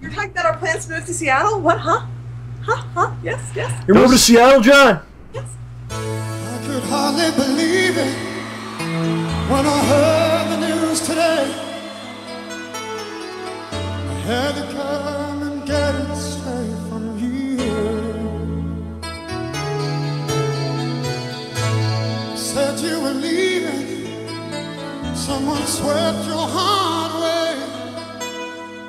You're talking about our plans to move to Seattle? What, huh? Huh? Yes, yes. You're moving to Seattle, John? Yes. I could hardly believe it when I heard the news today. I had to come and get it straight from you. You said you were leaving. Someone swept your heart away.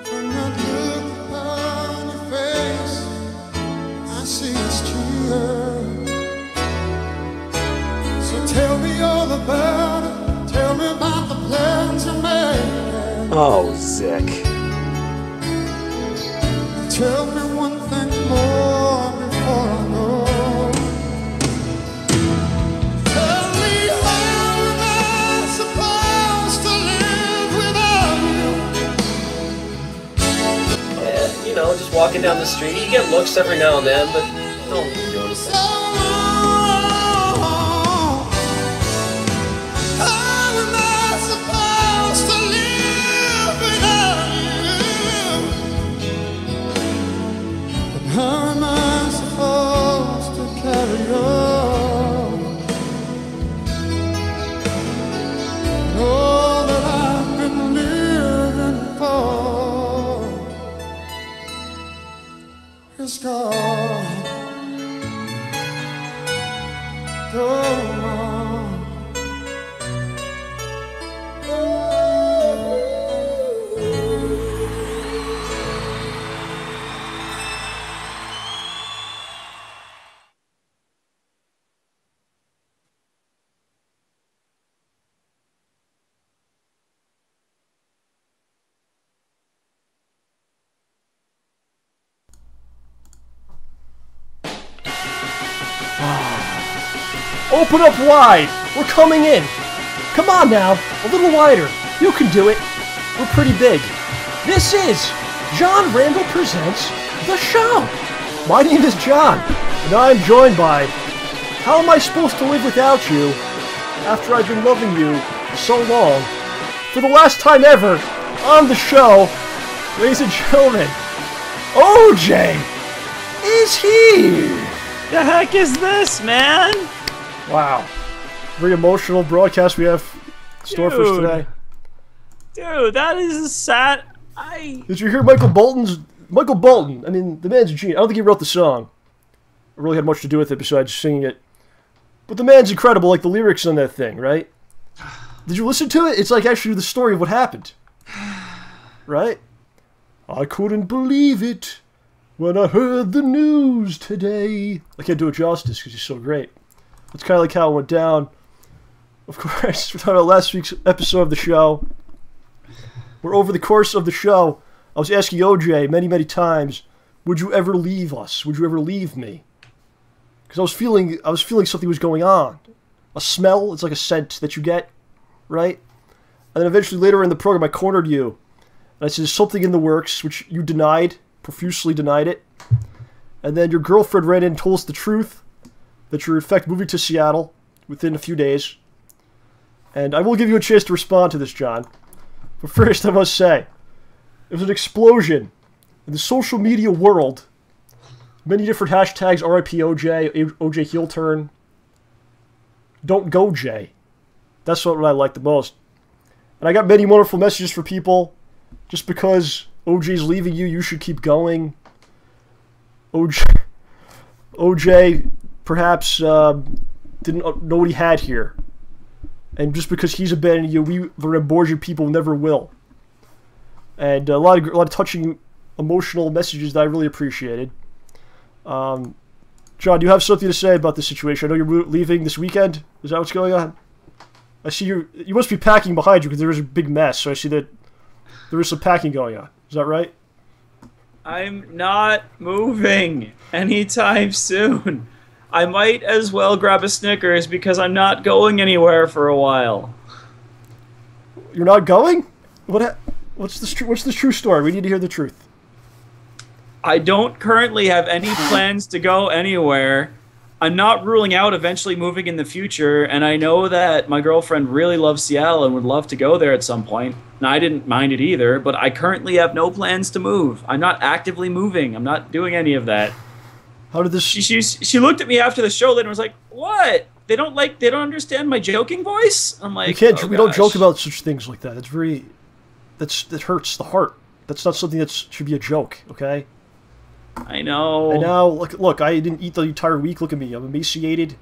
From that look upon your face, I see it's true. So tell me all about it. Tell me about the plans you made. Oh, Zick. Tell me one thing more before I go. Tell me how am I supposed to live without you? Yeah, you know, just walking down the street, you get looks every now and then, but no one notices. So long. How am I supposed to live without you? How am I supposed to carry on? All that I've been living for is gone. Go on. Open up wide! We're coming in! Come on now, a little wider. You can do it. We're pretty big. This is John Rambo Presents the show. My name is John, and I'm joined by how am I supposed to live without you after I've been loving you so long? For the last time ever on the show, ladies and gentlemen, OJ is here! The heck is this, man? Wow. Very emotional broadcast we have in store for us today. Dude, that is sad. Did you hear Michael Bolton? I mean, the man's a genius. I don't think he wrote the song. It really had much to do with it besides singing it. But the man's incredible, like the lyrics on that thing, right? Did you listen to it? It's like actually the story of what happened. Right? I couldn't believe it when I heard the news today. I can't do it justice because he's so great. That's kind of like how it went down. Of course, we're talking about last week's episode of the show. Where over the course of the show, I was asking OJ many, many times, would you ever leave us? Would you ever leave me? Because I was feeling something was going on. A smell, it's like a scent that you get, right? And then eventually later in the program, I cornered you. And I said, there's something in the works, which you denied, profusely denied it. And then your girlfriend ran in and told us the truth, that you're in fact moving to Seattle within a few days. And I will give you a chance to respond to this, John. But first, I must say, it was an explosion in the social media world. Many different hashtags, RIPOJ, OJ heel turn, DontGOJ. That's what I like the most. And I got many wonderful messages for people. Just because OJ's leaving you, you should keep going. OJ perhaps didn't know what he had here. And just because he's abandoning you, we, the RAMBORGY people, never will. And a lot of touching, emotional messages that I really appreciated. John, do you have something to say about this situation? I know you're leaving this weekend. Is that what's going on? I see you must be packing behind you because there is a big mess. So I see that there is some packing going on. Is that right? I'm not moving anytime soon. I might as well grab a Snickers because I'm not going anywhere for a while. You're not going? What's the true story? We need to hear the truth. I don't currently have any plans to go anywhere. I'm not ruling out eventually moving in the future, and I know that my girlfriend really loves Seattle and would love to go there at some point. and I didn't mind it either, but I currently have no plans to move. I'm not actively moving. I'm not doing any of that. How did this... She looked at me after the show later and was like, what? They don't understand my joking voice? I'm like, we don't joke about such things like that. It's very... that hurts the heart. That's not something that should be a joke, okay? I know. And now, look, I didn't eat the entire week. Look at me. I'm emaciated.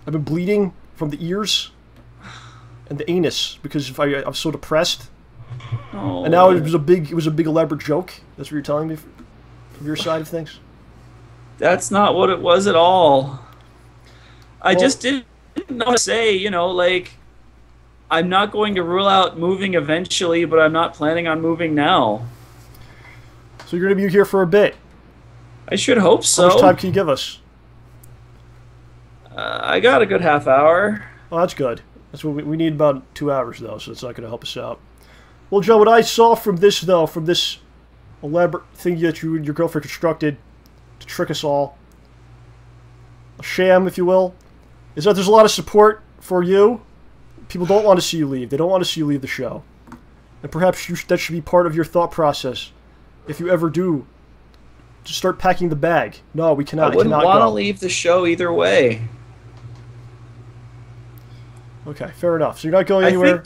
I've been bleeding from the ears and the anus because I'm so depressed. Oh. And now it was a big elaborate joke. That's what you're telling me from your side of things? That's not what it was at all. I just didn't know how to say, you know, like, I'm not going to rule out moving eventually, but I'm not planning on moving now. So you're going to be here for a bit? I should hope so. How much time can you give us? I got a good half hour. Oh, that's good. That's what we need, about 2 hours, though, so it's not going to help us out. Well, Joe, what I saw from this, though, from this elaborate thing that you and your girlfriend constructed to trick us all, a sham, if you will, is that there's a lot of support for you. People don't want to see you leave. They don't want to see you leave the show. And perhaps that should be part of your thought process. If you ever do, to start packing the bag. No, we cannot. I wouldn't want to leave the show either way. Okay, fair enough. So you're not going anywhere.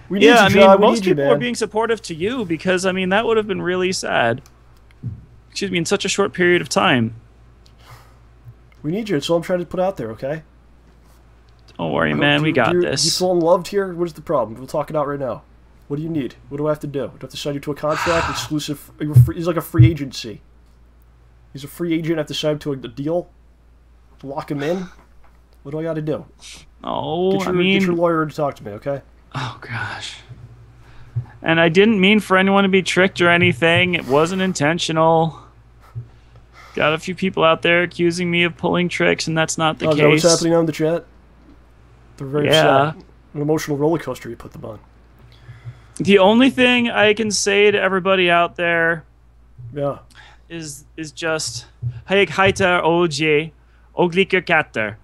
We need yeah, you, John. Most people are being supportive to you because, I mean, that would have been really sad. Excuse me, in such a short period of time. We need you. That's all I'm trying to put out there, okay? Don't worry, man. We got this. Do you feel unloved here? What is the problem? We'll talk it out right now. What do you need? What do I have to do? Do I have to sign you to a contract? Exclusive? He's like a free agency. He's a free agent. I have to sign him to a deal? Lock him in? What do I got to do? Oh, get your lawyer to talk to me, okay? Oh, gosh. And I didn't mean for anyone to be tricked or anything. It wasn't intentional. Got a few people out there accusing me of pulling tricks, and that's not the case. Is that what's happening on the chat? They're very upset. An emotional roller coaster you put them on. The only thing I can say to everybody out there is just Haita OJ Ogliker Katter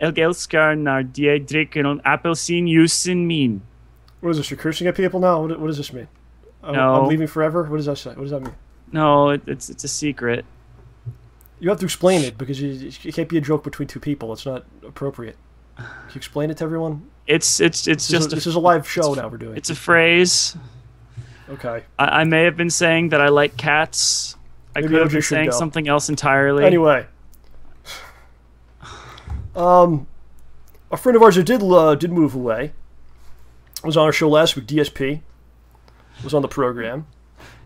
Elgelskar nar die drikken appelsin jusen min. What is this? You're cursing at people now? What does this mean? No. I'm leaving forever? What does that say? What does that mean? No, it's a secret. You have to explain it because it can't be a joke between two people. It's not appropriate. Can you explain it to everyone? This is a live show now we're doing. It's a phrase. Okay. I may have been saying that I like cats. Maybe I could have been saying something else entirely. Anyway. A friend of ours who did move away was on our show last week. DSP was on the program.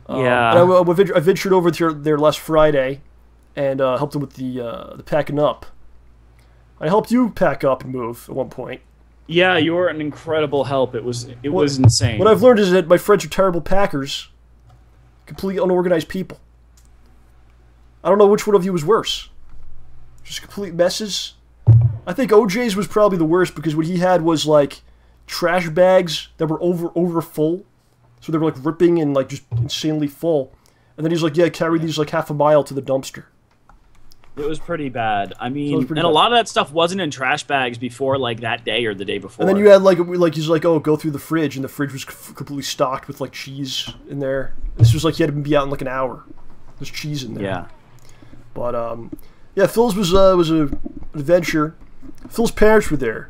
Yeah. And I ventured over there last Friday and helped him with the packing up. I helped you pack up and move at one point. Yeah, you were an incredible help. It was insane. What I've learned is that my friends are terrible packers, completely unorganized people. I don't know which one of you was worse. Just complete messes. I think OJ's was probably the worst because what he had was like trash bags that were over full, so they were like ripping and like just insanely full. And then he's like, "Yeah, carry these like half a mile to the dumpster." It was pretty bad. I mean, and a lot of that stuff wasn't in trash bags before like that day or the day before. And then you had like he's like, "Oh, go through the fridge," and the fridge was completely stocked with like cheese in there. This was like he had to be out in like an hour. There's cheese in there. Yeah. But yeah, Phil's was an adventure. Phil's parents were there,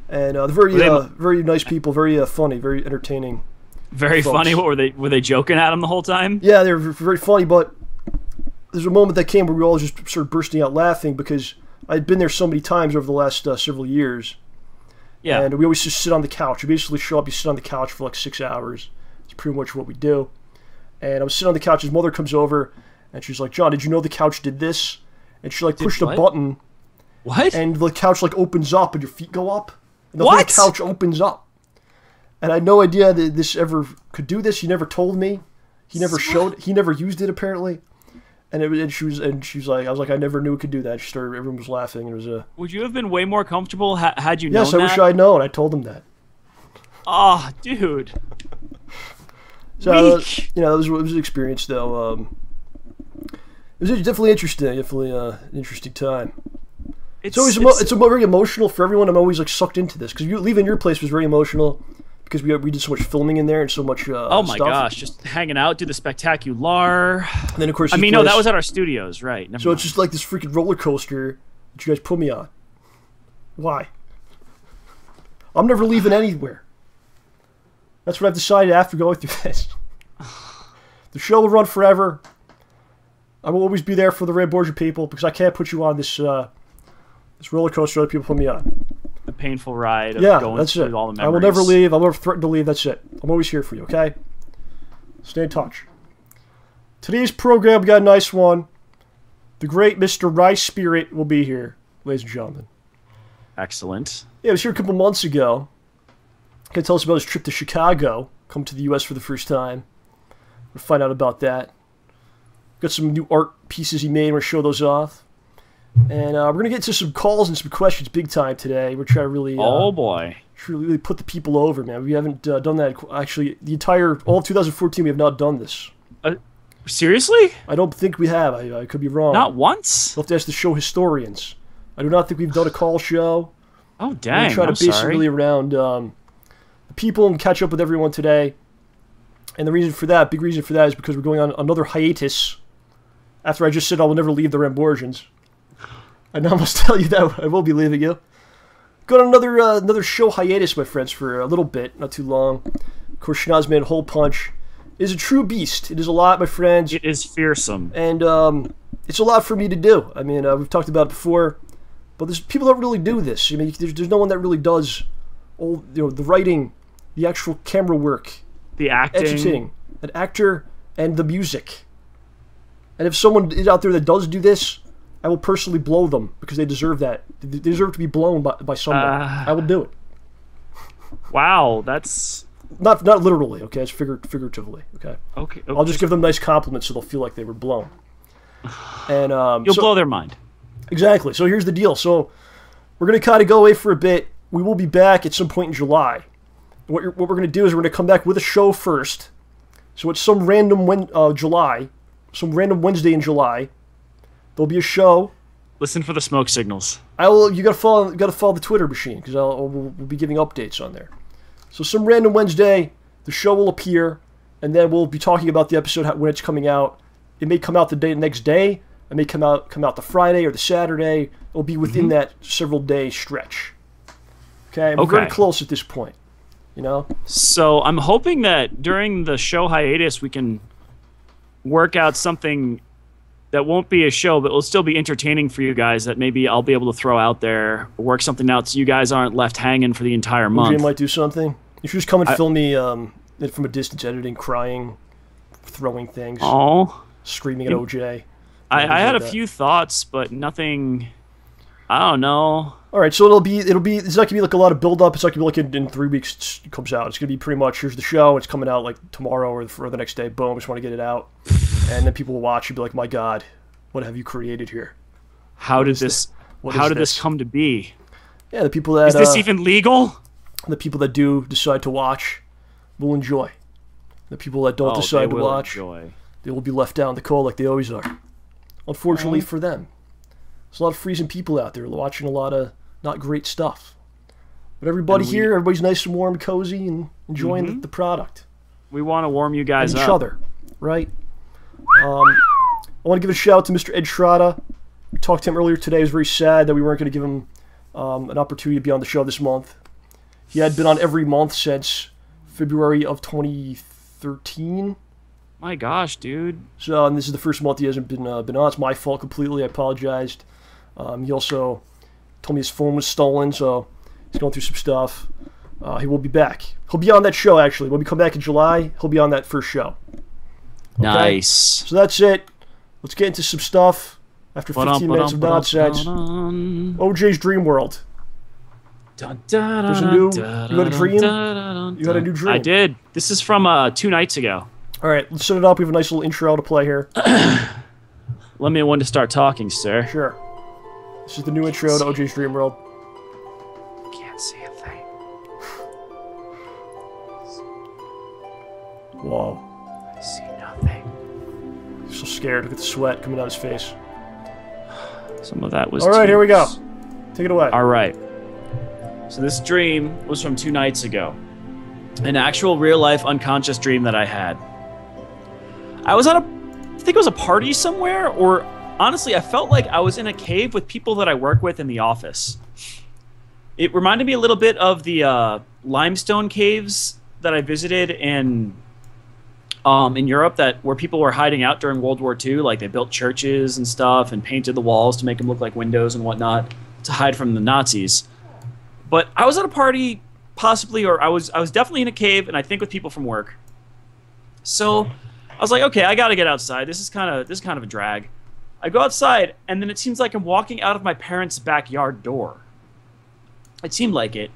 and they're very nice people, very funny, very entertaining. Very folks. Funny. What were they joking at him the whole time? Yeah, they were very funny, but there's a moment that came where we all just started bursting out laughing because I'd been there so many times over the last several years. Yeah. And we always just sit on the couch. You basically show up, you sit on the couch for like 6 hours. It's pretty much what we do. And I was sitting on the couch, his mother comes over, and she's like, "John, did you know the couch did this?" And she like pushed a button. What? And the couch like opens up and your feet go up. And the whole couch opens up. And I had no idea that this ever could do this. He never told me. He never showed. He never used it apparently. And she was like, I was like, I never knew it could do that. She started. Everyone was laughing. It was a. Would you have been way more comfortable had you known that? Yes, I wish I'd known. I told him that. Oh, dude. So it was an experience though. It was definitely interesting. Definitely an interesting time. It's very emotional for everyone. I'm always like sucked into this because leaving your place was very emotional because we did so much filming in there and so much oh my stuff. gosh, just hanging out, do the spectacular. And then of course, I mean, no, that was at our studios, right? So it's just like this freaking roller coaster that you guys put me on. Why? I'm never leaving anywhere. That's what I've decided after going through this. The show will run forever. I will always be there for the RAMBORGY people because I can't put you on this this roller coaster other people put me on. The painful ride of yeah, going that's through it. all the memories. I will never leave. I'll never threaten to leave. That's it. I'm always here for you, okay? Stay in touch. Today's program, we got a nice one. The great Mr. RYSpirit will be here, ladies and gentlemen. Excellent. Yeah, he was here a couple months ago. He can tell us about his trip to Chicago, come to the U.S. for the first time. We'll find out about that. Got some new art pieces he made. We're going to show those off. And we're going to get into some calls and some questions big time today. We're trying to really... oh, boy. Really put the people over, man. We haven't done that. Actually, all of 2014, we have not done this. Seriously? I don't think we have. I could be wrong. Not once? We'll have to ask the show historians. I do not think we've done a call show. Oh, dang. We're trying to base it really around the people and catch up with everyone today. And the reason for that, big reason for that, is because we're going on another hiatus. After I just said I will never leave the Ramborgians. I now must tell you that I will be leaving you. Got another show hiatus, my friends, for a little bit, not too long. Of course, Schnozman Hole Punch is a true beast. It is a lot, my friends. It is fearsome. And it's a lot for me to do. I mean, we've talked about it before, but there's people don't really do this. I mean, there's no one that really does all, the writing, the actual camera work, the acting, editing, an actor, and the music. And if someone is out there that does do this, I will personally blow them because they deserve that. They deserve to be blown by someone. I will do it. Wow, that's not literally. Okay, it's figuratively. Okay. Okay. I'll just give them nice compliments so they'll feel like they were blown. And you'll blow their mind. Exactly. So here's the deal. So we're gonna kind of go away for a bit. We will be back at some point in July. What we're gonna do is we're gonna come back with a show first. So it's some random some random Wednesday in July. There'll be a show. Listen for the smoke signals. You gotta follow the Twitter machine because we'll be giving updates on there. So some random Wednesday, the show will appear, and then we'll be talking about the episode when it's coming out. It may come out the next day. It may come out the Friday or the Saturday. It'll be within that several day stretch. Okay, we're very close at this point. You know. So I'm hoping that during the show hiatus we can work out something that won't be a show, but will still be entertaining for you guys, that maybe I'll be able to throw out there, work something out so you guys aren't left hanging for the entire month. OJ might do something. You should just come and film me from a distance, editing, crying, throwing things, screaming at OJ. I had a few thoughts, but nothing, I don't know. All right, so it'll be. It's not gonna be like a lot of build up. It's not gonna be like in 3 weeks it comes out. It's gonna be pretty much here's the show. It's coming out like tomorrow or the next day. Boom. Just want to get it out, and then people will watch and be like, "My God, what have you created here? How did this come to be?" Yeah, the people that is this even legal? The people that do decide to watch will enjoy. The people that don't decide to watch, they will be left down the cold like they always are. Unfortunately for them. There's a lot of freezing people out there watching a lot of not great stuff. But everybody here, everybody's nice and warm and cozy and enjoying the product. We want to warm you guys up. Each other, right? I want to give a shout out to Mr. Ed Schroeder. We talked to him earlier today. He was very sad that we weren't going to give him an opportunity to be on the show this month. He had been on every month since February of 2013. My gosh, dude. So, and this is the first month he hasn't been on. It's my fault completely. I apologized. He also told me his phone was stolen, so he's going through some stuff. He will be back. He'll be on that show, actually. When we come back in July, he'll be on that first show. Okay? Nice. So that's it. Let's get into some stuff after 15 minutes of nonsense. OJ's Dream World. There's a new... You got a dream? You got a new dream? I did. This is from 2 nights ago. All right, let's set it up. We have a nice little intro to play here. Let me know when to start talking, sir. Sure. This is the new intro to OJ's Dream World. Can't see a thing. Whoa. I see nothing. He's so scared. Look at the sweat coming out his face. Some of that was... All right, here we go. Take it away. All right. So this dream was from 2 nights ago. an actual real-life unconscious dream that I had. I was at I think it was a party somewhere, or honestly, I felt like I was in a cave with people that I work with in the office. It reminded me a little bit of the limestone caves that I visited in Europe, where people were hiding out during World War II. Like, they built churches and stuff and painted the walls to make them look like windows and whatnot to hide from the Nazis. But I was at a party, possibly, or I was definitely in a cave, and I think with people from work. So I was like, okay, I got to get outside. This is kind of a drag. I go outside, and then it seems like I'm walking out of my parents' backyard door. It seemed like it.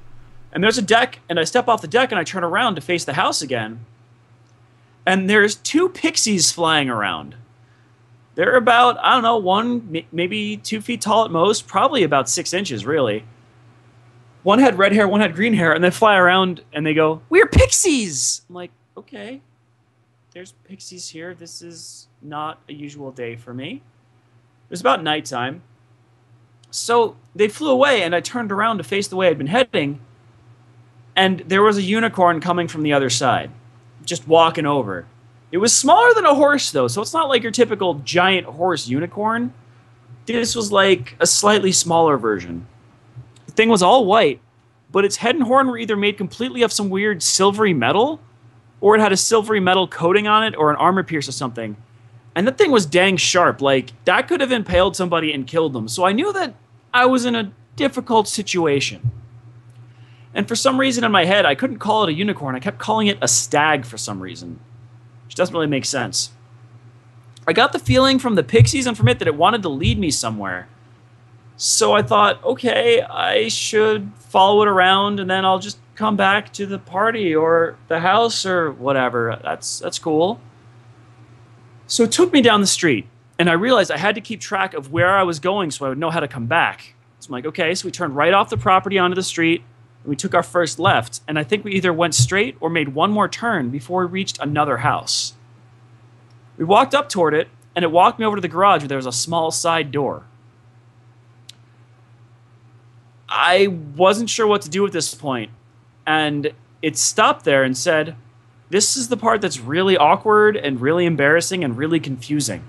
And there's a deck, and I step off the deck, and I turn around to face the house again. And there's 2 pixies flying around. They're about, I don't know, one, maybe 2 feet tall at most, probably about 6 inches, really. One had red hair, one had green hair, and they fly around, and they go, "We're pixies!" I'm like, okay, there's pixies here. This is not a usual day for me. It was about nighttime. So they flew away, and I turned around to face the way I'd been heading, and there was a unicorn coming from the other side, just walking over. It was smaller than a horse, though, so it's not like your typical giant horse unicorn. This was like a slightly smaller version. The thing was all white, but its head and horn were either made completely of some weird silvery metal, or it had a silvery metal coating on it, or an armor pierce or something. And that thing was dang sharp. Like, that could have impaled somebody and killed them. So I knew that I was in a difficult situation. And for some reason in my head, I couldn't call it a unicorn. I kept calling it a stag for some reason, which doesn't really make sense. I got the feeling from the pixies and from it that it wanted to lead me somewhere. So I thought, okay, I should follow it around, and then I'll just come back to the party or the house or whatever. That's cool. So it took me down the street, and I realized I had to keep track of where I was going so I would know how to come back. So I'm like, okay, so we turned right off the property onto the street, and we took our first left, and I think we either went straight or made one more turn before we reached another house. We walked up toward it, and it walked me over to the garage where there was a small side door. I wasn't sure what to do at this point, and it stopped there and said, "This is the part that's really awkward and really embarrassing and really confusing.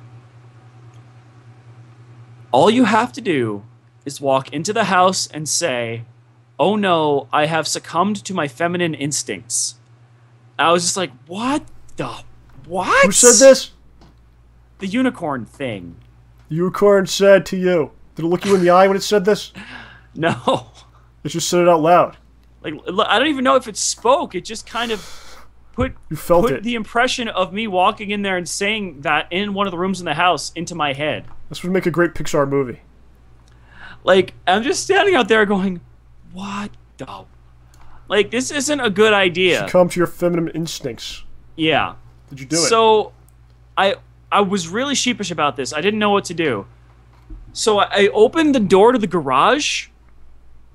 All you have to do is walk into the house and say, 'Oh no, I have succumbed to my feminine instincts.'" I was just like, what the... What? Who said this? The unicorn thing. The unicorn said to you. Did it look you in the eye when it said this? No. It just said it out loud. Like, I don't even know if it spoke. It just kind of put the impression of me walking in there and saying that in one of the rooms in the house into my head. This would make a great Pixar movie. Like, I'm just standing out there going, what the... Like, this isn't a good idea. Succumb to your feminine instincts. Yeah. Did you do it? So, I was really sheepish about this. I didn't know what to do. So I opened the door to the garage.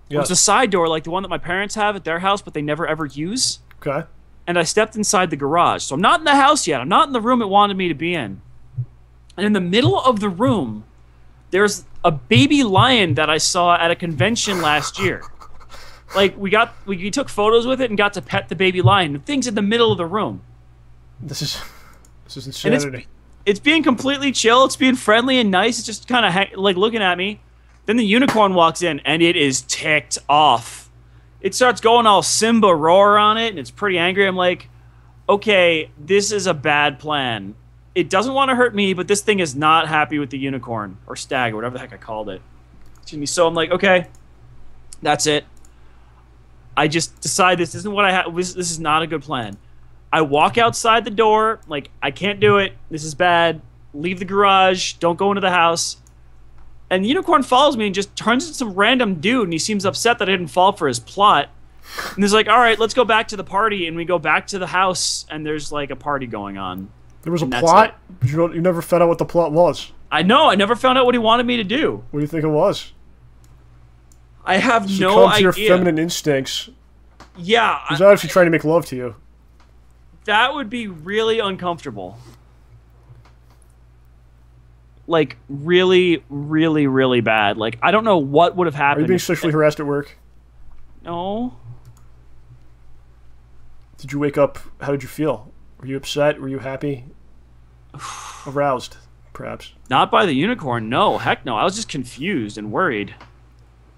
Yes. It was a side door, like the one that my parents have at their house, but they never ever use. Okay. And I stepped inside the garage. So I'm not in the house yet. I'm not in the room it wanted me to be in. And in the middle of the room, there's a baby lion that I saw at a convention last year. Like, we took photos with it and got to pet the baby lion. The thing's in the middle of the room. This is insanity. And it's being completely chill. It's being friendly and nice. It's just kind of like looking at me. Then the unicorn walks in, and it is ticked off. It starts going all Simba roar on it, and it's pretty angry. I'm like, okay, this is a bad plan. It doesn't want to hurt me, but this thing is not happy with the unicorn, or stag, or whatever the heck I called it. Excuse me. So I'm like, okay, that's it. I just decide this isn't what I have. This is not a good plan. I walk outside the door, like, I can't do it. This is bad. Leave the garage. Don't go into the house. And the unicorn follows me and just turns into some random dude, and he seems upset that I didn't fall for his plot. And he's like, all right, let's go back to the party. And we go back to the house, and there's, like, a party going on. There was a plot? But you never found out what the plot was. I know. I never found out what he wanted me to do. What do you think it was? I have no idea. Succumb to your feminine instincts. Yeah. He's obviously trying to make love to you. That would be really uncomfortable. Like, really, really, really bad. Like, I don't know what would have happened. Are you being sexually harassed at work? No. Did you wake up? How did you feel? Were you upset? Were you happy? Aroused, perhaps. Not by the unicorn. No, heck no. I was just confused and worried.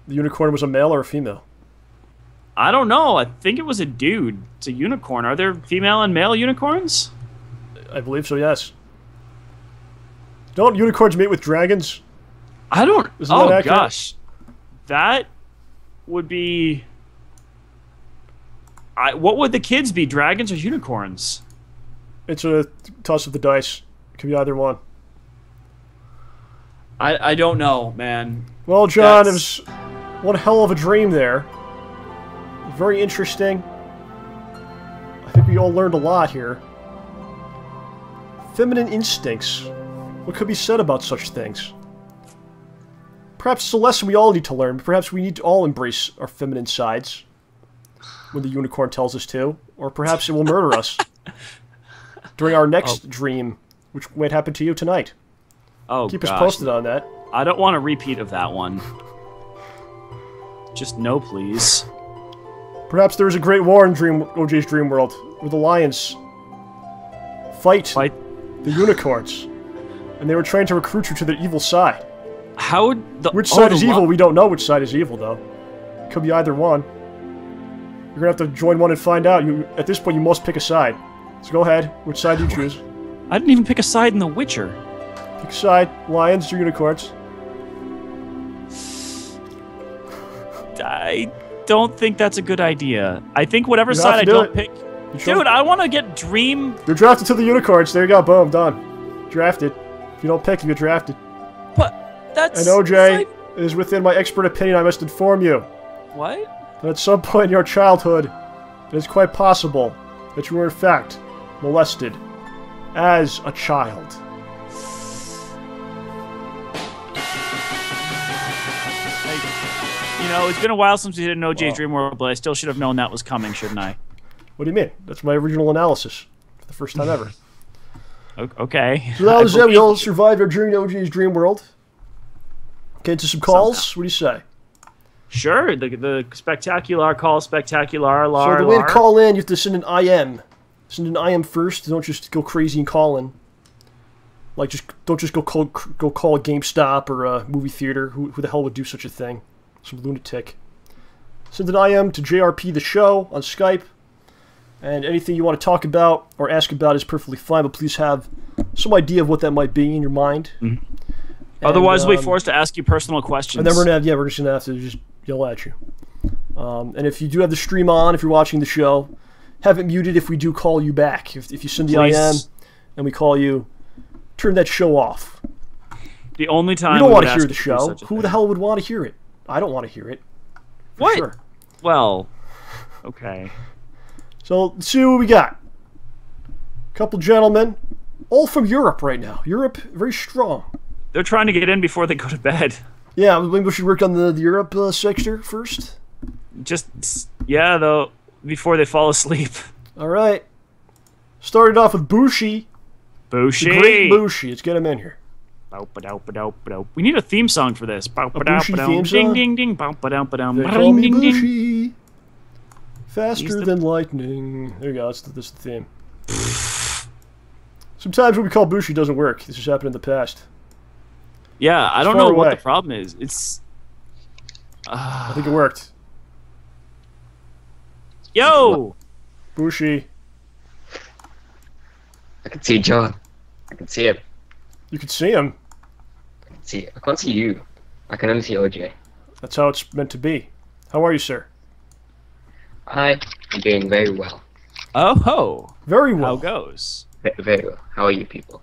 The unicorn was a male or a female? I don't know. I think it was a dude. It's a unicorn. Are there female and male unicorns? I believe so, yes. Don't unicorns mate with dragons? I don't... Isn't that accurate? Gosh. That would be... what would the kids be? Dragons or unicorns? It's a toss of the dice. It could be either one. I don't know, man. Well, John, it was one hell of a dream there. Very interesting. I think we all learned a lot here. Feminine instincts. What could be said about such things? Perhaps it's a lesson we all need to learn. Perhaps we need to all embrace our feminine sides when the unicorn tells us to. Or perhaps it will murder us during our next dream, which might happen to you tonight. Oh, Keep us posted on that. I don't want a repeat of that one. Just no, please. Perhaps there is a great war in OJ's dream world, where the lions fight the unicorns, and they were trying to recruit you to their evil side. How would the... Which side is evil? We don't know which side is evil, though. Could be either one. You're gonna have to join one and find out. At this point, you must pick a side. So go ahead. Which side do you choose? I didn't even pick a side in The Witcher. Pick a side. Lions or unicorns? I don't think that's a good idea. I think whatever side I don't pick... Dude, I want to get dream... You're drafted to the unicorns. There you go. Boom. Done. Drafted. If you don't pick, you get drafted. But that's... And OJ, it is within my expert opinion, I must inform you. What? That at some point in your childhood, it is quite possible that you were in fact molested as a child. You know, it's been a while since we did an OJ's Dream World, but I still should have known that was coming, shouldn't I? What do you mean? That's my original analysis for the first time ever. Okay. So that was it. We all survived our journey to OJ's Dream World. Get into some calls. What do you say? Sure. The spectacular call, spectacular. So the way to call in, you have to send an IM. Send an IM first. Don't just go crazy and call in. Like, don't just go call a GameStop or a movie theater. Who the hell would do such a thing? Some lunatic. Send an IM to JRP the show on Skype. And anything you want to talk about or ask about is perfectly fine, but please have some idea of what that might be in your mind. Mm-hmm. Otherwise, we'll be forced to ask you personal questions. And then we're just gonna have to just yell at you. And if you do have the stream on, if you're watching the show, have it muted if we do call you back. If you send the IM and we call you, turn that show off. The only time we don't want to hear the show. Who the hell would want to hear it? I don't want to hear it. What? Sure. Well, okay. So let's see what we got. A couple gentlemen, all from Europe right now. Europe, very strong. They're trying to get in before they go to bed. Yeah, maybe we should work on the Europe sector first. Yeah, though, before they fall asleep. All right. Started off with Bushi. Bushi. The great Bushi. Let's get him in here. We need a theme song for this. A Bushi theme song? Ding, ding, ding. They call me Bushi. Faster than lightning. There you go. That's the theme. Sometimes what we call Bushi doesn't work. This has happened in the past. Yeah, I don't know what the problem is. It's... I think it worked. Yo! Bushi. I can see John. I can see him. You can see him? I can see. I can't see you. I can only see OJ. That's how it's meant to be. How are you, sir? I am doing very well. Oh ho! Very well. How goes? Very well. How are you people?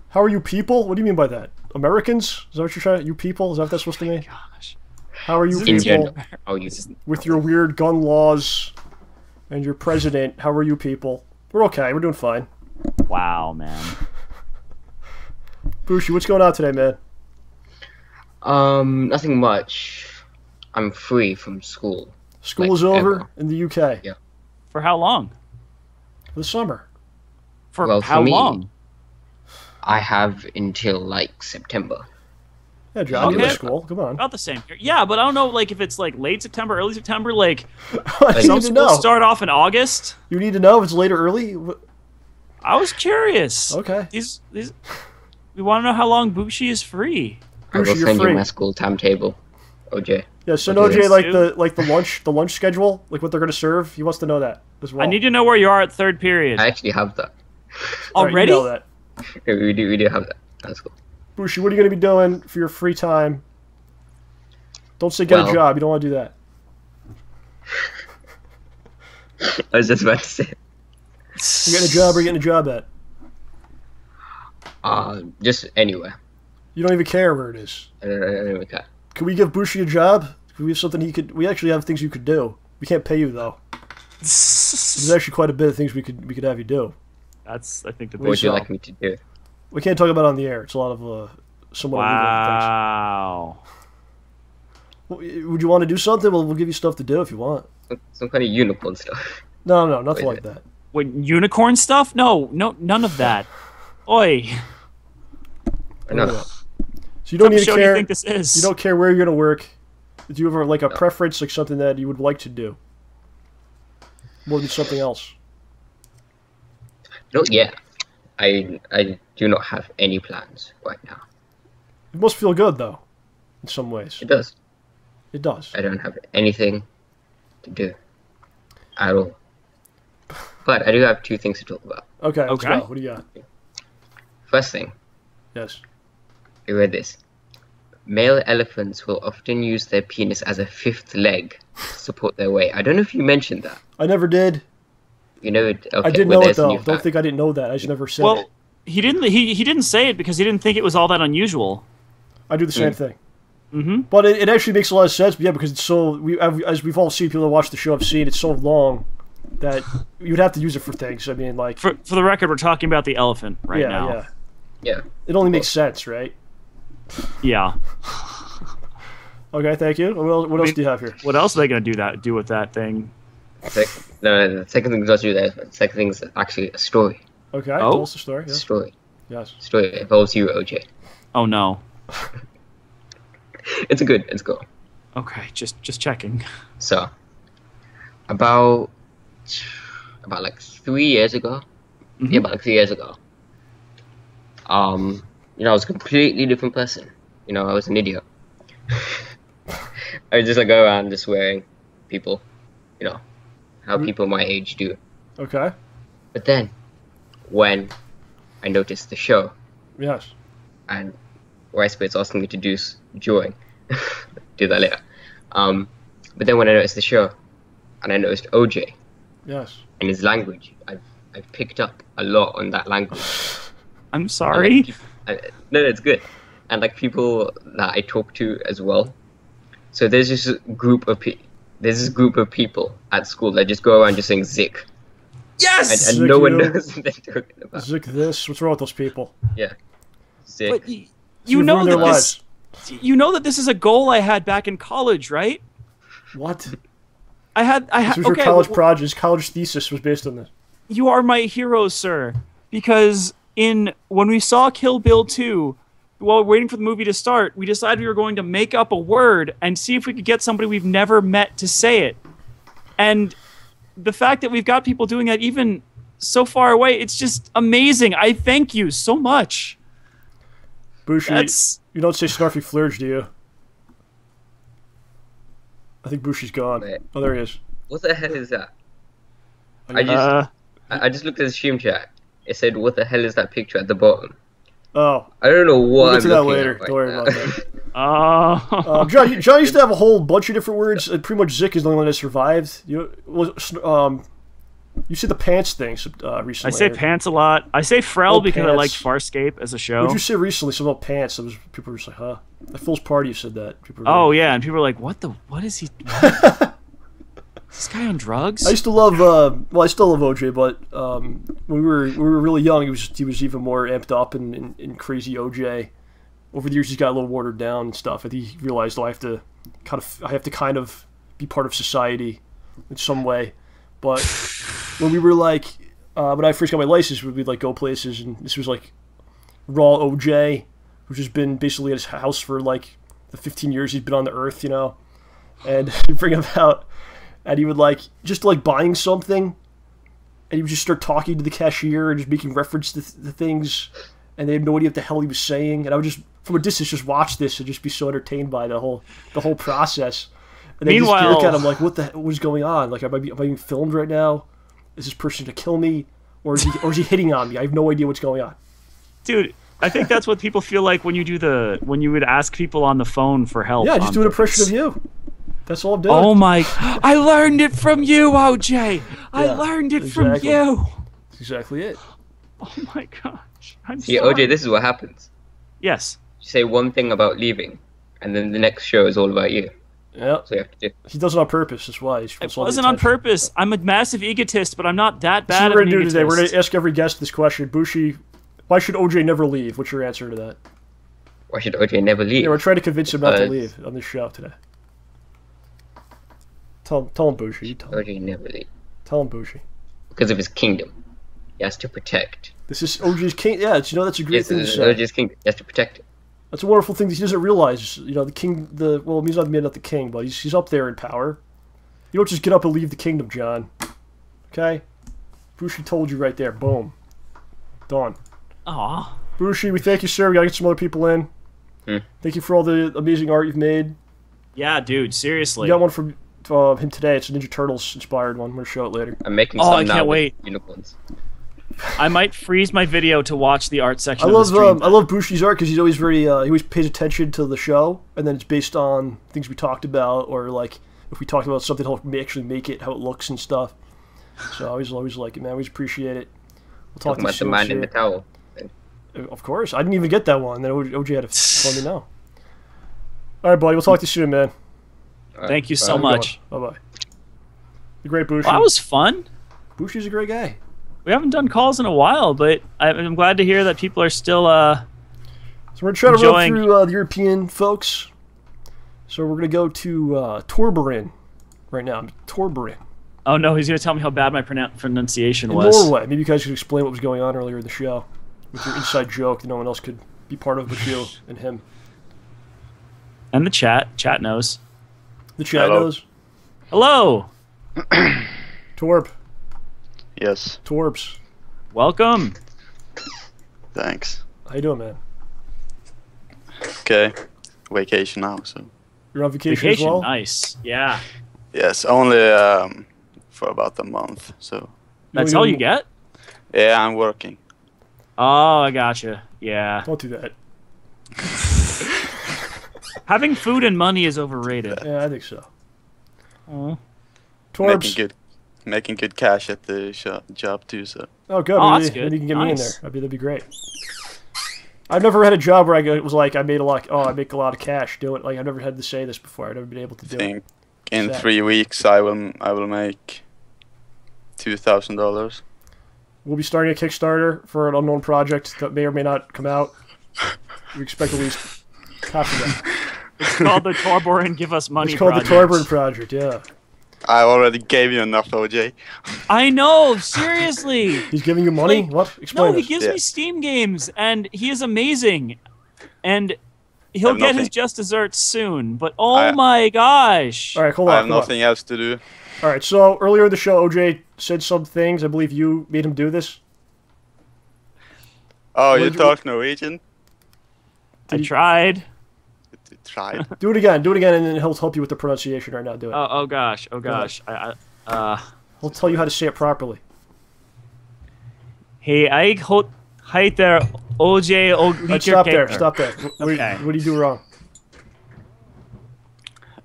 How are you people? What do you mean by that? Americans? Is that what you're trying to... You people? Is that what that's supposed to mean? Gosh. How are you In people? general, how are you? With your weird gun laws and your president, how are you people? We're okay. We're doing fine. Wow, man. Bushi, what's going on today, man? Nothing much. I'm free from school. School is over in the UK. Yeah. For how long? For the summer. For how long? I have until like September. Yeah, John, you Okay. go to school. Come on. About the same period. Yeah, but I don't know, like, if it's, like, late September, early September, like, I some need to schools know. start off in August. You need to know if it's late or early? I was curious. Okay. These, we want to know how long Bushi is free. I will Bushi, you're send you free. my school timetable, OJ. Yeah, send Okay. OJ like the lunch schedule, like what they're gonna serve. He wants to know that as well. I need to know where you are at third period. I actually have that. All right, you Already? know that. We do have that. That's cool. Bushi, what are you gonna be doing for your free time? Don't say get a Well- job. You don't want to do that. I was just about to say. You're getting a job. Where are you getting a job at? Just anywhere. You don't even care where it is. I don't even care. Can we give Bushi a job? Can we have something he could? We actually have things you could do. We can't pay you though. There's actually quite a bit of things we could have you do. That's, I think, the What would big you so. like me to do? We can't talk about it on the air. It's a lot of somewhat Wow. illegal things. Would you want to do something? Well, we'll give you stuff to do if you want. Some kind of unicorn stuff. No, nothing Wait, like that. Wait, unicorn stuff? No, none of that. Oi. No. So you don't What need to show care. do you think this is? You don't care where you're gonna work. Do you ever like a preference, like something that you would like to do more than something else? Not yet. I do not have any plans right now. It must feel good though, in some ways. It does. It does. I don't have anything to do at all. But I do have two things to talk about. Okay. Let's Okay. go. What do you got? First thing, Yes. I read this. Male elephants will often use their penis as a fifth leg to support their weight. I don't know if you mentioned that. I never did. You know it. Okay, I didn't well, know it there's a though. new Don't fact. think I didn't know that. I just never said Well, it. he didn't say it because he didn't think it was all that unusual. I do the same thing. Mm-hmm. But it actually makes a lot of sense. Yeah, because it's so as we've all seen, people that watch the show have seen, it's so long that you'd have to use it for things. I mean, like For the record, we're talking about the elephant right yeah, now. yeah. Yeah. It only makes sense, right? Yeah. Okay, thank you. What else do you have here? What else are they gonna do with that thing? No, the second thing is not do that. The second thing is actually a story. Okay, Oh. tell us the story. Yes. Story. Yes. Story involves you, OJ. Oh no. It's good. It's cool. Okay, just checking. So, about like 3 years ago. Yeah, about like 3 years ago. I was a completely different person. I was an idiot. I would just like go around just swearing people, how people my age do. Okay. But then, when I noticed the show, Yes. and RYSpirit's asking me to join, do that later. But then when I noticed the show, and I noticed OJ Yes. and his language, I've picked up a lot on that language. I'm sorry. No, it's good. And like people that I talk to as well. So there's this group of people at school that just go around just saying Zik, Yes. and Zik no one you. knows what they're talking about. Zik this. What's wrong with those people? Yeah, Zik. But you You've know ruined that their this. You know that this is a goal I had back in college, right? What? I had. This was your college project. His college thesis was based on this. You are my hero, sir. Because when we saw Kill Bill 2, while waiting for the movie to start, we decided we were going to make up a word and see if we could get somebody we've never met to say it. And the fact that we've got people doing that even so far away, it's just amazing. I thank you so much. Bushi, That's you don't say Snarfy Flurge, do you? I think Bushi's gone. Wait. Oh, there he is. What the hell is that? Oh, I just looked at the stream chat. It said, "What the hell is that picture at the bottom?" Oh, I don't know what we'll I'm get to that looking later. at right Don't worry now. about that. John, John used to have a whole bunch of different words. Pretty much Zik is the only one that survived. You said the pants thing recently. I say pants a lot. I say Frel Oh, because I pants. liked Farscape as a show. What did you say recently? Something about pants. People were just like, huh? At Phil's party, you said that. People were Oh like, yeah, and people are like, what is he? What? Is this guy on drugs? I used to love. I still love OJ, but when we were really young, he was even more amped up and crazy OJ. Over the years, he's got a little watered down and stuff. I think he realized, I have to kind of be part of society in some way. But when we were like, when I first got my license, we'd like go places, and this was like raw OJ. who's just been basically at his house for like the 15 years he's been on the earth, you know, and you bring him out, and he would like just like buying something, and he would just start talking to the cashier and just making reference to the things, and they had no idea what the hell he was saying, and I would just from a distance just watch this and just be so entertained by the whole process. And then Meanwhile, just look at him like, what is going on? Like, am I being filmed right now? Is this person to kill me, or is he hitting on me? I have no idea what's going on. Dude, I think that's what people feel like when you would ask people on the phone for help. Yeah, just do an impression of you. That's all I'm doing. Oh my! I learned it from you, OJ. I learned it from you. That's exactly it. Oh my gosh! See, OJ, this is what happens. Yes. You say one thing about leaving, and then the next show is all about you. Yeah. So you have to do. He does it on purpose. That's why. It wasn't on purpose. I'm a massive egotist, but I'm not that bad. What we're gonna do today? We're gonna ask every guest this question. Bushi, why should OJ never leave? What's your answer to that? Why should OJ never leave? Yeah, we're trying to convince him not to leave on this show today. Tell him, Bushi. OJ never leave. Tell him, Bushi. Because of his kingdom. He has to protect. This is OJ's king. Yeah, that's a great thing to say. OJ's kingdom. He has to protect it. That's a wonderful thing that he doesn't realize. You know, the king. Well, he's not the king, but he's up there in power. You don't just get up and leave the kingdom, John. Okay. Bushi told you right there. Boom. Done. Aw. Bushi, we thank you, sir. We gotta get some other people in. Thank you for all the amazing art you've made. Yeah, dude. Seriously. We got one from him today. It's a Ninja Turtles inspired one. I'm gonna show it later. I'm making some I now can't with wait. unicorns. I might freeze my video to watch the art section. I of the stream. love Bushi's art because he's always very he always pays attention to the show, and then it's based on things we talked about, or like if we talked about something, he'll actually make it how it looks and stuff. So I always like it, man. I always appreciate it. We'll talk Talking about the man in the towel. Of course, I didn't even get that one. Then OJ had to let me know. All right, buddy. We'll talk to you soon, man. Right, Thank you so much. Bye bye. The great Bushi. Well, that was fun. Bushi's a great guy. We haven't done calls in a while, but I'm glad to hear that people are still So we're trying to run enjoying. through the European folks. So we're gonna go to Torberin right now. Torberin. Oh no, he's gonna tell me how bad my pronunciation In was. Norway. Maybe you guys could explain what was going on earlier in the show with your inside joke that no one else could be part of but you and him. And the chat knows. The chat knows. Hello. Torb. Yes. Torbs. Welcome. Thanks. How you doing, man? Okay. Vacation now, so. You're on vacation as well? Nice. Yeah. Yes, only for about a month, so. That's all you get? Yeah, I'm working. Oh, I gotcha. Yeah. Don't do that. Having food and money is overrated. Yeah, I think so. Oh. Torbs. Making good cash at the job too, so. Oh, good. Oh, maybe, that's good. maybe you can get me in there. Nice. That'd be great. I've never had a job where it was like I made a lot. Oh, I make a lot of cash. Do it. Like I've never had to say this before. I've never been able to do it. In 3 weeks, I will make $2,000. We'll be starting a Kickstarter for an unknown project that may or may not come out. We expect at least half of that. It's called the Torborin Give Us Money It's called Project. the Torburn Project. Yeah. I already gave you enough, OJ. I know, seriously. He's giving you money? Like, What? Explain No, he this. gives me Steam games, and he is amazing. And he'll have get his nothing. just desserts soon. But oh my gosh. All right, hold on. I have hold on. nothing else to do. All right, so earlier in the show, OJ said some things. I believe you made him do this. Oh, you What- talk Norwegian? I tried. You tried. Do it again, and then he'll help you with the pronunciation right now. Do it. Oh gosh. Oh gosh. He'll tell you how to say it properly. Hey, I heter OJ All right, stop there. Stop there. Okay. What do you do wrong?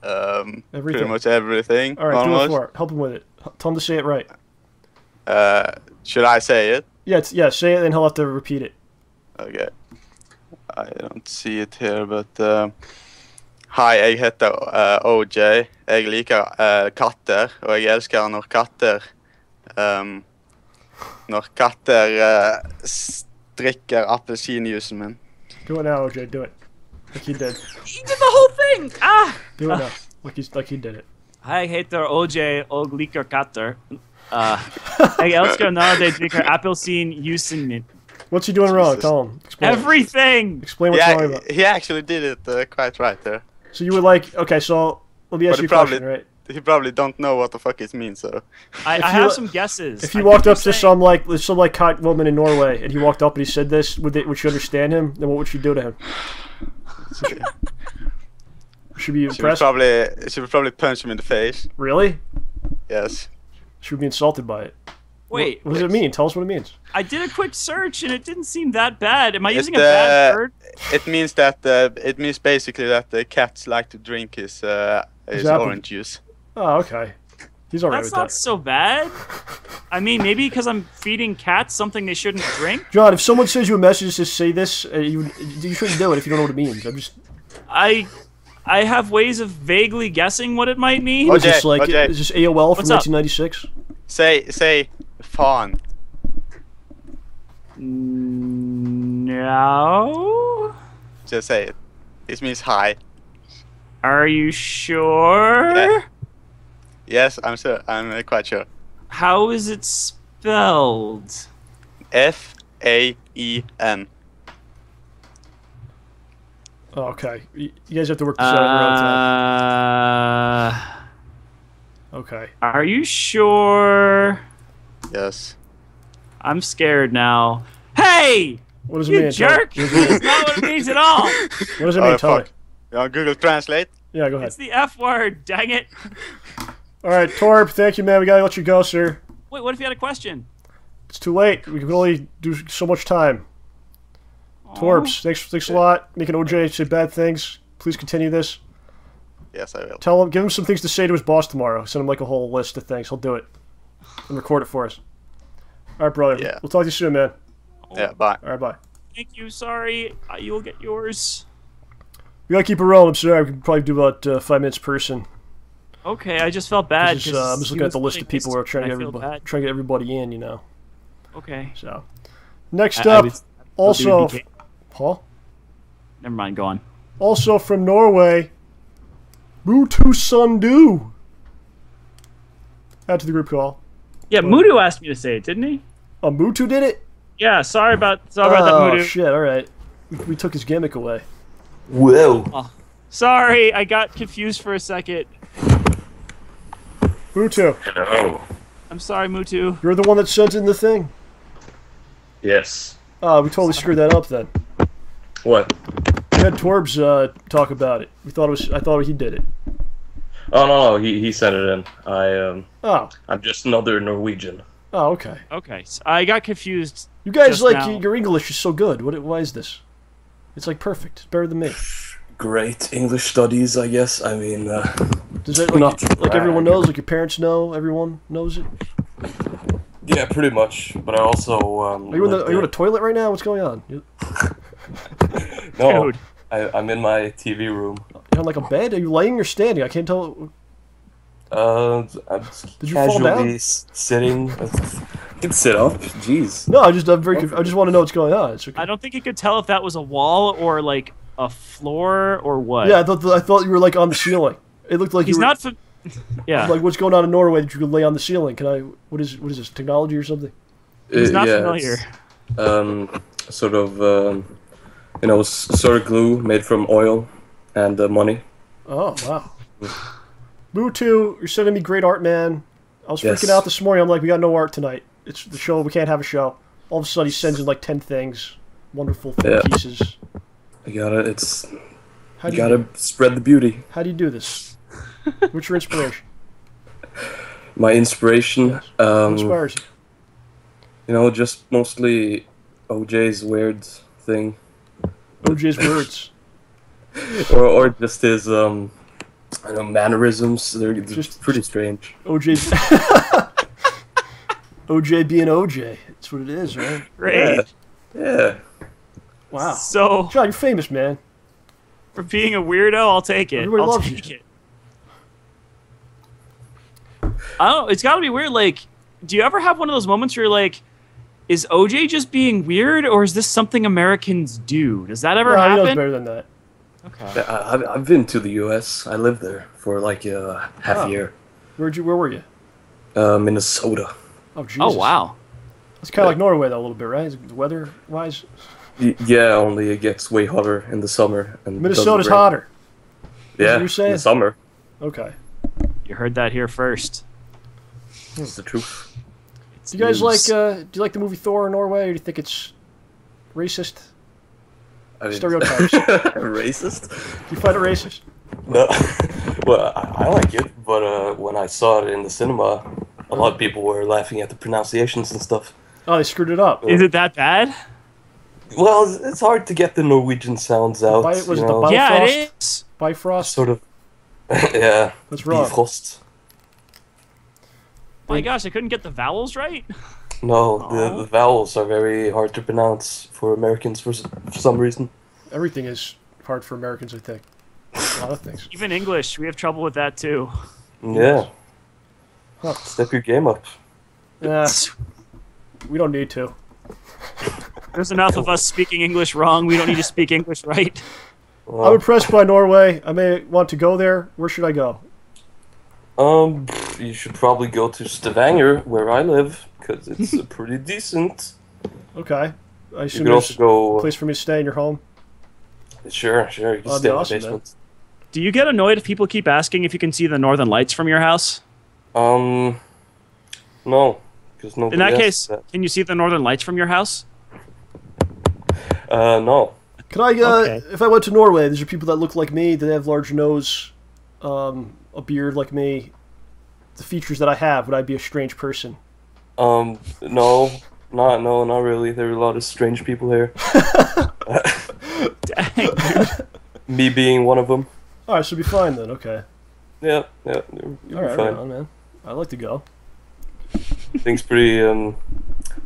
Pretty Everything. much everything. All right, do it almost. for it. Help him with it. Tell him to say it right. Should I say it? Yeah, say it, and he'll have to repeat it. Okay. I don't see it here, but Hei, jeg heter OJ. Jeg liker katter, og jeg elsker når katter strikker appelsinjuicen min. Do it now, OJ. Do it. Like he did. He did the whole thing. Do it now. Like he did it. Hei, heter OJ og liker katter. Jeg elsker når de drikker appelsinjuicen min. What's he doing wrong? Tell him. Explain. Everything. Explain what's wrong about. He actually did it quite right there. So you were like, okay, so let me ask you a question, right? He probably don't know what the fuck it means, so. I have some guesses. If he walked up to some hot woman in Norway and he walked up and he said this, would she understand him? Then what would she do to him? Should be impressed. She would probably punch him in the face. Really? Yes. She would be insulted by it. Wait. What does it mean? Tell us what it means. I did a quick search and it didn't seem that bad. Am I using a bad word? It means that it means basically that the cats like to drink his orange juice. Oh, okay. He's alright with that. That's not so bad. I mean, maybe because I'm feeding cats something they shouldn't drink. John, if someone sends you a message to say this, you shouldn't do it if you don't know what it means. I have ways of vaguely guessing what it might mean. Is this is this AOL from 1996? Say fawn. No. Just say it. This means hi. Are you sure? Yeah. Yes, I'm sure. I'm quite sure. How is it spelled? F-A-E-N. Oh, okay. You guys have to work this out in your own time. Okay. Are you sure? Yes. I'm scared now. Hey! What does it you mean? jerk! That's not what it means at all! What does it mean? Tell me. You want Google Translate? Yeah, go ahead. It's the F word, dang it! Alright, Torb, thank you, man. We gotta let you go, sir. Wait, what if you had a question? It's too late. We can only do so much time. Torbs, thanks a lot. Making OJ say bad things. Please continue this. Yes, I will. Give him some things to say to his boss tomorrow. Send him like a whole list of things. He'll do it. And record it for us. Alright, brother. Yeah. We'll talk to you soon, man. Yeah, bye. Alright, bye. Thank you, sorry. You will get yours. We gotta keep it rolling. I'm sorry. We can probably do about 5 minutes per person. Okay, I just felt bad. I'm just looking at the list of people we're trying to get everybody in, you know. Okay. So, next up, also, Paul? Never mind, go on. Also from Norway, Mutu Sundu. Add to the group call. Yeah, Mutu asked me to say it, didn't he? Oh, Mutu did it? Yeah, sorry about that, Mutu. Oh, shit, alright. We took his gimmick away. Whoa. Oh, sorry, I got confused for a second. Mutu. Hello. I'm sorry, Mutu. You're the one that sent in the thing? Yes. Oh, we totally screwed that up then. What? We had Torbs talk about it. I thought he did it. Oh no, he sent it in. I'm just another Norwegian. Oh, okay. Okay, so I got confused. You guys now. your English is so good. Why is this? It's like perfect. It's better than me. Great English studies, I guess. I mean, does it like everyone knows? Like your parents know? Everyone knows it? Yeah, pretty much. But I also are you in a toilet right now? What's going on? No, I'm in my TV room. You're on like a bed? Are you laying or standing? I can't tell. I'm Did you fall down? Sitting. I can sit up. Jeez. No, I just want to know what's going on. It's okay. I don't think you could tell if that was a wall or like a floor or what. Yeah, I thought you were like on the ceiling. It looked like he's not. Yeah. Like what's going on in Norway that you could lay on the ceiling? What is this, technology or something? He's not familiar. Sort of sort of glue made from oil and money. Oh wow. Mutu, you're sending me great art, man. I was freaking out this morning. I'm like, we got no art tonight. It's the show. We can't have a show. All of a sudden, he sends in like 10 things, wonderful pieces. I got it. You gotta spread the beauty. How do you do this? What's your inspiration? My inspiration? Yes. What inspires you? Just mostly OJ's weird thing. OJ's words. or just his mannerisms. They're just pretty strange. OJ's OJ being OJ. That's what it is, right? Great. Yeah. Wow. So, John, you're famous, man. For being a weirdo, I'll take it. Everybody I'll loves take you. it. I don't know. It's got to be weird. Like, do you ever have one of those moments where you're like, is OJ just being weird, or is this something Americans do? Does that ever happen? He knows better than that. Okay. I've been to the U.S. I lived there for like half a year. Where were you? Minnesota. Oh, Jesus. Oh, wow. It's kind of like Norway, though, a little bit, right? Weather-wise? Yeah, only it gets way hotter in the summer. And Minnesota's doesn't rain. hotter. Yeah, you're saying? in the summer. Okay. You heard that here first. That's the truth. Do you guys like? Do you like the movie Thor in Norway, or do you think it's racist? I mean, Stereotypes. Racist? Do you find it racist? No. Well, I like it, but when I saw it in the cinema, a lot of people were laughing at the pronunciations and stuff. Oh, they screwed it up. Is it that bad? Well, it's hard to get the Norwegian sounds out. Was it the Bifrost? Yeah, it is. Bifrost? Sort of. Yeah. What's wrong? Bifrost. My gosh, I couldn't get the vowels right. No, the vowels are very hard to pronounce for Americans for some reason. Everything is hard for Americans, I think. A lot of things. Even English, we have trouble with that too. Yeah. Huh. Step your game up. Yeah. We don't need to. There's enough of us speaking English wrong. We don't need to speak English right. I'm impressed by Norway. I may want to go there. Where should I go? You should probably go to Stavanger, where I live, because it's pretty decent. Okay. I assume You could also go. a place for me to stay in your home. Sure. You can That'd stay be in awesome, the basement. Do you get annoyed if people keep asking if you can see the northern lights from your house? No, because nobody. In that asks case, that. can you see the northern lights from your house? No. Could I, Okay. if I went to Norway, these are people that look like me, that have large nose, a beard like me, the features that I have, would I be a strange person? No, not really. There are a lot of strange people here. Dang, dude. Me being one of them. Alright, so it'll be fine then, okay. Yeah, you'll be Alright, fine. right on, man. I'd like to go. Things pretty. In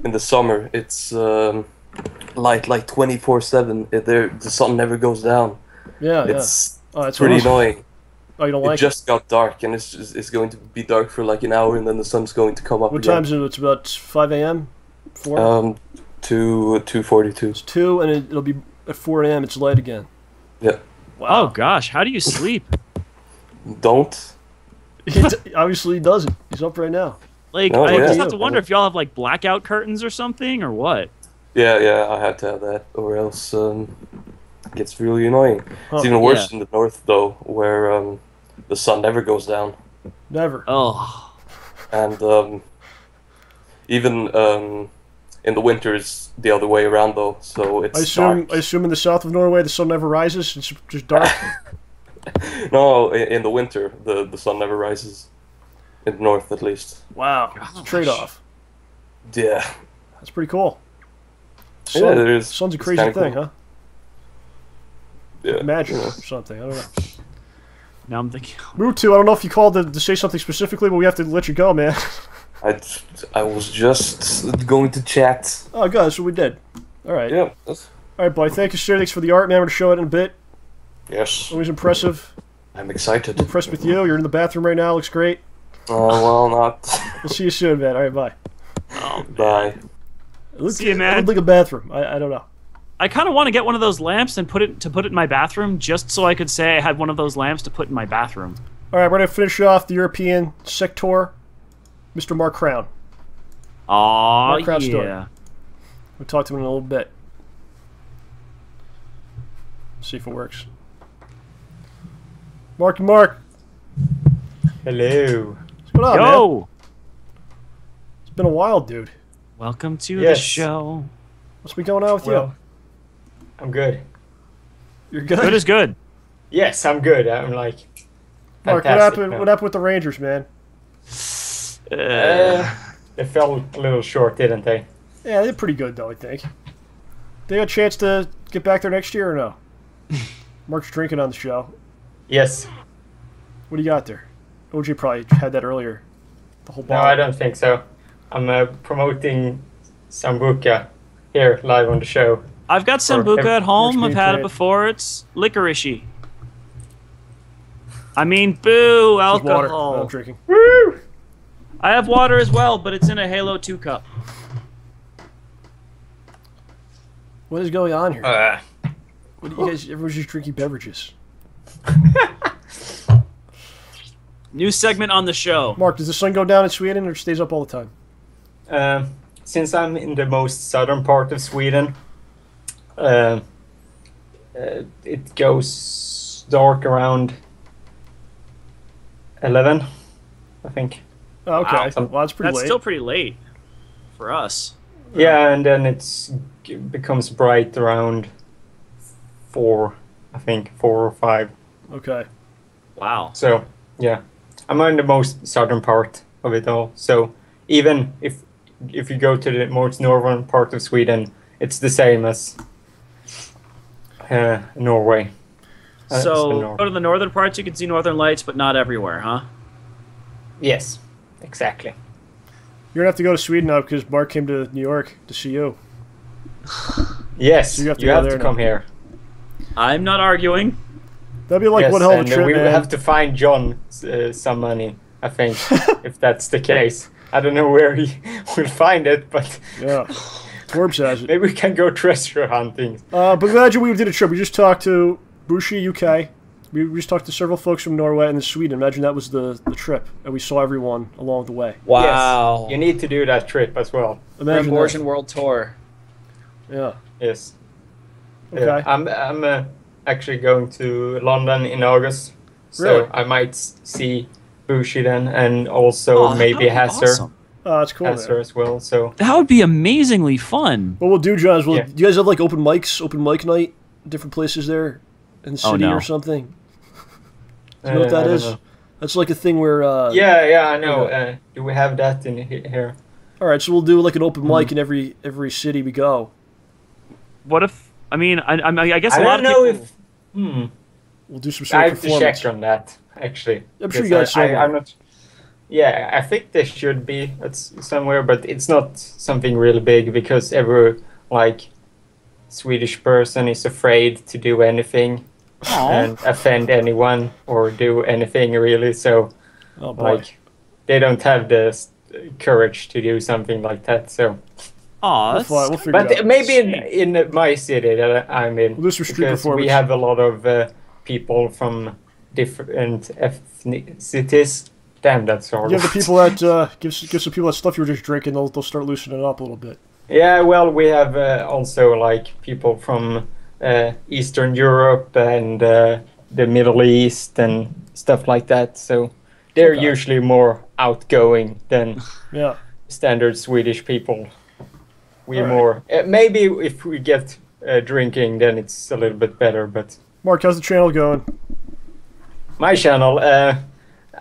the summer, it's light like 24/7. The sun never goes down. Yeah, It's Oh, that's pretty awesome. annoying. Oh, you don't It like just got dark, and it's going to be dark for like an hour, and then the sun's going to come up. What again. time is it? It's about 5 a.m.? 4? 2:42. It's 2, and it'll be at 4 a.m. It's light again. Yeah. Oh gosh, how do you sleep? Don't. Obviously, he doesn't. He's up right now. Like, Oh, I yeah. just have to wonder if y'all have like blackout curtains or something, or what. Yeah, I had to have that, or else it gets really annoying. Huh. It's even worse Yeah. in the north, though, where the sun never goes down, Never. Oh, and even in the winter it's the other way around, though. So it's dark. I assume in the south of Norway the sun never rises. It's just dark. No, in the winter the sun never rises. In the north, at least. Wow, it's a trade-off. Yeah. That's pretty cool. Yeah, it is. Sun's a It's crazy kinda thing, cool. huh? Yeah. Magic you know. or something. I don't know. now I'm thinking. Mutu, I don't know if you called to say something specifically, but we have to let you go, man. I was just going to chat. Oh, God, that's what we did. All right. Yeah. All right, boy. Thank you, sir. Thanks for the art, man. We're going to show it in a bit. Yes. Always impressive. I'm excited. I'm impressed with you. You're in the bathroom right now. Looks great. Well, not. We'll see you soon, man. All right, bye. Bye. See you, man. It looked like a bathroom. I don't know. I kind of want to get one of those lamps and put it in my bathroom, just so I could say I had one of those lamps to put in my bathroom. All right, we're going to finish off the European sector. Mr. Mark Crown. Aw, Mark Crown story. yeah. We'll talk to him in a little bit. See if it works. Mark. Hello. What's going on, man? Yo! It's been a while, dude. Welcome to the Yes. show. What's been going on with Well, I'm good. you? You're good? Good is good. Yes, I'm good. I'm like Mark, fantastic now. what happened with the Rangers, man? They fell a little short, didn't they? Yeah, they're pretty good, though, I think. They got a chance to get back there next year or no? Mark's drinking on the show. Yes. What do you got there? OJ probably had that earlier. The whole No, bottle. I don't think so. I'm promoting Sambuca here live on the show. I've got Or Sambuca every- at home. Which I've had it means before. It's licoricey. I mean, boo, This is water. alcohol. I'm drinking. Woo! I have water as well, but it's in a Halo 2 cup. What is going on here? What do you guys? Everyone's just drinking beverages. New segment on the show. Mark, does the sun go down in Sweden or stays up all the time? since I'm in the most southern part of Sweden, it goes dark around 11, I think. Oh, okay. Wow. Well, that's pretty late. Still pretty late for us. Yeah, and then becomes bright around 4, I think, 4 or 5. Okay. Wow. So, yeah. I'm in the most southern part of it all. So, even if you go to the most northern part of Sweden, it's the same as Norway. So, go to the northern parts, you can see northern lights, but not everywhere, huh? Yes, exactly. You're going to have to go to Sweden now because Mark came to New York to see you. Yes, So you have to come here. I'm not arguing. That'd be like one hell of a trip, we man. have to find John some money, I think, if that's the case. I don't know where he will find it, but yeah, Torbs has it. Maybe we can go treasure hunting. But imagine we did a trip. We just talked to Bushi, UK. We just talked to several folks from Norway and Sweden. Imagine that was the trip, and we saw everyone along the way. Wow. Yes, you need to do that trip as well. Imagine Ramborgian World Tour. Yeah. Yes. Okay. Yeah, I'm actually going to London in August, so Really? I might see Bushi then, and also maybe Hasser. Awesome. Oh, that's cool. Hasser as well. So That would be amazingly fun. What we'll do, John, is Yeah. do you guys have like open mic night, different places there in the city no. or something? Do you know what that I don't is? know. That's like a thing where. Yeah, I know. Okay. Do we have that in here? All right, so we'll do like an open mic in every city we go. What if? I mean, I guess I a lot don't of know people. if. We'll do some I sort of have to performance. check on that actually. I'm sure you because guys somewhere. I'm not. Yeah, I think there should be somewhere, but it's not something really big because every Swedish person is afraid to do anything and offend anyone or do anything really. So Oh boy. they don't have the courage to do something like that. So, Aw, We'll figure it out. but maybe in my city that I'm in, We'll do some street because performance. we have a lot of people from different ethnicities. Damn, that's hard. You have the people that give some people that stuff you were just drinking. They'll start loosening it up a little bit. Yeah, well, we have also people from Eastern Europe and the Middle East and stuff like that. So they're Okay. usually more outgoing than Yeah. standard Swedish people. We're All more maybe if we get drinking, then it's a little bit better. But Mark, how's the channel going? my channel,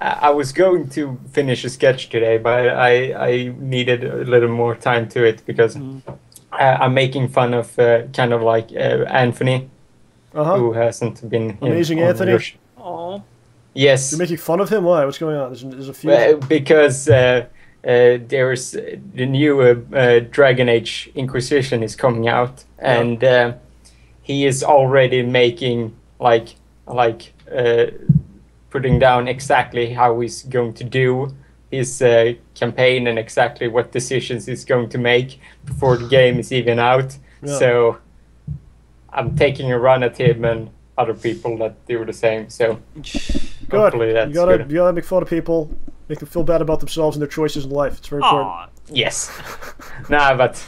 I was going to finish a sketch today, but I needed a little more time to it because I'm making fun of kind of like Anthony, who hasn't been Amazing on Anthony? your Oh. Yes. You're making fun of him? Why? What's going on? There's a few. Because there's the new Dragon Age Inquisition is coming out, and he is already making putting down exactly how he's going to do his campaign and exactly what decisions he's going to make before the game is even out. Yeah. So I'm taking a run at him and other people that do the same. So Good. hopefully that's You gotta good. make fun of people, make them feel bad about themselves and their choices in life. It's very important. Aw. Yes. Nah, but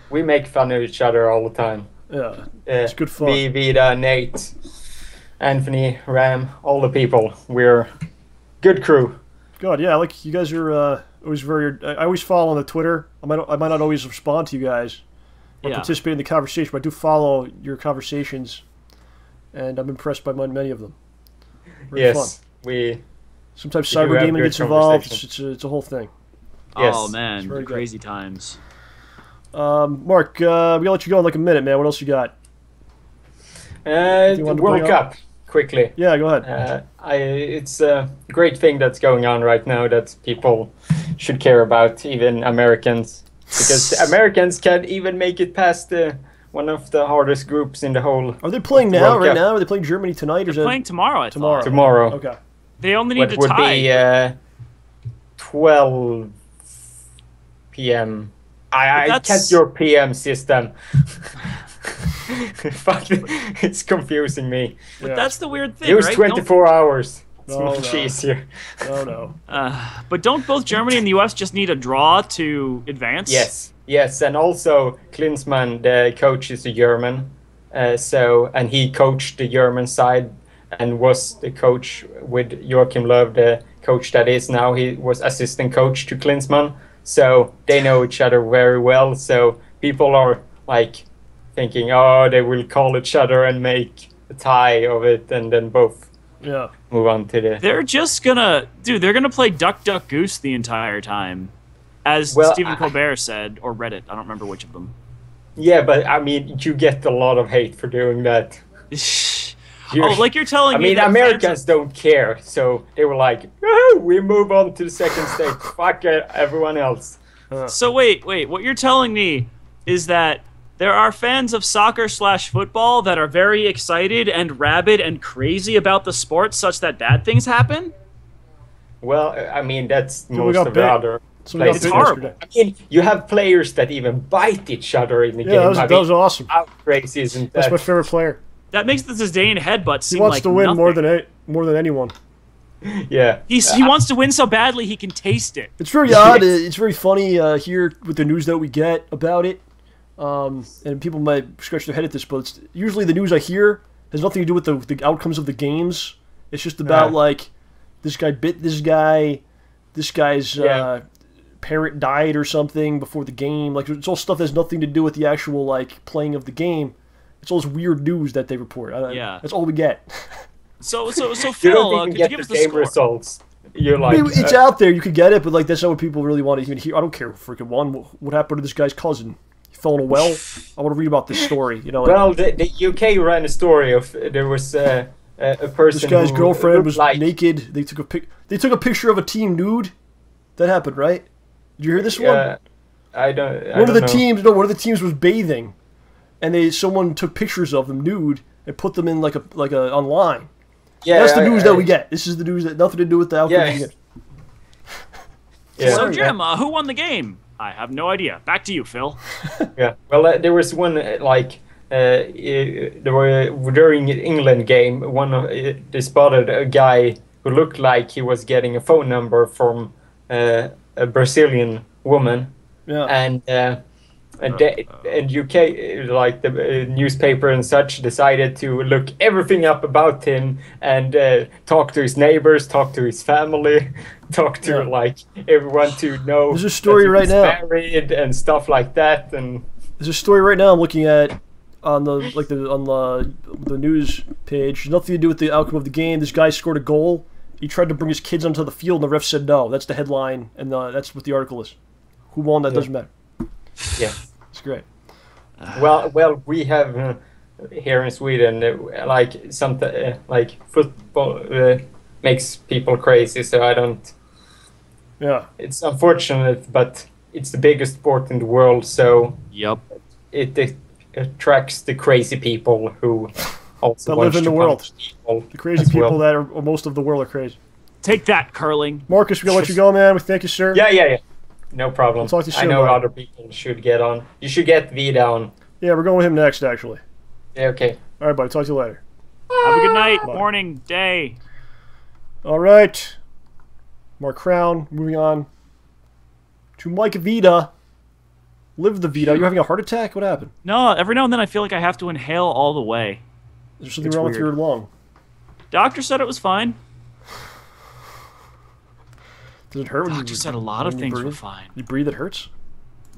we make fun of each other all the time. Yeah, it's good fun. Me, Vida, Nate, Anthony, Ram, all the people. We're good crew. Good. Yeah, like you guys are always very. I always follow on the Twitter. I might not always respond to you guys or participate in the conversation, but I do follow your conversations, and I'm impressed by many of them. Very fun. we. Sometimes we do cyber have gaming good gets involved. conversation. It's a whole thing. Yes. Oh man, very good. crazy times. Mark, we're gonna let you go in like a minute, man. What else you got? The you want to World bring up? Cup, quickly. Yeah, go ahead. It's a great thing that's going on right now that people should care about, even Americans, because Americans can't even make it past one of the hardest groups in the whole. Are they playing the now? World Right Cup. now? Are they playing Germany tonight? Or is They're it playing tomorrow. I tomorrow? thought. Tomorrow. Okay. They only need What to would tie. be 12 p.m. I that's- can't your PM system. Fuck, it's confusing me. But Yeah. that's the weird thing, Use right? 24 hours. It's No, much no. easier. Oh no. But don't both Germany and the U.S. just need a draw to advance? Yes. Yes, and also Klinsmann, the coach, is a German. And he coached the German side and was the coach with Joachim Löw, the coach that is now. He was assistant coach to Klinsmann. So they know each other very well. So people are like thinking, oh, they will call each other and make a tie of it, and then both move on to the... They're just gonna... Dude, they're gonna play Duck, Duck, Goose the entire time. As Stephen Colbert said, or Reddit. I don't remember which of them. Yeah, but I mean, you get a lot of hate for doing that. Like you're telling me that Americans don't care, so they were like, oh, we move on to the second stage. Fuck everyone else. So wait, what you're telling me is that there are fans of soccer/football that are very excited and rabid and crazy about the sport such that bad things happen? Well, I mean, that's most of the other places. It's horrible. I mean, you have players that even bite each other in the game. That was awesome. How crazy isn't that? That's my favorite player. That makes the Zidane headbutt seem like He wants to win nothing. more than anyone. Yeah. He wants to win so badly he can taste it. It's very odd. It's very funny here with the news that we get about it. And people might scratch their head at this, but usually the news I hear has nothing to do with the outcomes of the games. It's just about like this guy bit this guy, this guy's parent died or something before the game. Like it's all stuff that has nothing to do with the actual like playing of the game. It's all this weird news that they report. That's all we get. So Phil, you don't even could get you give us the the game score? results. You're like, it's out there. You could get it, but like that's not what people really want to even hear. I don't care who freaking won. What happened to this guy's cousin? He fell in a well. I want to read about this story. You know. Well, the UK ran a story of there was a person. This guy's girlfriend was like... naked. They took a picture of a team nude. That happened, right? Did you hear this one? I don't. One of the teams was bathing, and someone took pictures of them nude and put them in like a online. Yeah, that's the news that we get. This is the news that nothing to do with the outcome. So Jim, who won the game? I have no idea. Back to you, Phil. Yeah. Well, there was one like there were during the England game. They spotted a guy who looked like he was getting a phone number from a Brazilian woman. Yeah. And UK, like the newspaper and such, decided to look everything up about him and talk to his neighbors, talk to his family, talk to like everyone to know. There's a story right now. Married and stuff like that. And there's a story right now I'm looking at on the news page. Nothing to do with the outcome of the game. This guy scored a goal. He tried to bring his kids onto the field, and the ref said no. That's the headline, and that's what the article is. Who won? That doesn't matter. Yeah, it's great. Well, we have here in Sweden like something like football makes people crazy. So I don't. Yeah, it's unfortunate, but it's the biggest sport in the world. So it attracts the crazy people who also that live in the world. The crazy people that are most of the world are crazy. Take that, curling. Marcus, we gotta let you go, man. We thank you, sir. Yeah. No problem. I'll talk to you soon, I know buddy. other people should get on. You should get V down. Yeah, we're going with him next, actually. Yeah, okay. All right, buddy. Talk to you later. Have a good night, morning, day. All right. Mark Crown, moving on to Mike Vida. Live the Vida. You're having a heart attack? What happened? No, every now and then I feel like I have to inhale all the way. Is there something wrong with your lung? Doctor said it was fine. Does it hurt when Doctor said a lot of things were fine. You breathe, it hurts?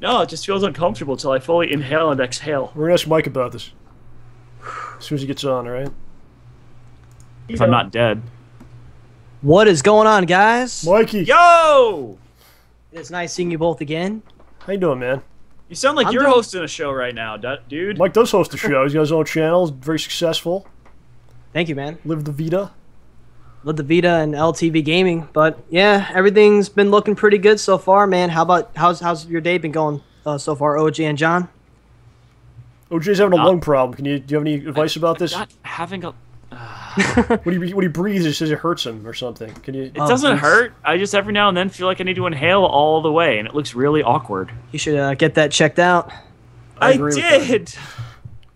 No, it just feels uncomfortable until I fully inhale and exhale. We're going to ask Mike about this as soon as he gets on, all right? If I'm not dead. What is going on, guys? Mikey! Yo! It's nice seeing you both again. How you doing, man? You sound like you're hosting a show right now, dude. Mike does host a show. He's got his own channel. He's very successful. Thank you, man. Live the Vida. Live the Vida and LTV Gaming. But yeah, everything's been looking pretty good so far, man. How's your day been going so far, OJ and John? OJ's having a lung problem. Do you have any advice about this? Not having a... when he breathes, it says it hurts him or something. Can you? It doesn't hurt. I just every now and then feel like I need to inhale all the way, and it looks really awkward. You should get that checked out. I did.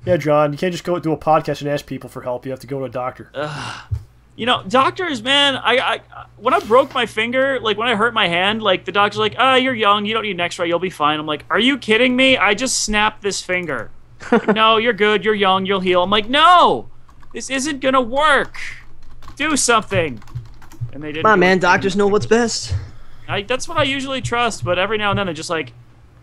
Yeah, John, you can't just go do a podcast and ask people for help. You have to go to a doctor. You know, doctors, man, I when I broke my finger, like when I hurt my hand, like the doctor's like, you're young, you don't need an x-ray, you'll be fine. I'm like, are you kidding me? I just snapped this finger. Like, no, you're good, you're young, you'll heal. I'm like, no, this isn't gonna work. Do something. And they didn't. Come on, man, doctors know what's best. That's what I usually trust, but every now and then they're just like,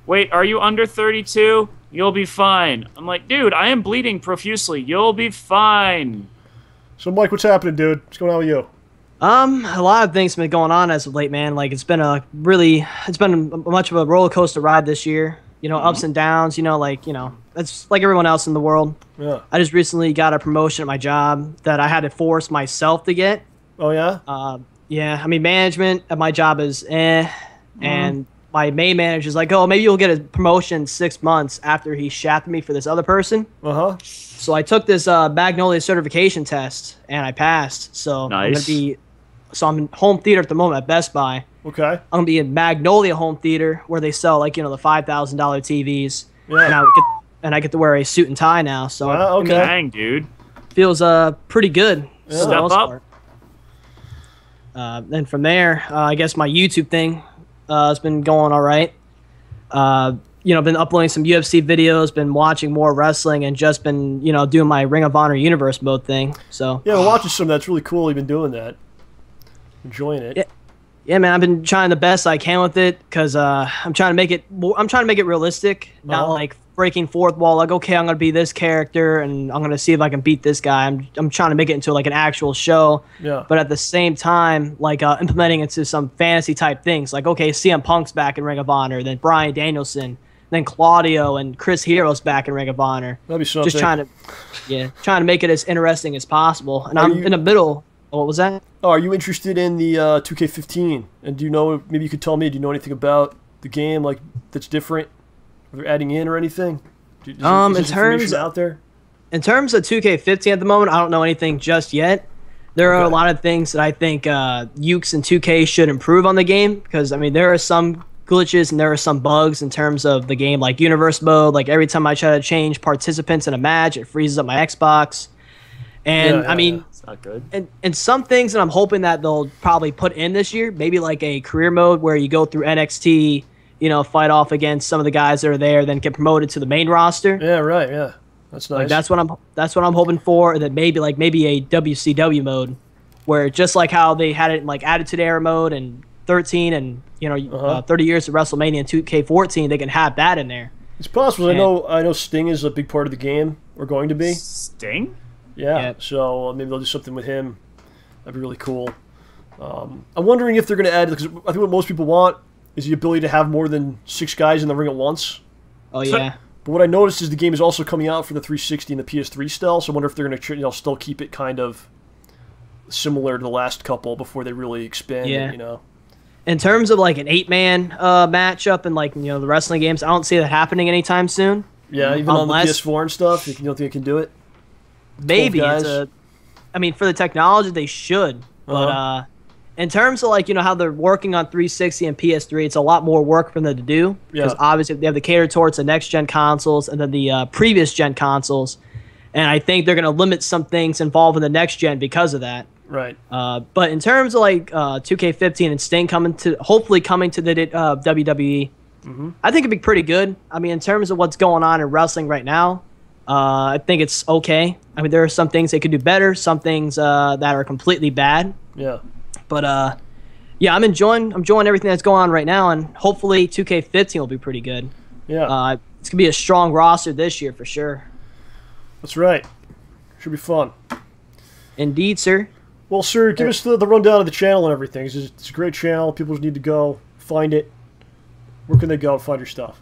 wait, are you under 32? You'll be fine. I'm like, dude, I am bleeding profusely. You'll be fine. So, Mike, what's happening, dude? What's going on with you? A lot of things have been going on as of late, man. Like, it's been much of a roller coaster ride this year. You know, ups and downs, you know, it's like everyone else in the world. Yeah. I just recently got a promotion at my job that I had to force myself to get. Oh, yeah? Yeah, I mean, management at my job is and my main manager's like, oh, maybe you'll get a promotion 6 months after he shafted me for this other person. Uh-huh. So I took this Magnolia certification test, and I passed. So nice. I'm in home theater at the moment at Best Buy. Okay. I'm going to be in Magnolia home theater where they sell, like, you know, the $5,000 TVs. Yeah. And I get to wear a suit and tie now. So wow, okay. Dang, dude. Feels pretty good. Yeah. For the most Step up. part. Then from there, I guess my YouTube thing has been going all right. You know, been uploading some UFC videos, been watching more wrestling, and just been, you know, doing my Ring of Honor Universe mode thing. So yeah, we're watching some of that's really cool. You've been doing that. Enjoying it. Yeah, man, I've been trying the best I can with it because I'm trying to make it realistic, not like breaking fourth wall. Like, okay, I'm gonna be this character and I'm gonna see if I can beat this guy. I'm trying to make it into like an actual show. Yeah. But at the same time, like implementing into some fantasy type things. Like, okay, CM Punk's back in Ring of Honor, then Bryan Danielson, then Claudio and Chris Hero's back in Ring of Honor. That'd be something. Just trying to make it as interesting as possible. And I'm in the middle. What was that? Oh, are you interested in the 2K15? And do you know, maybe you could tell me, do you know anything about the game, like, that's different? Are they adding in or anything? Is information out there? In terms of 2K15 at the moment, I don't know anything just yet. There are a lot of things that I think Ukes and 2K should improve on the game, because, I mean, there are some glitches and there are some bugs in terms of the game, like universe mode. Like, every time I try to change participants in a match, it freezes up my Xbox. And, I mean... Not good. And some things that I'm hoping that they'll probably put in this year, maybe like a career mode where you go through NXT, you know, fight off against some of the guys that are there, then get promoted to the main roster. Yeah, right. Yeah, that's nice. Like, that's what I'm hoping for. And then maybe a WCW mode, where just like how they had it in like Attitude Era mode and 13 and 30 years of WrestleMania and 2K14, they can have that in there. It's possible. I know Sting is a big part of the game. Or going to be. Sting? Yeah, so maybe they'll do something with him. That'd be really cool. I'm wondering if they're going to add, because I think what most people want is the ability to have more than 6 guys in the ring at once. Oh, yeah. But what I noticed is the game is also coming out for the 360 and the PS3 still, so I wonder if they're going to still keep it kind of similar to the last couple before they really expand it, you know. In terms of like an 8-man matchup and like, you know, the wrestling games, I don't see that happening anytime soon. Yeah, even on the PS4 and stuff, you don't think it can do it? Maybe I mean, for the technology they should, but in terms of like, you know, how they're working on 360 and PS3, it's a lot more work for them to do, because obviously they have to cater towards the next gen consoles and then the previous gen consoles, and I think they're going to limit some things involved in the next gen because of that. Right. But in terms of like 2K15 and Sting hopefully coming to the WWE, I think it'd be pretty good. I mean, in terms of what's going on in wrestling right now, I think it's okay. I mean, there are some things they could do better, some things that are completely bad. Yeah. But yeah, I'm enjoying everything that's going on right now, and hopefully 2K15 will be pretty good. Yeah. It's gonna be a strong roster this year for sure. That's right. Should be fun. Indeed, sir. Well, sir, give us the rundown of the channel and everything. It's a great channel. People just need to go find it. Where can they go and find your stuff?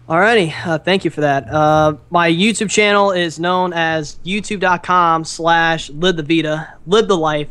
Alrighty, thank you for that. My YouTube channel is known as youtube.com/LiveTheVita. Live the life.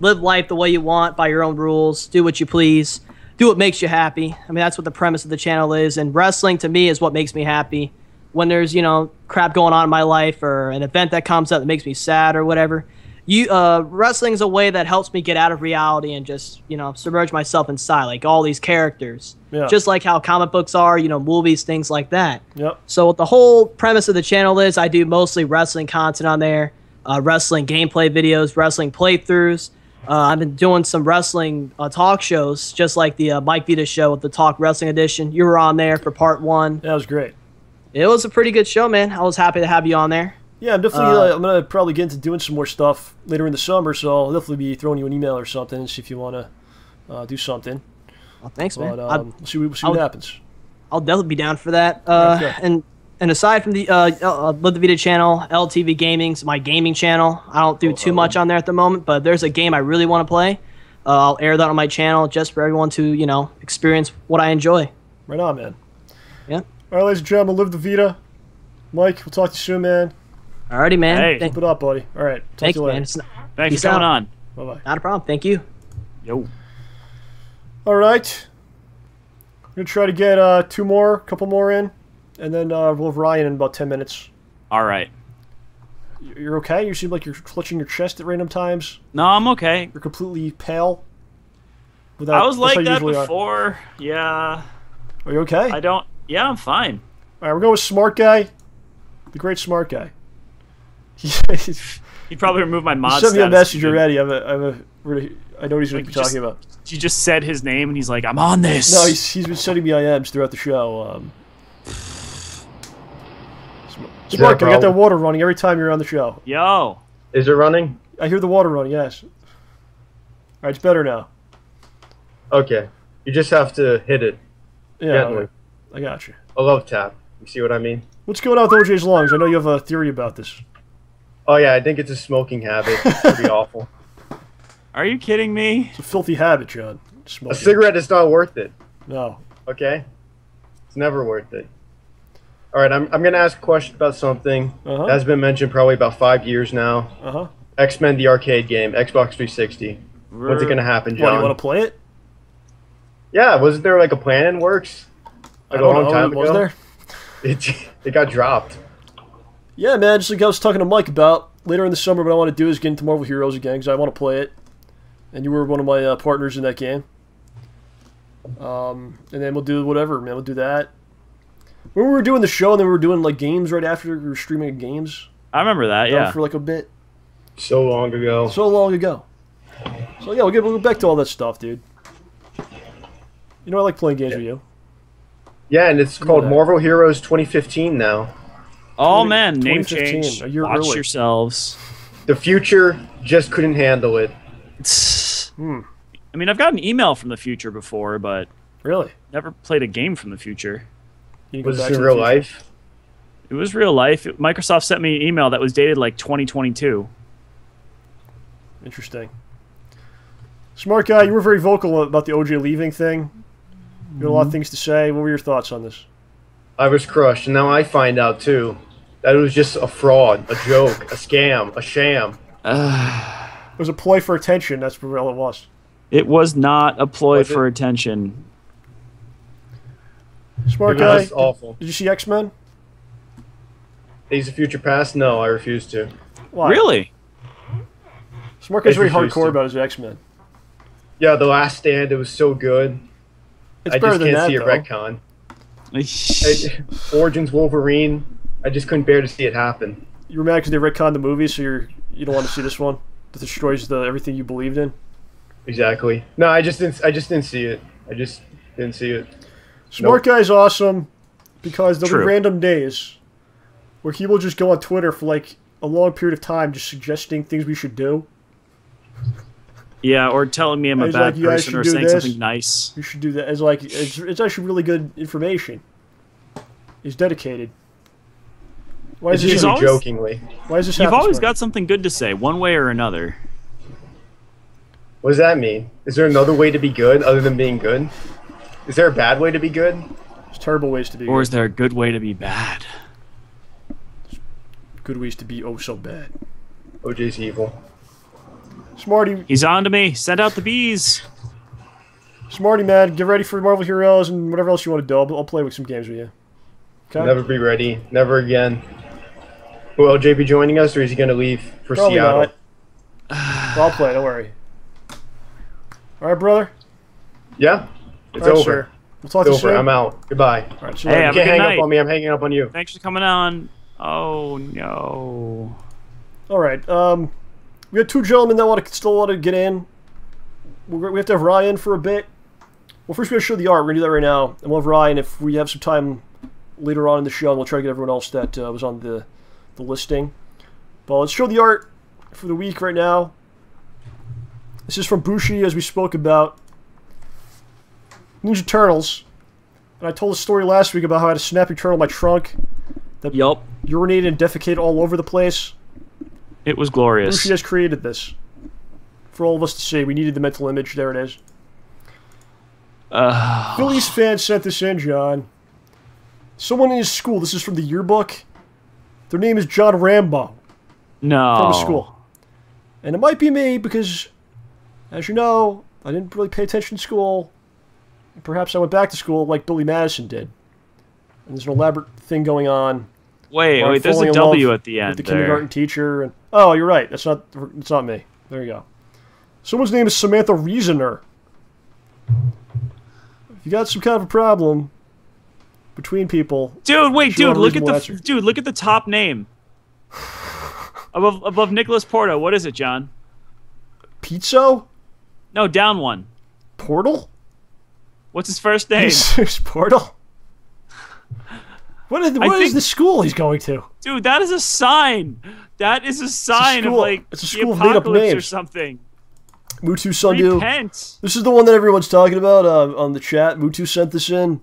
Live life the way you want, by your own rules. Do what you please. Do what makes you happy. I mean, that's what the premise of the channel is. And wrestling, to me, is what makes me happy. When there's, you know, crap going on in my life or an event that comes up that makes me sad or whatever, wrestling is a way that helps me get out of reality and just, you know, submerge myself inside, like all these characters. Yeah. Just like how comic books are, you know, movies, things like that. Yep. So what the whole premise of the channel is, I do mostly wrestling content on there. wrestling gameplay videos, wrestling playthroughs. I've been doing some wrestling talk shows, just like the Mike Vita show with the Talk Wrestling Edition. You were on there for part 1. That was great. It was a pretty good show, man. I was happy to have you on there. Yeah, I'm definitely. I'm gonna probably get into doing some more stuff later in the summer, so I'll definitely be throwing you an email or something and see if you want to do something. Well, thanks, man. We'll see what happens. I'll definitely be down for that. Okay. And aside from the Live the Vita channel, LTV Gaming's my gaming channel. I don't do too much on there at the moment, but there's a game I really want to play. I'll air that on my channel just for everyone to, experience what I enjoy. Right on, man. Yeah. All right, ladies and gentlemen, Live the Vita. Mike, we'll talk to you soon, man. Alrighty, man. Hey. Keep it up, buddy. All right. Thanks, man. Thanks for coming on. Bye-bye. Not a problem. Thank you. Yo. All right. I'm going to try to get a couple more in. And then we'll have Ryan in about 10 minutes. All right. You're okay? You seem like you're clutching your chest at random times. No, I'm okay. You're completely pale. I was like that before. Yeah. Are you okay? Yeah, I'm fine. All right, we're going with Smart Guy. The great Smart Guy. He probably removed my mod status. He sent me a message even. already. I know what he's going to be talking about. You just said his name, and he's like, I'm on this. No, he's been sending me IMs throughout the show. Smart Guy, get that water running every time you're on the show. Yo. Is it running? I hear the water running, yes. All right, it's better now. Okay. You just have to hit it. Yeah, I got you. A love tap. You see what I mean? What's going on with OJ's lungs? I know you have a theory about this. Oh, yeah, I think it's a smoking habit. It's pretty awful. Are you kidding me? It's a filthy habit, John. Smoking. A cigarette is not worth it. No. Okay? It's never worth it. All right, I'm going to ask a question about something that has been mentioned probably about 5 years now. X-Men, the arcade game, Xbox 360. When's it going to happen, John? What, you want to play it? Yeah, wasn't there like a plan in works? Like a long time ago? Was there? It got dropped. Yeah, man, just like I was talking to Mike about, later in the summer what I want to do is get into Marvel Heroes again, because I want to play it. And you were one of my partners in that game. And then we'll do whatever, man, we'll do that. When we were doing the show and then we were doing like games right after, we were streaming games. I remember that, yeah. For like a bit. So long ago. So long ago. So yeah, we'll get back to all that stuff, dude. You know I like playing games with you. Yeah, and it's called Marvel Heroes 2015 now. Oh man, name change. Watch yourselves. The future just couldn't handle it. I mean, I've got an email from the future before, but really never played a game from the future. Was this in real life? It was real life. Microsoft sent me an email that was dated like 2022. Interesting. Smart Guy, you were very vocal about the OJ leaving thing. You had a lot of things to say. What were your thoughts on this? I was crushed, and now I find out, too, that it was just a fraud, a joke, a scam, a sham. It was a ploy for attention. That's what it was. It was not a ploy for attention. Smart Guy, was awful. Did you see X-Men? Days of Future Past? No, I refuse to. Why? Really? Smart Guy's very hardcore about his X-Men. Yeah, The Last Stand, it was so good. It's better than that, I just can't see it retcon. Origins Wolverine, I just couldn't bear to see it happen. You were mad because they retconned the movie, so you don't want to see this one that destroys everything you believed in. Exactly. No, I just didn't see it. I just didn't see it. Smart Guy's awesome because there'll be random days where he will just go on Twitter for like a long period of time just suggesting things we should do. Yeah, or telling me I'm a bad person or saying something nice. You should do that. It's actually really good information. He's dedicated. Why is this jokingly? Why is this You've always got something good to say, one way or another. What does that mean? Is there another way to be good other than being good? Is there a bad way to be good? There's terrible ways to be good. Or is there a good way to be bad? Good ways to be oh so bad. OJ's evil. Smarty. He's on to me. Send out the bees. Smarty, man. Get ready for Marvel Heroes and whatever else you want to do. I'll play with some games with you. Okay? Never be ready. Never again. Will LJ be joining us, or is he going to leave for Probably Seattle? Not. I'll play. Don't worry. All right, brother? Yeah. It's right, over. Sir. We'll talk to you soon. I'm out. Goodbye. All right, hey, have you can't a good hang night. up on me. I'm hanging up on you. Thanks for coming on. Oh, no. All right. We got two gentlemen that still want to get in. We have to have Ryan for a bit. Well, first we got to show the art. We're going to do that right now. And we'll have Ryan if we have some time later on in the show. We'll try to get everyone else that was on the listing. But let's show the art for the week right now. This is from Bushi, as we spoke about. Ninja Turtles. And I told a story last week about how I had a snapping turtle in my trunk that urinated and defecated all over the place. It was glorious. Bushi has created this for all of us to see. We needed the mental image. There it is. Phillies fan sent this in, John. Someone in his school. This is from the yearbook. Their name is John Rambo. No. From a school. And it might be me because, as you know, I didn't really pay attention in school. Perhaps I went back to school like Billy Madison did. And there's an elaborate thing going on. Wait, there's a W at the end. With the kindergarten teacher. And oh, you're right. It's not me. There you go. Someone's name is Samantha Reasoner. If you got some kind of a problem between people, dude, look at the top name. above Nicholas Porto. What is it, John? Pizzo? No, down one. Portal? What's his first name? Portal. What is the school he's going to? Dude, that is a sign. That is a sign of like it's a school the of made-up apocalypse names or something. Mutu Sundu. Repent. This is the one that everyone's talking about on the chat. Mutu sent this in.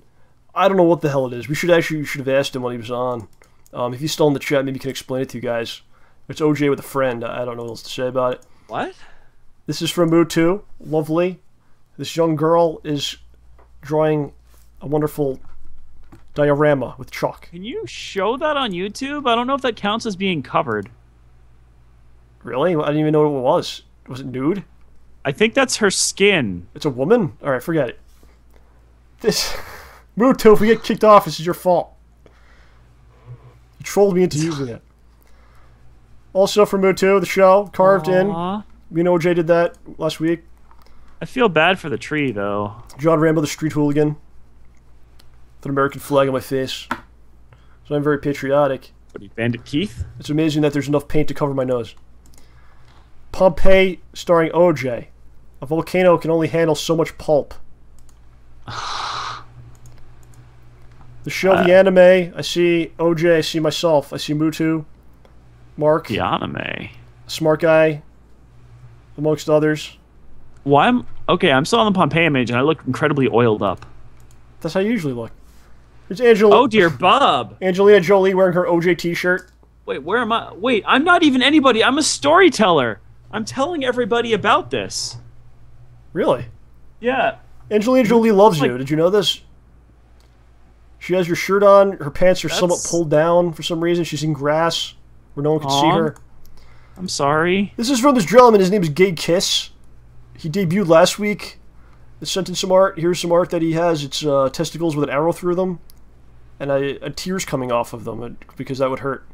I don't know what the hell it is. We should have asked him when he was on. If he's still in the chat, maybe he can explain it to you guys. It's OJ with a friend. I don't know what else to say about it. What? This is from Mutu. Lovely. This young girl is drawing a wonderful diorama with chalk. Can you show that on YouTube? I don't know if that counts as being covered. Really? I didn't even know what it was. Was it nude? I think that's her skin. It's a woman? Alright, forget it. This... Mutu, if we get kicked off, this is your fault. You trolled me into using it. Also from Mutu, the show, carved in. We know OJ did that last week. I feel bad for the tree, though. John Rambo, the street hooligan. With an American flag on my face. So I'm very patriotic. What are you, Bandit Keith? It's amazing that there's enough paint to cover my nose. Pompeii, starring OJ. A volcano can only handle so much pulp. The show, the anime. I see OJ, I see myself. I see Mutu. Mark. The anime. Smart guy. Amongst others. Well, I'm still on the Pompeii image, and I look incredibly oiled up. That's how you usually look. There's Angela. Oh dear, Bob. Angelina Jolie wearing her OJ t-shirt. Wait, where am I? Wait, I'm not even anybody. I'm a storyteller. I'm telling everybody about this. Really? Yeah. Angelina Jolie loves you. Did you know this? She has your shirt on. Her pants are somewhat pulled down for some reason. She's in grass where no one can see her. I'm sorry. This is from this gentleman. His name is Gay Kiss. He debuted last week. They sent in some art. Here's some art that he has. It's testicles with an arrow through them. And tears coming off of them because that would hurt.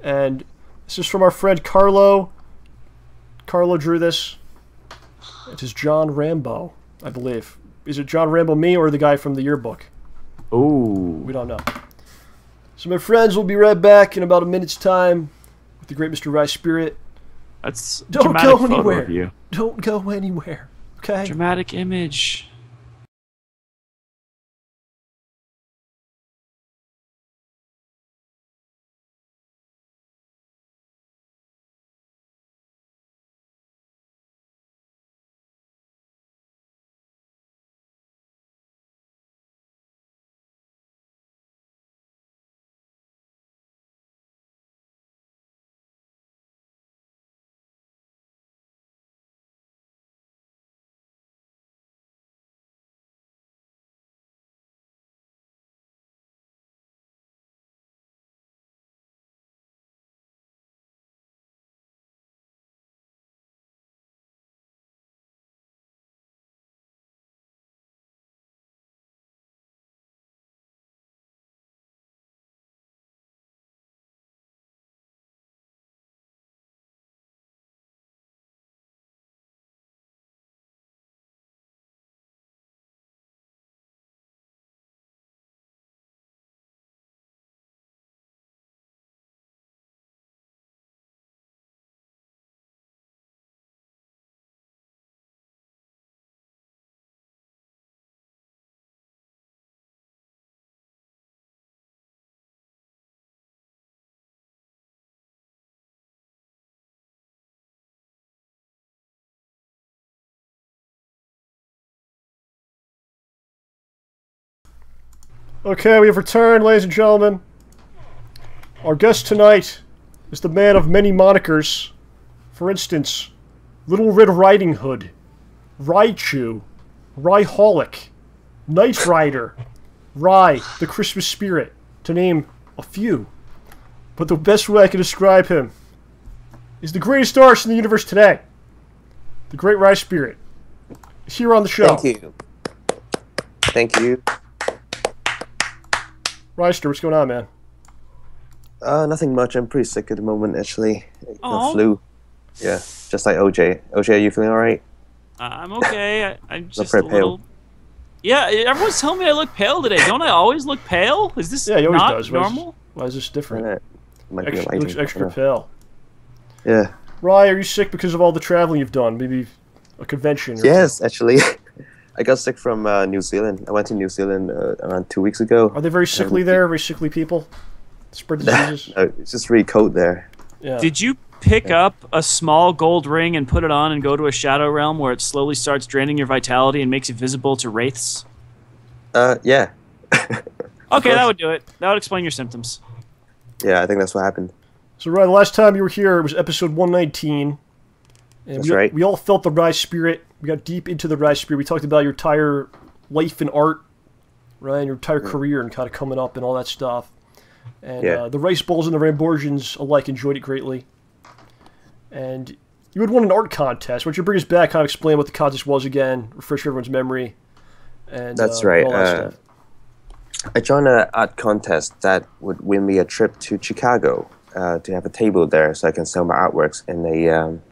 And this is from our friend Carlo. Carlo drew this. It is John Rambo, I believe. Is it John Rambo me or the guy from the yearbook? Ooh. We don't know. So my friends, we'll be right back in about a minute's time with the great Mr. RYSpirit. That's don't go anywhere. Don't go anywhere. Okay? Dramatic image. Okay, we have returned, ladies and gentlemen. Our guest tonight is the man of many monikers. For instance, Little Red Riding Hood, Raichu, Rhyholic, Knight Rider, Rye, the Christmas Spirit, to name a few. But the best way I can describe him is the greatest artist in the universe today. The great RYSpirit. He's here on the show. Thank you. Thank you. Ryster, what's going on, man? Nothing much. I'm pretty sick at the moment, actually. Aw. Flu. Yeah, just like OJ. OJ, are you feeling alright? I'm okay. I'm just very a little... pale. Yeah, everyone's telling me I look pale today. Don't I always look pale? Is this Yeah, he always not does. normal? Why is this different? It might be Extra, lighting, looks extra I don't know. pale. Yeah. Rye, are you sick because of all the traveling you've done? Maybe a convention? Or Yes, actually. I got sick from New Zealand. I went to New Zealand around 2 weeks ago. Are they very sickly there? Very sickly people? Spread diseases? No, it's just really cold there. Yeah. Did you pick up a small gold ring and put it on and go to a shadow realm where it slowly starts draining your vitality and makes you visible to wraiths? Yeah. Okay, that would do it. That would explain your symptoms. Yeah, I think that's what happened. So, Rye, the last time you were here, it was episode 119. And That's right. We all felt the RYSpirit. We got deep into the RYSpirit. We talked about your entire life in art, right, and your entire career and kind of coming up and all that stuff. And Yeah. the Rice Bulls and the Ramborgians alike enjoyed it greatly. And you had won an art contest. Why don't you bring us back, kind of explain what the contest was again, refresh everyone's memory. And, That's right. all that stuff. I joined an art contest that would win me a trip to Chicago to have a table there so I can sell my artworks in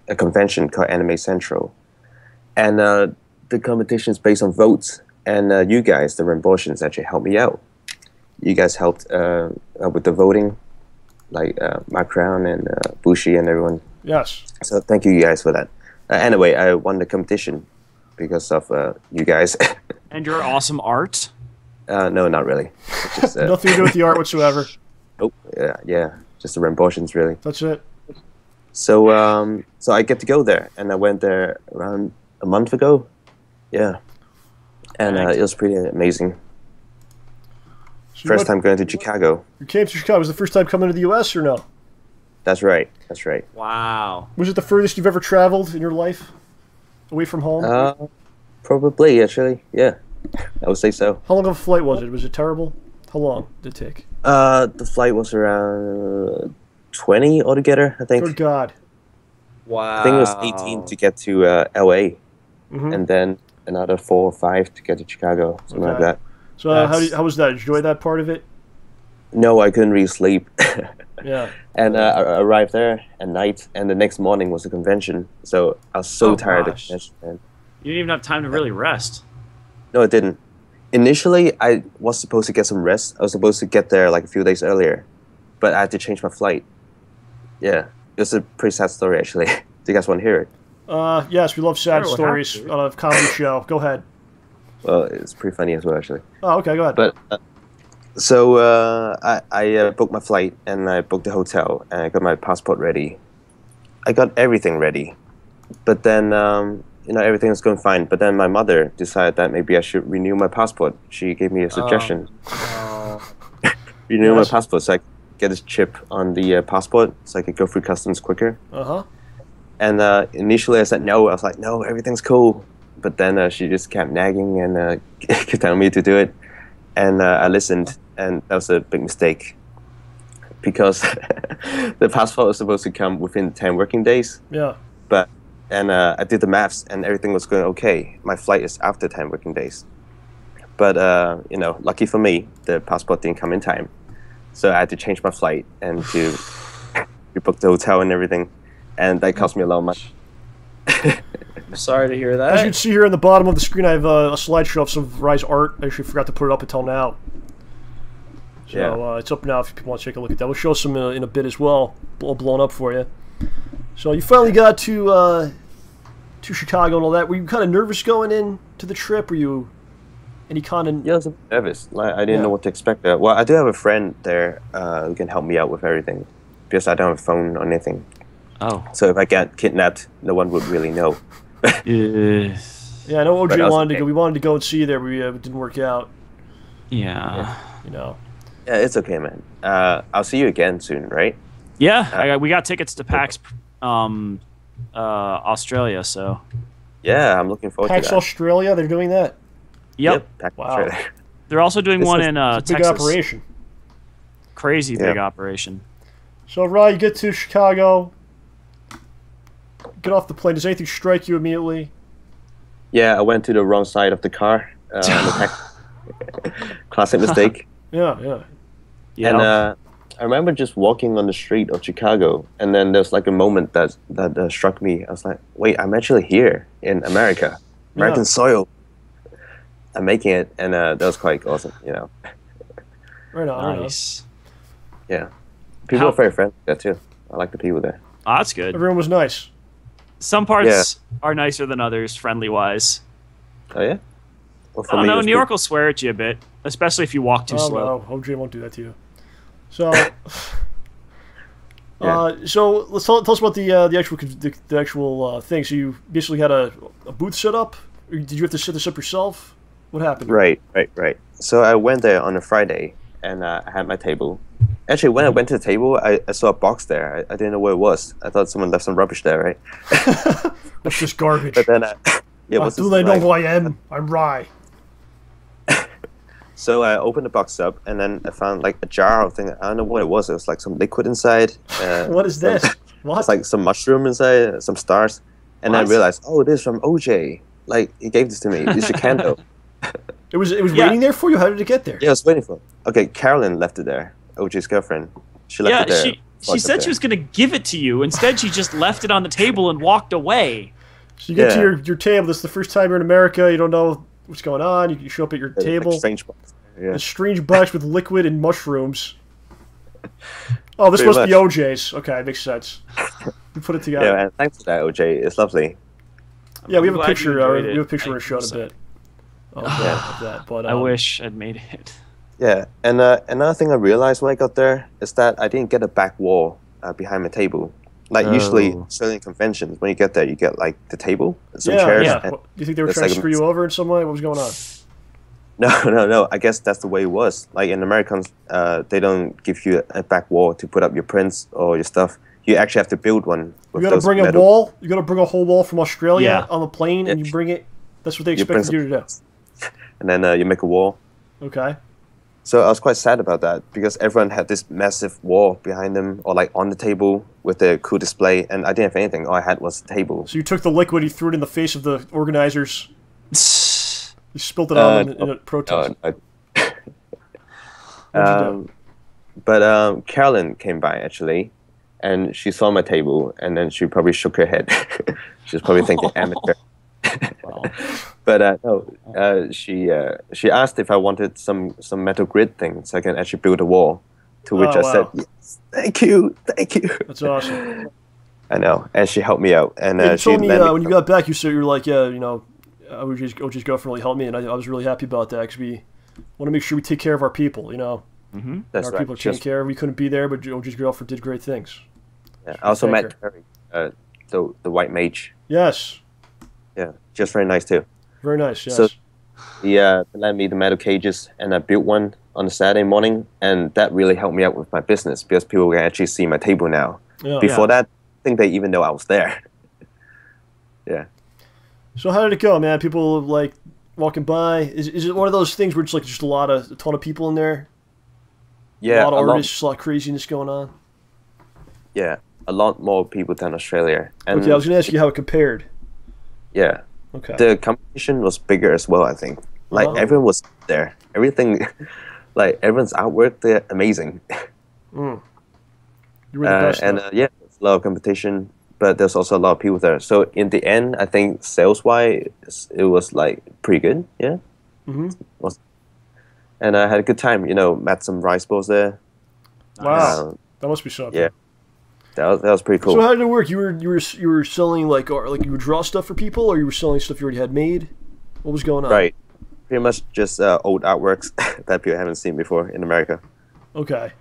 a convention called Anime Central. And the competition is based on votes, and you guys, the Ramborgians, actually helped me out. You guys helped with the voting, like Mark Crown and Bushi and everyone. Yes. So thank you guys for that. Anyway, I won the competition because of you guys. And your awesome art? No, not really. It's just, Nothing to do with the art whatsoever. Nope. Yeah, just the Ramborgians, really. That's it. So, so I get to go there, and I went there around a month ago. Yeah, and it was pretty amazing. So First time going to Chicago. You came to Chicago. Was it the first time coming to the U.S. or no? That's right. That's right. Wow. Was it the furthest you've ever traveled in your life? Away from home? Probably, actually. Yeah, I would say so. How long of a flight was it? Was it terrible? How long did it take? The flight was around 20 altogether, I think. Good God. Wow. I think it was 18 to get to LA, Mhm. and then another 4 or 5 to get to Chicago, something like Okay. that. So how was that? Enjoy that part of it? No, I couldn't really sleep. Yeah. And I arrived there at night, and the next morning was the convention. So I was so Oh, tired of the gosh. convention, man. You didn't even have time to really rest. No, it didn't. Initially, I was supposed to get some rest. I was supposed to get there like a few days earlier, but I had to change my flight. Yeah, it was a pretty sad story, actually. Do you guys want to hear it? Yes, we love sad Sure, what stories happened? on a comedy show. Go ahead. Well, it's pretty funny as well, actually. Oh, okay, go ahead. But so I booked my flight, and I booked the hotel, and I got my passport ready. I got everything ready, but then everything was going fine. But then my mother decided that maybe I should renew my passport. She gave me a suggestion. Renew my passport so I could get this chip on the passport, so I could go through customs quicker. Uh-huh. And initially I said no. I was like, no, everything's cool. But then she just kept nagging and kept telling me to do it. And I listened, and that was a big mistake. Because the passport was supposed to come within 10 working days. Yeah. And I did the maths, and everything was going okay. My flight is after 10 working days. But, lucky for me, the passport didn't come in time. So I had to change my flight and to rebook the hotel and everything. And that cost me a lot of money. I'm sorry to hear As you that. can see here on the bottom of the screen, I have a slideshow of some of Rye's art. I actually forgot to put it up until now. So Yeah. it's up now if people want to take a look at that. We'll show some in a bit as well, all blown up for you. So you finally got to Chicago and all that. Were you kind of nervous going in to the trip? Were you any kind of... Yeah, I was a bit nervous. Like, I didn't know what to expect. Well, I do have a friend there who can help me out with everything. Because I don't have a phone or anything. Oh. So if I get kidnapped, no one would really know. Yeah, I know But OJ I was wanted to okay. go. We wanted to go and see you there, but it didn't work out. Yeah. You know. Yeah, it's okay, man. I'll see you again soon, right? Yeah, we got tickets to PAX Australia, so. Yeah, I'm looking forward PAX to that. Australia, they're doing that? Yep. PAX Wow. Australia. They're also doing This one is- in It's a big Texas. operation. Crazy big operation. So, Rye, you get to Chicago. Get off the plane. Does anything strike you immediately? Yeah, I went to the wrong side of the car. On the classic mistake. Yeah. And I remember just walking on the street of Chicago, and then there's like a moment that struck me. I was like, wait, I'm actually here in America, American soil. I'm making it, and that was quite awesome, you know. Right on. Nice. Yeah. People are very friendly there too. I like the people there. Oh, that's good. Everyone was nice. Some parts are nicer than others, friendly-wise. Oh, yeah? Well, I don't know, New York will swear at you a bit, especially if you walk too slow. No, OJ won't do that to you. So, so let's tell us about the actual thing. So you basically had a booth set up. Or did you have to set this up yourself? What happened? Right. So I went there on a Friday, and I had my table. Actually, when I went to the table, I saw a box there. I didn't know what it was. I thought someone left some rubbish there, right? What's this garbage? But then, what's do this they know like? who I am? I'm Rye. So I opened the box up, and then I found like a jar of thing. I don't know what it was. It was like some liquid inside. What is this? What? It's like some mushroom inside, some stars. And I realized, oh, this is from OJ. Like, he gave this to me. It's a candle. It was waiting there for you? How did it get there? Yeah, I was waiting for it. Okay, Carolyn left it there. OJ's girlfriend. She left it there. She said she was going to give it to you. Instead, she just left it on the table and walked away. So you get to your table. This is the first time you're in America. You don't know what's going on. You show up at your table. Like strange box. Yeah. A strange box with liquid and mushrooms. Oh, this Pretty must much. be OJ's. Okay, makes sense. You put it together. Yeah, and thanks for that, OJ. It's lovely. Yeah, we have a glad picture. you enjoyed We it. have a picture we're showing a So- bit. Of that, but I wish I'd made it. Yeah, and another thing I realized when I got there is that I didn't get a back wall behind my table. Like usually, Australian conventions, when you get there, you get like the table, and some chairs. Yeah. And Do you think they were it's trying to like a- screw you over in some way? What was going on? No. I guess that's the way it was. Like in Americans, they don't give you a back wall to put up your prints or your stuff. You actually have to build one. You got to bring a wall. You got to bring a whole wall from Australia on the plane, and you bring it. That's what they expect you to do. And then you make a wall. Okay. So I was quite sad about that because everyone had this massive wall behind them or like on the table with a cool display, and I didn't have anything. All I had was the table. So you took the liquid, you threw it in the face of the organizers. You spilled it on them in a protest. But Carolyn came by actually, and she saw my table, and then she probably shook her head. She was probably thinking amateur. But she asked if I wanted some metal grid thing so I can actually build a wall. To which I said, yes, thank you. That's awesome. I know, and she helped me out. And you she told me let when you got back, you said you were like, yeah, you know, OJ's girlfriend really helped me, and I was really happy about that because we want to make sure we take care of our people, you know. Mm-hmm. That's our right. people are taken care of. We couldn't be there, but OJ's girlfriend did great things. Yeah, I also met Terry, the white mage. Yes. Yeah, just very nice too. Very nice, yes. So he lent me the metal cages, and I built one on a Saturday morning, and that really helped me out with my business because people can actually see my table now. Yeah. Before that, I think they even know I was there. Yeah. So how did it go, man? People like walking by. Is it one of those things where it's like just a ton of people in there? Yeah. A lot of artists, a lot of craziness going on. Yeah, a lot more people than Australia. And okay, I was going to ask you how it compared. Yeah. Okay. The competition was bigger as well, I think. Like, everyone was there. Everything, like, everyone's artwork, they're amazing. You were the best. And, yeah, there's a lot of competition, but there's also a lot of people there. So, in the end, I think sales-wise, it was, like, pretty good, yeah? Mm-hmm. And I had a good time, you know, met some rice balls there. Wow. That must be something. Yeah. That was pretty cool. So how did it work? You were selling like you would draw stuff for people, or you were selling stuff you already had made? What was going on? Right, pretty much just old artworks that people haven't seen before in America. Okay.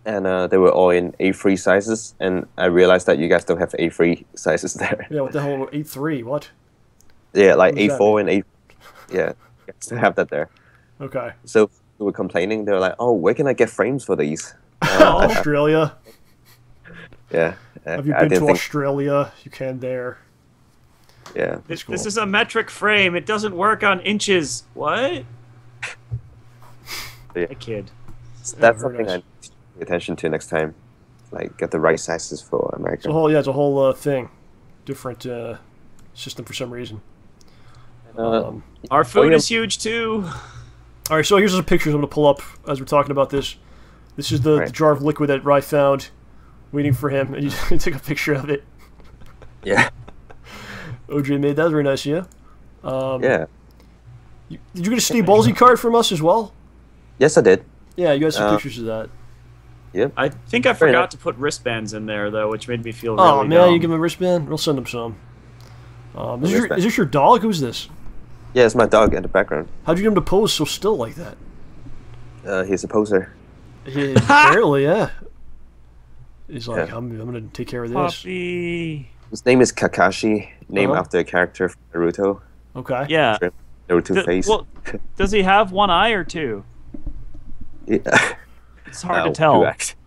And they were all in A3 sizes, and I realized that you guys don't have A3 sizes there. Yeah, what the hell? A3? What? Yeah, like What does that A4 and A. Yeah, you guys don't have that there. Okay. So who were complaining. They were like, "Oh, where can I get frames for these?" Australia. Yeah. Have you I been didn't to think- Australia? You can there. Yeah. This, cool. this is a metric frame. It doesn't work on inches. What? Yeah. A kid. That's very something nice. I need to pay attention to next time. Like, get the right sizes for America. It's a whole thing. Different system for some reason. Our food is huge too. All right, so here's some pictures I'm going to pull up as we're talking about this. This is the jar of liquid that Rye found, waiting for him, and you took a picture of it. Yeah. OJ made that. Very nice, yeah. Yeah. Did you get a StayBallsy card from us as well? Yes, I did. Yeah, you got some pictures of that. Yep. I think I forgot to put wristbands in there though, which made me feel really Oh man, dumb. you give him a wristband? We'll send him some. Is this your dog? Who's this? Yeah, it's my dog in the background. How'd you get him to pose so still like that? He's a poser. Apparently, yeah. He's like, Yeah. I'm gonna take care of this. Puppy. His name is Kakashi, named Uh-huh. after a character from Naruto. Okay. Yeah. Naruto face. Well, does he have one eye or two? Yeah. It's hard to tell. two, actually.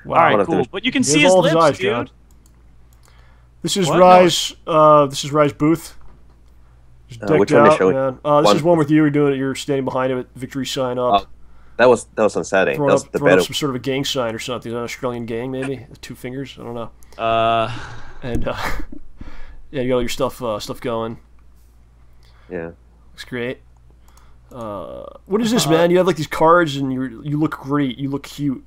Wow. All One right, of cool. those- But you can He see has his all of lips, his eyes, dude. John. This is What? Rye's. This is Rye's booth. Just we're decked trying to out, show man. This one- is one with you. You're doing it. You're standing behind it with victory sign up. Oh, that was on Saturday. That throwing was up, the throwing up better. some sort of a gang sign or something. An Australian gang, maybe. 2 fingers. I don't know. And yeah, you got all your stuff going. Yeah. Looks great. What is this, man? You have like these cards, and you look great. You look cute.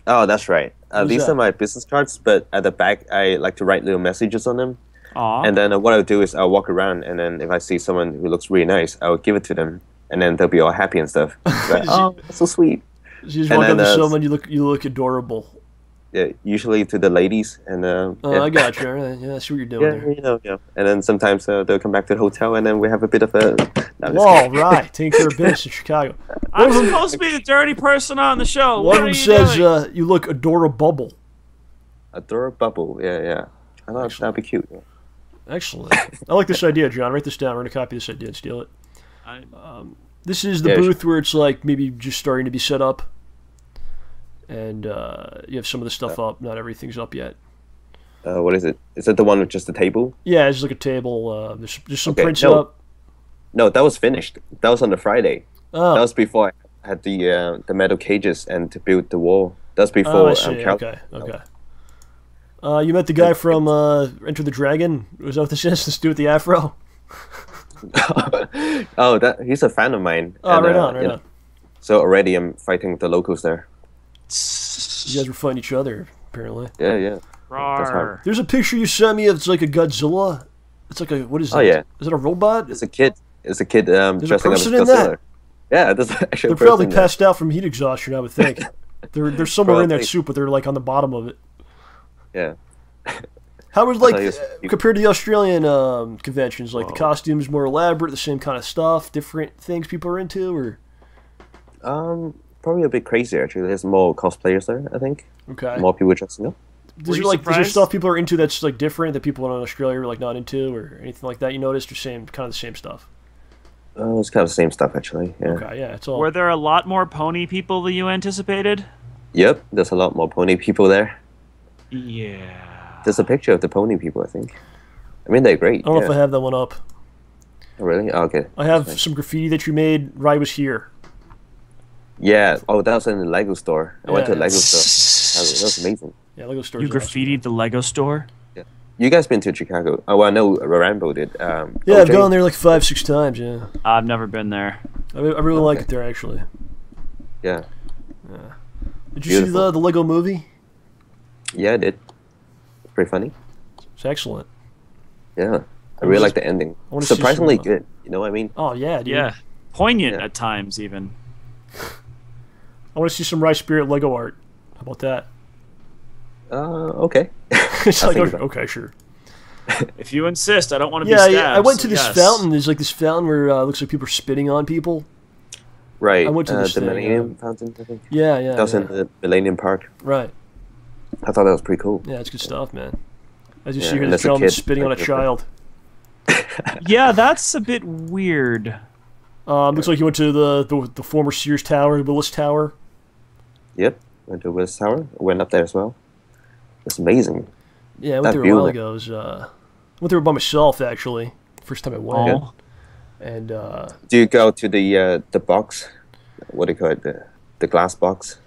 Oh, that's right. What is These that? are my business cards, but at the back, I like to write little messages on them. Aw. And then what I'll do is I'll walk around, and then if I see someone who looks really nice, I'll give it to them, and then they'll be all happy and stuff. Like, oh, that's so sweet. You just And walk up then, to someone, you look adorable. Yeah, usually to the ladies, and Oh, yeah. I got you. All right. Yeah, I see what you're doing Yeah, there. you know, yeah. And then sometimes they'll come back to the hotel, and then we have a bit of a. No, I'm just Whoa, kidding. right. Taking care of business in Chicago. I'm supposed to be the dirty person on the show. One What of are them you says doing? you look adorable. Adorable, yeah. I thought that'd be cute. Yeah. Excellent. I like this idea, John. Write this down. We're going to copy this idea and steal it. This is the Yeah, booth where it's like maybe just starting to be set up. And you have some of the stuff up. Not everything's up yet. What is it? Is it the one with just the table? Yeah, it's like a table. There's some Okay, prints no. up. No, that was finished. That was on the Friday. Oh. That was before I had the metal cages and to build the wall. That was Oh, before. I see. Cal- Okay. You met the guy from Enter the Dragon. Was that what this is? This dude with the afro? Oh, he's a fan of mine. Oh, and, right on. you know, so already I'm fighting with the locals there. You guys were fighting each other, apparently. Yeah. Rawr. There's a picture you sent me of it's like a Godzilla. It's like a what is it? Oh, yeah. Is it a robot? It's a kid. It's a kid dressing up as person in Godzilla. that? Yeah, there's actually They're a person probably there. passed out from heat exhaustion, I would think. they're somewhere in that Probably. soup, but they're like on the bottom of it. Yeah. How was I thought like he was- compared to the Australian conventions? Like the costumes more elaborate, the same kind of stuff, different things people are into, or Probably a bit crazier actually. There's more cosplayers there, I think. okay. More people dressing up. Is there stuff people are into that's like different that people in Australia are like not into, or anything like that? You noticed, or kind of the same stuff? It's kind of the same stuff actually. Yeah. Okay, yeah, it's all. Were there a lot more pony people than you anticipated? Yep, there's a lot more pony people there. Yeah. There's a picture of the pony people, I think. I mean, they're great. I don't know if I have that one up. Oh, really? Oh, okay. I have some graffiti that you made. Rye was here. Yeah. Oh, that was in the Lego store. I went to a Yeah. Lego store. That was amazing. Yeah, Lego store. You graffitied the Lego store? Yeah. You guys been to Chicago? Oh, I know Rambo did. Yeah, OJ? I've gone there like 5-6 times. Yeah, I've never been there. I really like it there actually. Yeah. Did you see the Lego movie? Yeah, I did. Pretty funny. It's excellent. Yeah. I really like the ending. I wanna see Surprisingly some, good. You know what I mean? Oh yeah, dude. Yeah. Poignant at times, even. I want to see some RYSpirit Lego art. How about that? Okay. It's I'll like, think about okay, sure. If you insist, I don't want to be Yeah, stabbed. yeah. I went to so this yes. fountain. There's like this fountain where it looks like people are spitting on people. Right. I went to this the thing, Millennium Fountain, I think. Yeah, yeah. That was yeah. in the Millennium Park. Right. I thought that was pretty cool. Yeah, it's good stuff, man. As you Yeah, see here, and this as a gentleman kid, spitting on a like, child. Yeah, that's a bit weird. Looks like you went to the former Sears Tower, Willis Tower. Yep, went to Willis Tower. Went up there as well. It's amazing. Yeah, I went there a while ago. Went there by myself, actually. First time I went. Oh. And do you go to the box? What do you call it? The glass box?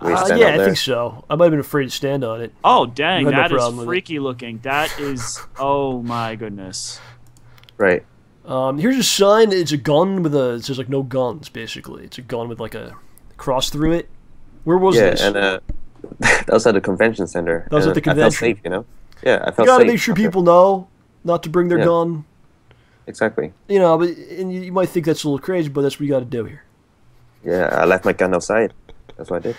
Yeah, I think so. I might have been afraid to stand on it. Oh, dang, that no is freaky looking. That is, oh my goodness. Right. Here's a sign. It's a gun with it says like no guns, basically. It's a gun with like a cross through it. Where was this? Yeah, and that was at the convention center. That was at the convention. I felt safe, you know? Yeah, I felt safe. You gotta make sure people know not to bring their gun. Exactly. You know, and you might think that's a little crazy, but that's what you gotta do here. Yeah, I left my gun outside. That's what I did.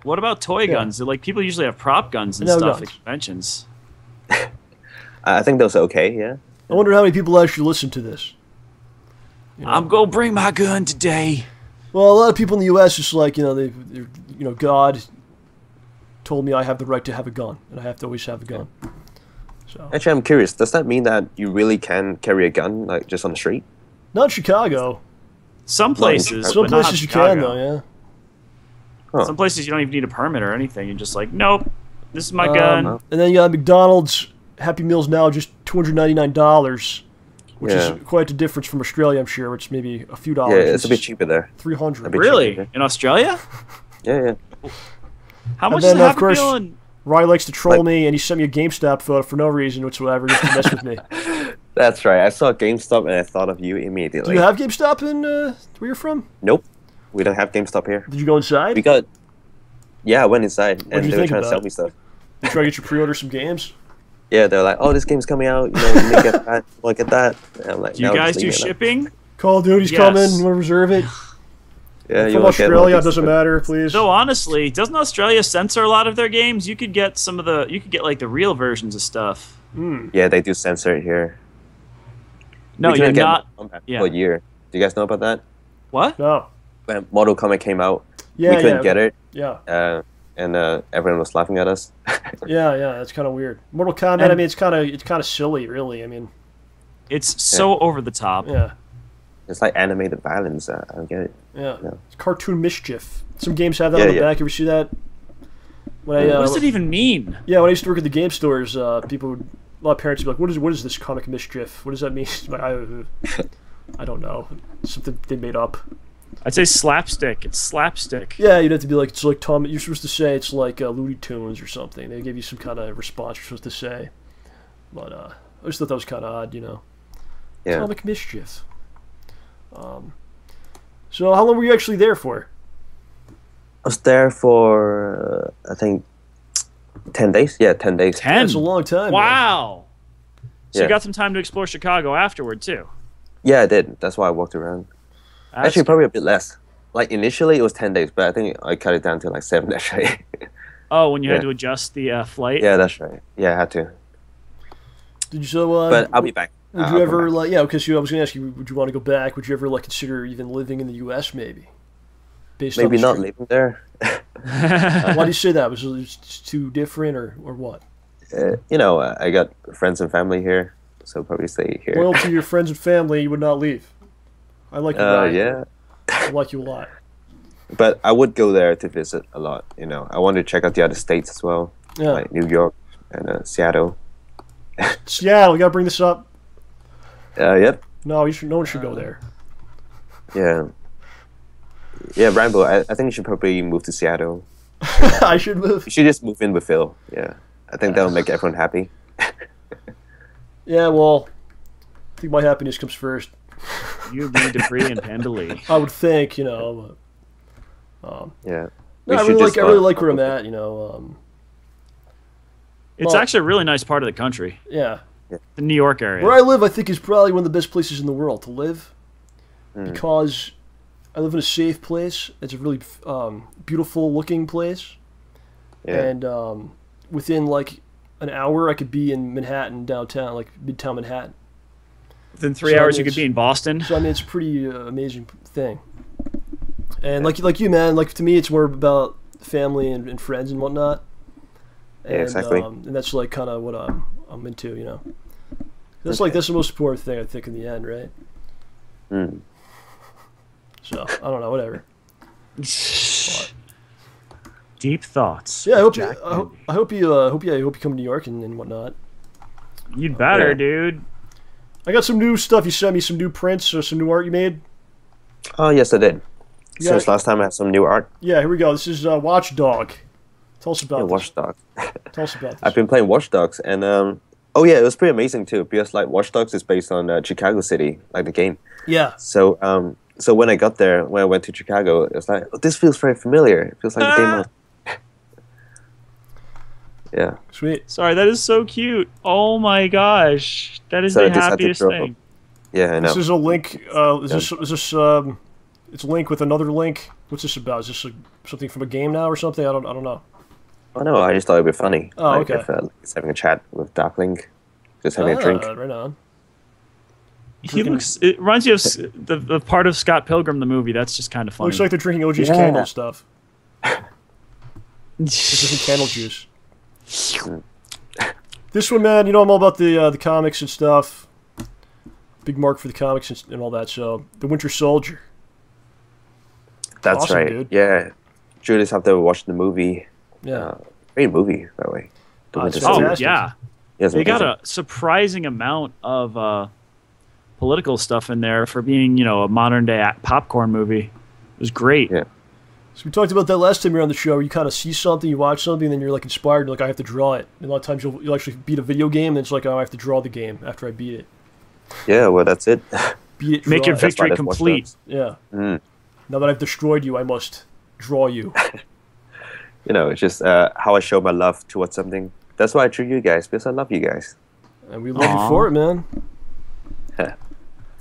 What about toy guns? Like, people usually have prop guns and stuff at conventions. I think those are okay, yeah. I wonder how many people actually listen to this. You know? I'm gonna bring my gun today. Well, a lot of people in the U.S. just like, God told me I have the right to have a gun, and I have to always have a gun. So. Actually, I'm curious. Does that mean that you really can carry a gun, like, just on the street? Not in Chicago. Some places. Some places you can, though, yeah. Huh. Some places you don't even need a permit or anything. You're just like, nope, this is my gun. And then you got McDonald's Happy Meals now just $299, which is quite a difference from Australia, I'm sure, which maybe a few dollars. Yeah, it's a bit cheaper there. $300. Really? In Australia? Yeah. How much is a Happy Meal in... Rye likes to troll me, and he sent me a GameStop photo for no reason whatsoever, just to mess with me. That's right. I saw GameStop, and I thought of you immediately. Do you have GameStop in where you're from? Nope. We don't have GameStop here. Did you go inside? Yeah, I went inside, and they were trying to sell me stuff. You try to get your pre-order some games? Yeah, they're like, oh, this game's coming out. You need to get that. Look at that. And I'm like, do you guys do shipping? Call of Duty's coming. You want to reserve it? Yeah, from Australia, it doesn't matter, please. No, honestly, doesn't Australia censor a lot of their games? You could get like the real versions of stuff. Yeah, they do censor it here. No, you're not. For a year. Do you guys know about that? What? No. When Mortal Kombat came out, we Yeah, couldn't get it. Yeah. And everyone was laughing at us. Yeah, that's kind of weird. Mortal Kombat, I mean, it's kind of silly, really. I mean, it's so over the top. Yeah. It's like animated violence. I don't get it. Yeah. It's cartoon mischief. Some games have that on the back. You ever see that? What does it even mean? Yeah, when I used to work at the game stores, a lot of parents would be like, what is this comic mischief? What does that mean? I don't know. Something they made up. I'd say slapstick. It's slapstick. Yeah, you'd have to be like, it's like Tom. You're supposed to say it's like Looney Tunes or something. They give you some kind of response you're supposed to say. But I just thought that was kind of odd, Yeah. Comic mischief. So how long were you actually there for? I was there for, I think, 10 days. Yeah, 10 days. 10? That's a long time. Wow. So you got some time to explore Chicago afterward, too. Yeah, I did. That's why I walked around. Actually, probably a bit less. Like, initially, it was 10 days, but I think I cut it down to, like, 7, actually. Oh, when you had to adjust the flight? Yeah, that's right. Yeah, I had to. Did you but I'll be back. Would you ever, like, because I was going to ask you, would you want to go back? Would you ever, like, consider even living in the U.S., maybe? Maybe not living there. Why do you say that? Was it just too different, or what? I got friends and family here, so probably stay here. Loyal to your friends and family, you would not leave. I like you, Ryan. Yeah. I like you a lot. But I would go there to visit a lot, I want to check out the other states as well. Yeah. Like New York and Seattle. Seattle, you got to bring this up. Yep. No, no one should go there. Yeah. Yeah, Rambo, I think you should probably move to Seattle. I should move? You should just move in with Phil. Yeah. I think that'll make everyone happy. Yeah, well, I think my happiness comes first. You, me, Dupree, and Pandali. I would think, yeah. No, I really like where I'm at, It's actually a really nice part of the country. Yeah. The New York area. Where I live, I think, is probably one of the best places in the world to live. Because I live in a safe place. It's a really beautiful looking place. Yeah. And within like an hour, I could be in Manhattan, downtown, like Midtown Manhattan. Within 3 hours, you could be in Boston. So I mean, it's a pretty amazing thing. And like you, man, like to me, it's more about family and friends and whatnot. And, yeah, exactly. And that's like kind of what I'm into, That's like that's the most important thing I think in the end, right? So I don't know, whatever. But, deep thoughts. yeah, I hope you come to New York and whatnot. You'd better, dude. I got some new stuff. You sent me some new prints or some new art you made. Oh yes, I did. Yeah. Since last time I had some new art. Yeah, here we go. This is Watchdog. Tell us about this. Watchdog. Tell us about this. I've been playing Watch Dogs, and oh yeah, it was pretty amazing too. Because like Watch Dogs is based on Chicago City, like the game. Yeah. So so when I got there, when I went to Chicago, it was like, oh, this feels very familiar. It feels like the game. Yeah. Sweet. Sorry, that is so cute. Oh my gosh, that is So I the just had to happiest draw- thing. Yeah, I know. This is a link. Is this it's a link with another link. What's this about? Is this something from a game now or something? I don't know. Oh no, I just thought it'd be funny. Oh, like, okay. If it's having a chat with Darkling, just having a drink. Right on. He looks. It reminds you of the part of Scott Pilgrim the movie. That's just kind of funny. Looks like they're drinking OJ's Yeah. candle stuff. This isn't candle juice. This one, man, you know I'm all about the comics and stuff. Big mark for the comics and all that. So, The Winter Soldier. That's Awesome, right. dude. Yeah, Julius have to watch the movie. Yeah. Great movie, by the way. The Winter it's Soldier. Oh fantastic. yeah, Yeah, it's they got amazing. a surprising amount of political stuff in there for being, a modern day popcorn movie. It was great. Yeah. So we talked about that last time you were on the show. Where you kind of see something, you watch something, and then you're like inspired. You're like, I have to draw it. And a lot of times you'll actually beat a video game, and it's like, oh, I have to draw the game after I beat it. Yeah, well, that's it. Beat it, Make draw your it. That's why victory that's Watch complete. Dogs. Yeah. Mm. Now that I've destroyed you, I must draw you. It's just how I show my love towards something. That's why I treat you guys, because I love you guys. And we love you for it, man.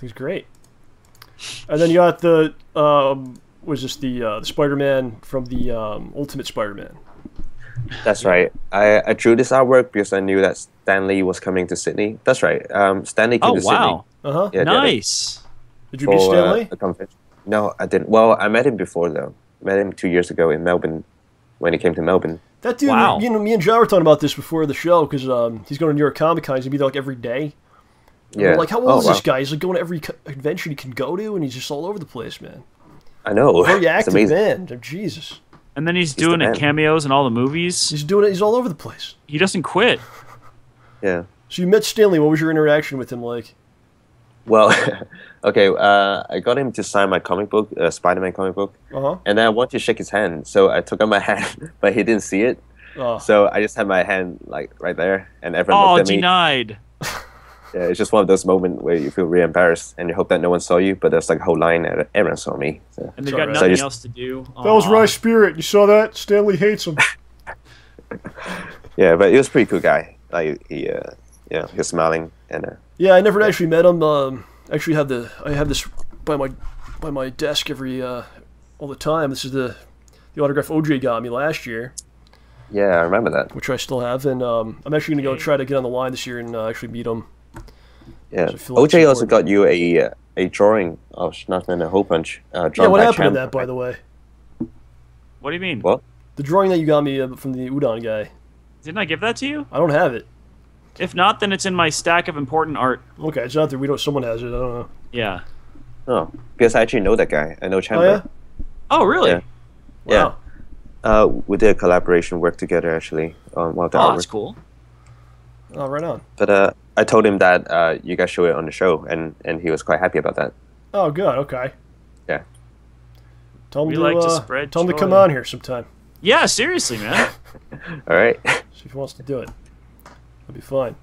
He's great. And then you got the the Spider-Man from the Ultimate Spider-Man. That's right. I drew this artwork because I knew that Stan Lee was coming to Sydney. That's right. Stan Lee came Oh to Sydney. wow, Uh-huh. Yeah, nice. Did you meet Stan Lee? a convention. No, I didn't. Well, I met him before though. Met him 2 years ago in Melbourne, when he came to Melbourne. That dude, Wow. me and John were talking about this before the show, because he's going to New York Comic Con. He's going to be there like every day. And Yeah. we're like, how old is wow. this guy? He's like going to every convention he can go to, and he's just all over the place, man. I know. Very It's active amazing. man. Jesus. And then he's the doing man. cameos in all the movies. He's doing it. He's all over the place. He doesn't quit. Yeah. So you met Stanley. What was your interaction with him like? Well, okay. I got him to sign my comic book, Spider-Man comic book, Uh-huh. and then I wanted to shake his hand. So I took out my hand, but he didn't see it. Oh. So I just had my hand like right there, and everyone Oh, looked at me. denied. Yeah, it's just one of those moments where you feel really embarrassed, and you hope that no one saw you, but there's like a whole line, and everyone saw me. So. And they've Sorry, got man. So I nothing just- else to do. That was Aw. RYSpirit. You saw that? Stanley hates him. Yeah, but he was a pretty cool guy. Like he was smiling, and Yeah, I never actually met him. Actually, I have this by my desk all the time. This is the autograph OJ got me last year, yeah, I remember that. which I still have, and I'm actually gonna go try to get on the line this year and actually meet him. Yeah, So I feel like OJ also support. got you a drawing of Schnatman a whole bunch. Drawn Yeah, what by happened to Champ. that, by the way? What do you mean? What? The drawing that you got me from the Udon guy. Didn't I give that to you? I don't have it. If not, then it's in my stack of important art. Okay, it's not there. Someone has it. I don't know. Yeah. Oh, because I actually know that guy. I know Oh Chamber. yeah. Oh, really? Yeah. Wow. Yeah. We did a collaboration work together actually on one of the Oh, artwork. that's cool. Oh, right on. But I told him that you guys show it on the show, and he was quite happy about that. Oh, good. Okay. Yeah. Tell him We to like to spread tell him to joy. come on here sometime. Yeah, seriously, man. All right. See if he wants to do it. That'd be fine.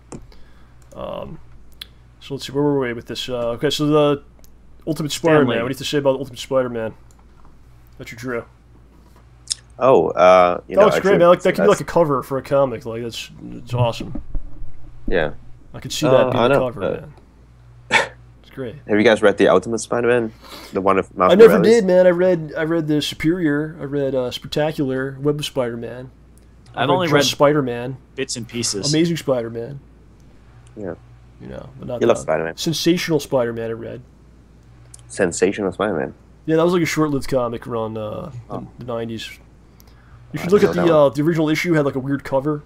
So let's see, where were we with this? Okay, so the Ultimate Spider-Man. Stanley. What do you have to say about the Ultimate Spider-Man that you drew? Oh, That looks I great, drew- man. Like, that could be that's- like a cover for a comic. Like, it's awesome. Yeah. I could see that being I a know. cover, man. It's great. Have you guys read the Ultimate Spider-Man, the one of Miles I never Morales? did, man. I read the Superior. I read Spectacular, Web of Spider-Man. I've only read Spider-Man, bits and pieces. Amazing Spider-Man. Yeah. You know, but not You love the- Spider-Man. Sensational Spider-Man. I read. Sensational Spider-Man. Yeah, that was like a short-lived comic around the 90s. You should I look at didn't know the original issue. Had like a weird cover.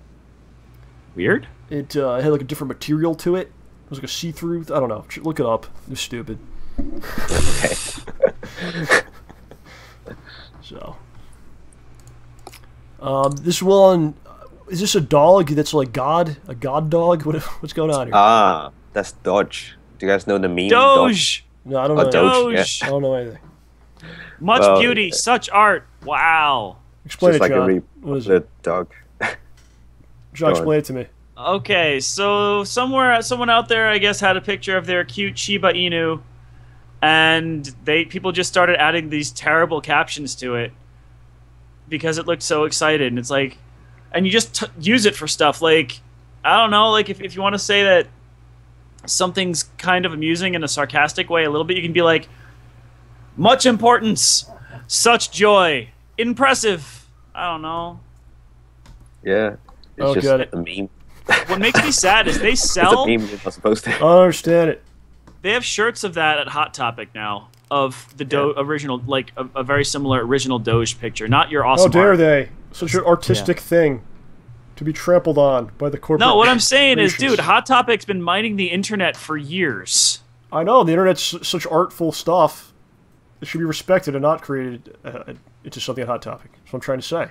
Weird? It had like a different material to it. It was like a see-through. I don't know. Look it up. It was stupid. Okay. So, this one, is this a dog that's like God? A God dog? What's going on here? Ah, that's Dodge. Do you guys know the meme? Doge. No, I don't know. Doge. I don't know anything. Much Well, beauty, such art. Wow. Explain Just it, like John. What is it? dog. John, explain it to me. Okay, so someone out there, I guess, had a picture of their cute Shiba Inu, and people just started adding these terrible captions to it because it looked so excited. And it's like, and you just use it for stuff like, I don't know, like if you want to say that something's kind of amusing in a sarcastic way a little bit, you can be like, much importance, such joy, impressive. I don't know. Yeah. It's just got it. a meme. What makes me sad is they sell. It's a meme. You're not supposed to. I don't understand it. They have shirts of that at Hot Topic now of the original, like a very similar original Doge picture, not your awesome. How dare art. they? Such an artistic thing to be trampled on by the corporate. No, what I'm saying is, dude, Hot Topic's been mining the internet for years. I know the internet's such artful stuff. It should be respected and not created into something on Hot Topic. That's what I'm trying to say.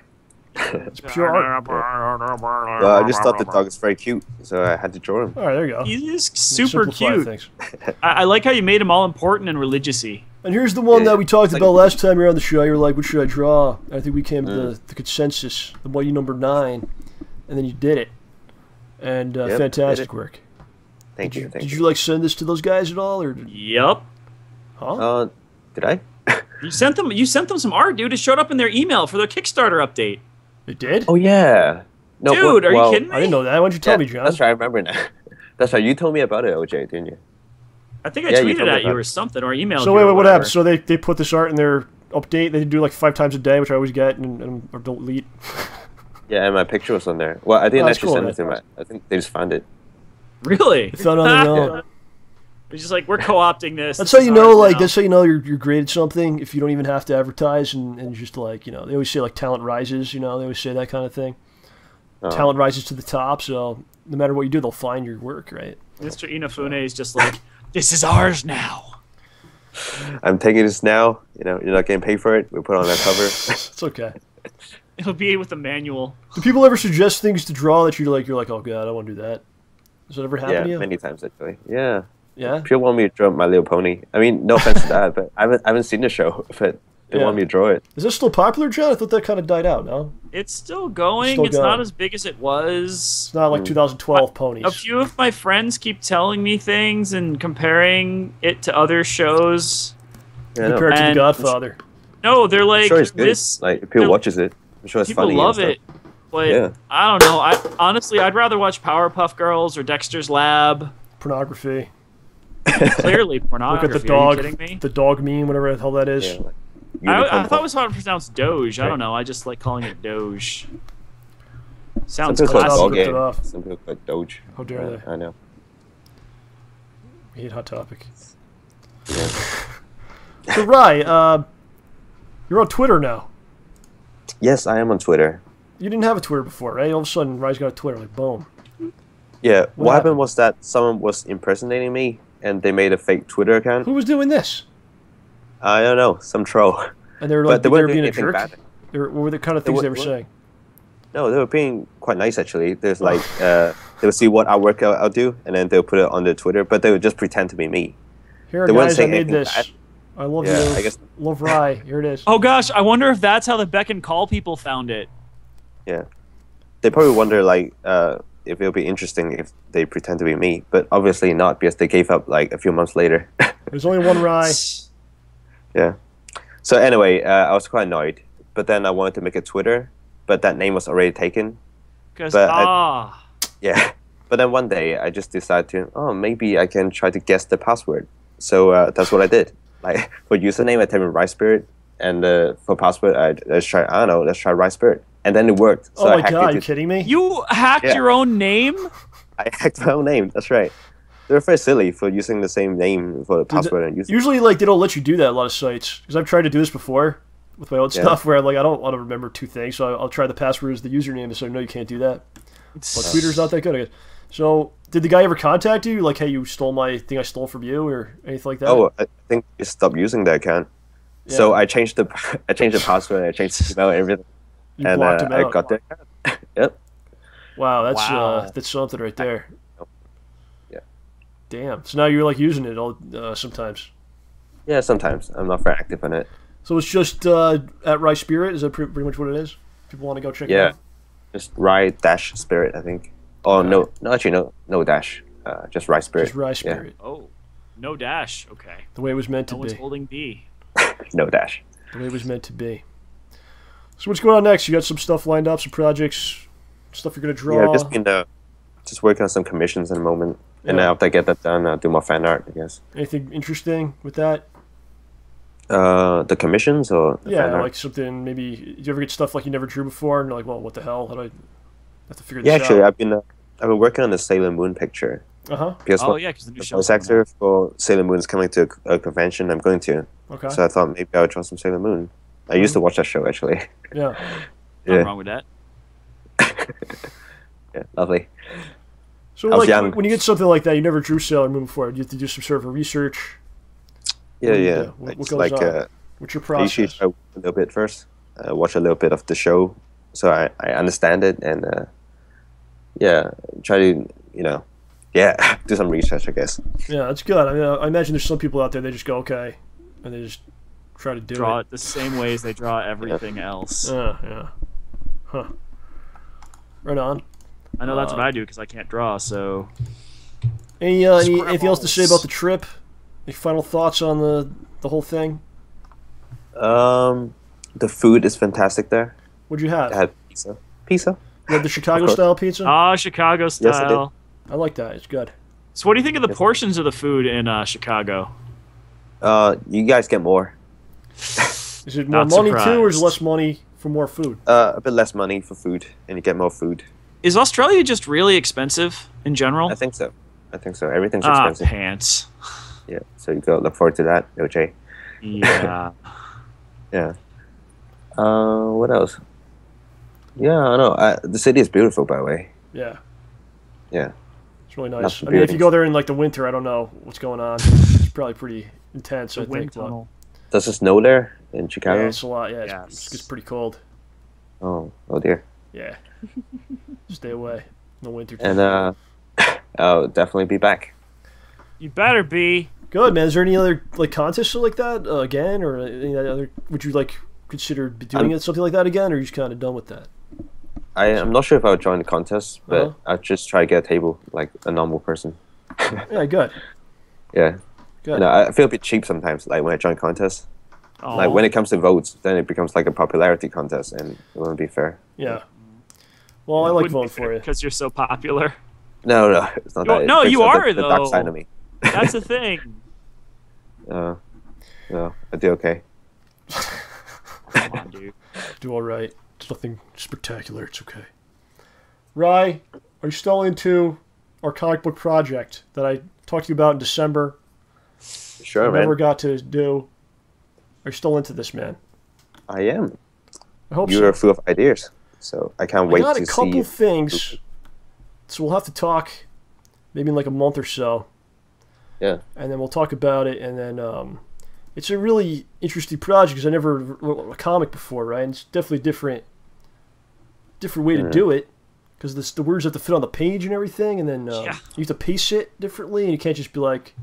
It's pure art. Well, I just thought the dog is very cute, so I had to draw him. All right, there you go. He is super Simplify cute. things. I like how you made him all important and religious-y. And here's the one that we talked about last time you were on the show. You were like, what should I draw? And I think we came to the consensus, the Mighty Number 9, and then you did it. And fantastic work. Thank you. Did you like send this to those guys at all, or? Yep. Huh? Did I? You sent them some art, dude. It showed up in their email for their Kickstarter update. It did? Oh yeah. No, dude, are you kidding me? I didn't know that. Why'd you tell me, John? That's right. I remember now. That's right. You told me about it, OJ, didn't you? I think I tweeted at you or something, or emailed you. So wait, what happened? So they put this art in their update. They do like 5 times a day, which I always get or delete. Yeah, and my picture was on there. Well, I didn't actually send it to them. I think they just found it. Really? They found it on their own. It's just like, we're co-opting this. That's how you know, like, that's how you know you're great at something, if you don't even have to advertise, and just like, you know, they always say like talent rises, you know, they always say that kind of thing. Talent rises to the top, so no matter what you do, they'll find your work, right? Mr. Inafune is just like, this is ours now. I'm taking this now. You know, you're not getting paid for it. We put it on that cover. It's okay. It'll be with a manual. Do people ever suggest things to draw that you're like, oh god, I want to do that? Does that ever happen to you? Yeah, many times actually. Yeah. Yeah. People want me to draw My Little Pony. I mean, no offense to that, but I haven't seen the show. But they want me to draw it. Is this still popular, John? I thought that kind of died out. No. It's still going. It's not as big as it was. It's not like 2012 ponies. A few of my friends keep telling me things and comparing it to other shows. Yeah, compared to The Godfather. No, they're like, I'm sure it's good. this. Like, if people watches it, I'm sure it's funny. People love it. But I don't know. Honestly, I'd rather watch Powerpuff Girls or Dexter's Lab. Pornography. Clearly pornography. Look at the dog. Are you kidding me? The dog meme, whatever the hell that is. Yeah, I thought it was how to pronounce Doge. I don't know. I just like calling it Doge. Sounds Some people classy. call it Some people call it Doge. How dare they? I know. We hate Hot Topic. Yeah. So, Rye, you're on Twitter now. Yes, I am on Twitter. You didn't have a Twitter before, right? All of a sudden, Rye's got a Twitter. Like, boom. Yeah, what happened was that someone was impersonating me, and they made a fake Twitter account. Who was doing this? I don't know, some troll. And they were like, they weren't being doing a anything jerk? bad. What were the kind of things they were saying? No, they were being quite nice, actually. There's like, they would see what artwork I'll do, and then they'll put it on their Twitter, but they would just pretend to be me. Here, they guys, I made this. Bad. I love Yeah, you. I guess. Love Rye. Here it is. Oh gosh, I wonder if that's how the Beck and Call people found it. Yeah. They probably wonder, like, if it'll be interesting if they pretend to be me, but obviously not, because they gave up, like, a few months later. There's only one Rye. Yeah. So anyway, I was quite annoyed, but then I wanted to make a Twitter, but that name was already taken. Because, yeah. But then one day, I just decided to, maybe I can try to guess the password. So that's what I did. Like, for username, I typed in RYSpirit, and for password, let's try RYSpirit. And then it worked. So oh my god, are you kidding me? You hacked your own name? I hacked my own name, that's right. They're very silly for using the same name for the password and username. Usually, like, they don't let you do that a lot of sites. Because I've tried to do this before with my own stuff, where like I don't want to remember 2 things, so I'll try the password as the username, so no, you can't do that. But Twitter's not that good, I guess. So Did the guy ever contact you? Like, hey, you stole my thing I stole from you, or anything like that? Oh, I think I stopped using the account. Yeah. So I changed the password, I changed the email, and everything. You and blocked him out. I got the account. Yep. Wow, that's something right there. Yeah. Damn. So now you're like using it all sometimes. Yeah, sometimes. I'm not very active on it. So it's just at RYSpirit? Is that pretty much what it is? People want to go check it out? Just RY-Spirit, I think. Oh, no, actually, no dash. Just RYSpirit. Just RYSpirit. Yeah. Oh, no dash. Okay. The way it was meant to No be. one's holding B. No dash. The way it was meant to be. So what's going on next? You got some stuff lined up, some projects, stuff you're going to draw? Yeah, I've just been just working on some commissions in the moment. And Yeah. after I get that done, I'll do more fan art, I guess. Anything interesting with that? The commissions or the fan art? Like something maybe. Do you ever get stuff like you never drew before, and you're like, well, what the hell? How do I have to figure this out? Yeah, actually, I've been working on the Sailor Moon picture. Because because the new the show's voice actor for Sailor Moon is coming to a convention I'm going to. Okay. So I thought maybe I would draw some Sailor Moon. I used to watch that show actually. Yeah. Nothing wrong with that. Yeah, lovely. So I was like young. when you get something like that, you never drew Sailor Moon before. You have to do some sort of research. Yeah, What do you yeah. do? What It's goes like on? What's your I usually process? try a little bit first. Watch a little bit of the show, so I understand it, and try to do some research, I guess. Yeah, that's good. I mean, I imagine there's some people out there they just go okay, and they just try to Draw it the same way as they draw everything else. Yeah. Huh. Right on. I know that's what I do because I can't draw. So. Anything else to say about the trip? Any final thoughts on the whole thing? The food is fantastic there. What'd you have? I had pizza. Pizza? You had the Chicago style pizza? Ah, Chicago style. I like that. It's good. So, what do you think of the portions of the food in Chicago? You guys get more. Is it more Not money too, or is it surprised. less money for more food? A bit less money for food, and you get more food. Is Australia just really expensive in general? I think so. Everything's Ah, expensive. pants. Yeah, so you go look forward to that, OJ. Yeah. Yeah. What else? Yeah, I know. The city is beautiful, by the way. Yeah. Yeah. It's really nice. Lots of I mean, if you buildings. go there in like the winter, I don't know what's going on. It's probably pretty intense. The I wind think. but- tunnel. Does it snow there in Chicago? Yeah, it's a lot. Yeah, Yes. it's pretty cold. Oh dear. Yeah. Stay away in the winter. And I'll definitely be back. You better be. Good, man. Is there any other like contests like that again, or any other? Would you like consider doing something like that again, or are you just kind of done with that? I'm not sure if I would join the contest, but Uh-huh. I'll just try to get a table like a normal person. Yeah, good. Yeah. Good. You know, I feel a bit cheap sometimes, like when I join contests. Like when it comes to votes, then it becomes like a popularity contest, and it wouldn't be fair. Yeah. Well, I like voting for you. Because you're so popular. No, it's not that. It No, brings you out are, the dark though. side of me. That's the thing. No, I do okay. Come on, dude. Do all right. It's nothing spectacular. It's okay. Rye, are you still into our comic book project that I talked to you about in December? Sure, I man. never got to do. Are you still into this, man? I am. I hope You're so. full of ideas, so I can't wait I got to a couple see. things, so we'll have to talk maybe in like a month or so. Yeah. And then we'll talk about it, and then it's a really interesting project because I never wrote a comic before, right? And it's definitely different way to do it because the words have to fit on the page and everything, and then you have to pace it differently, and you can't just be like,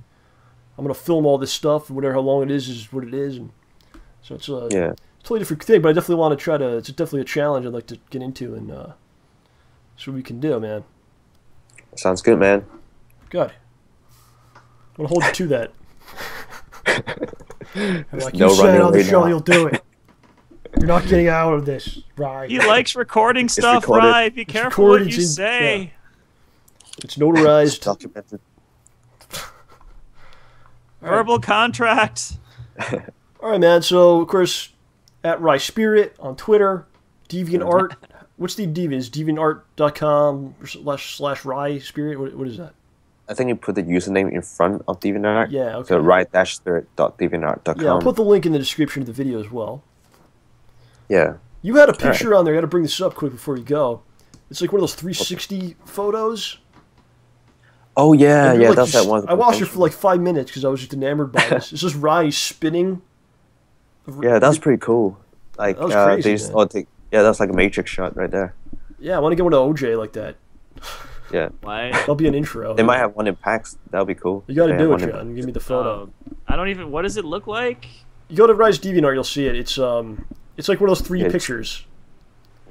I'm gonna film all this stuff, and whatever how long it is what it is, and so it's a totally different thing. But I definitely want to try to. It's definitely a challenge I'd like to get into, and see what we can do, man. Sounds good, man. Good. I'm gonna hold you to that. I'm like, no you said running on the away show now. you'll do it. You're not getting out of this, right? He likes recording stuff, recorded. right? Be It's careful what recorded, you it's in- say. yeah. It's notarized. Documented. Verbal contract. All right, man. So, of course, at RYSpirit on Twitter, DeviantArt. What's the Deviant? Is deviantart.com/RYSpirit? What is that? I think you put the username in front of DeviantArt. Yeah, okay. So right-spirit.deviantart.com. Yeah, I'll put the link in the description of the video as well. Yeah. You had a picture on there. I got to bring this up quick before you go. It's like one of those 360 photos. Oh yeah, And yeah, like, that's that one. I watched it for like 5 minutes because I was just enamored by this. It's just Rye spinning. Yeah, that's pretty cool. Like That was crazy, they just man. all take. Yeah, that's like a Matrix shot right there. Yeah, I want to get one to OJ like that. Yeah. What? That'll be an intro. They might have one in PAX. That'll be cool. You got to They do have it, one in John. PAX. Give me the photo. I don't even. What does it look like? You go to Rise DeviantArt, you'll see it. It's like one of those 3D Yeah, it's- pictures.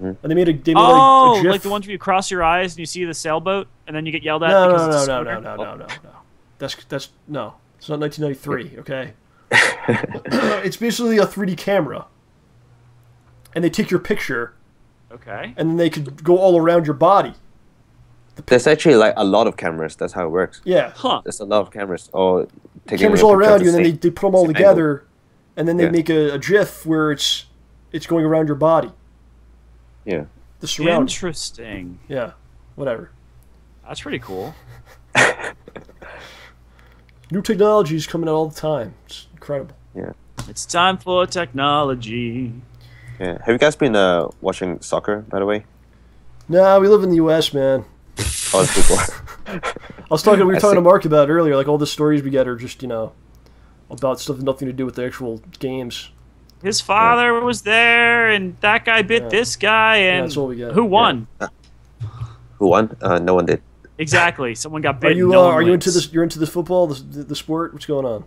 Mhm. And they made a Oh, a GIF. like the ones where you cross your eyes and you see the sailboat, and then you get yelled at. No, because no, it's a no, no, scooter? no, no, no, no. That's no. It's not 1993. Okay. It's basically a 3D camera, and they take your picture, Okay. and then they could go all around your body. There's actually like a lot of cameras. That's how it works. Yeah. Huh. There's a lot of cameras all taking Cameras a all picture of around the you, and then same- they put them all same together, and then they Yeah. make a GIF where it's going around your body. angle. Yeah. The surround. Interesting. Yeah. Whatever. That's pretty cool. New technology is coming out all the time. It's incredible. Yeah. It's time for technology. Yeah. Have you guys been watching soccer, by the way? Nah, we live in the U.S., man. Oh, it's people. We were talking to see. Mark about it earlier. Like all the stories we get are just about stuff with nothing to do with the actual games. His father was there, and that guy bit Yeah. this guy, and that's all we get. who won? Who won? No one did. Exactly. Someone got Are bitten. you no one are you into wins. this? You're into this football, the sport? What's going on?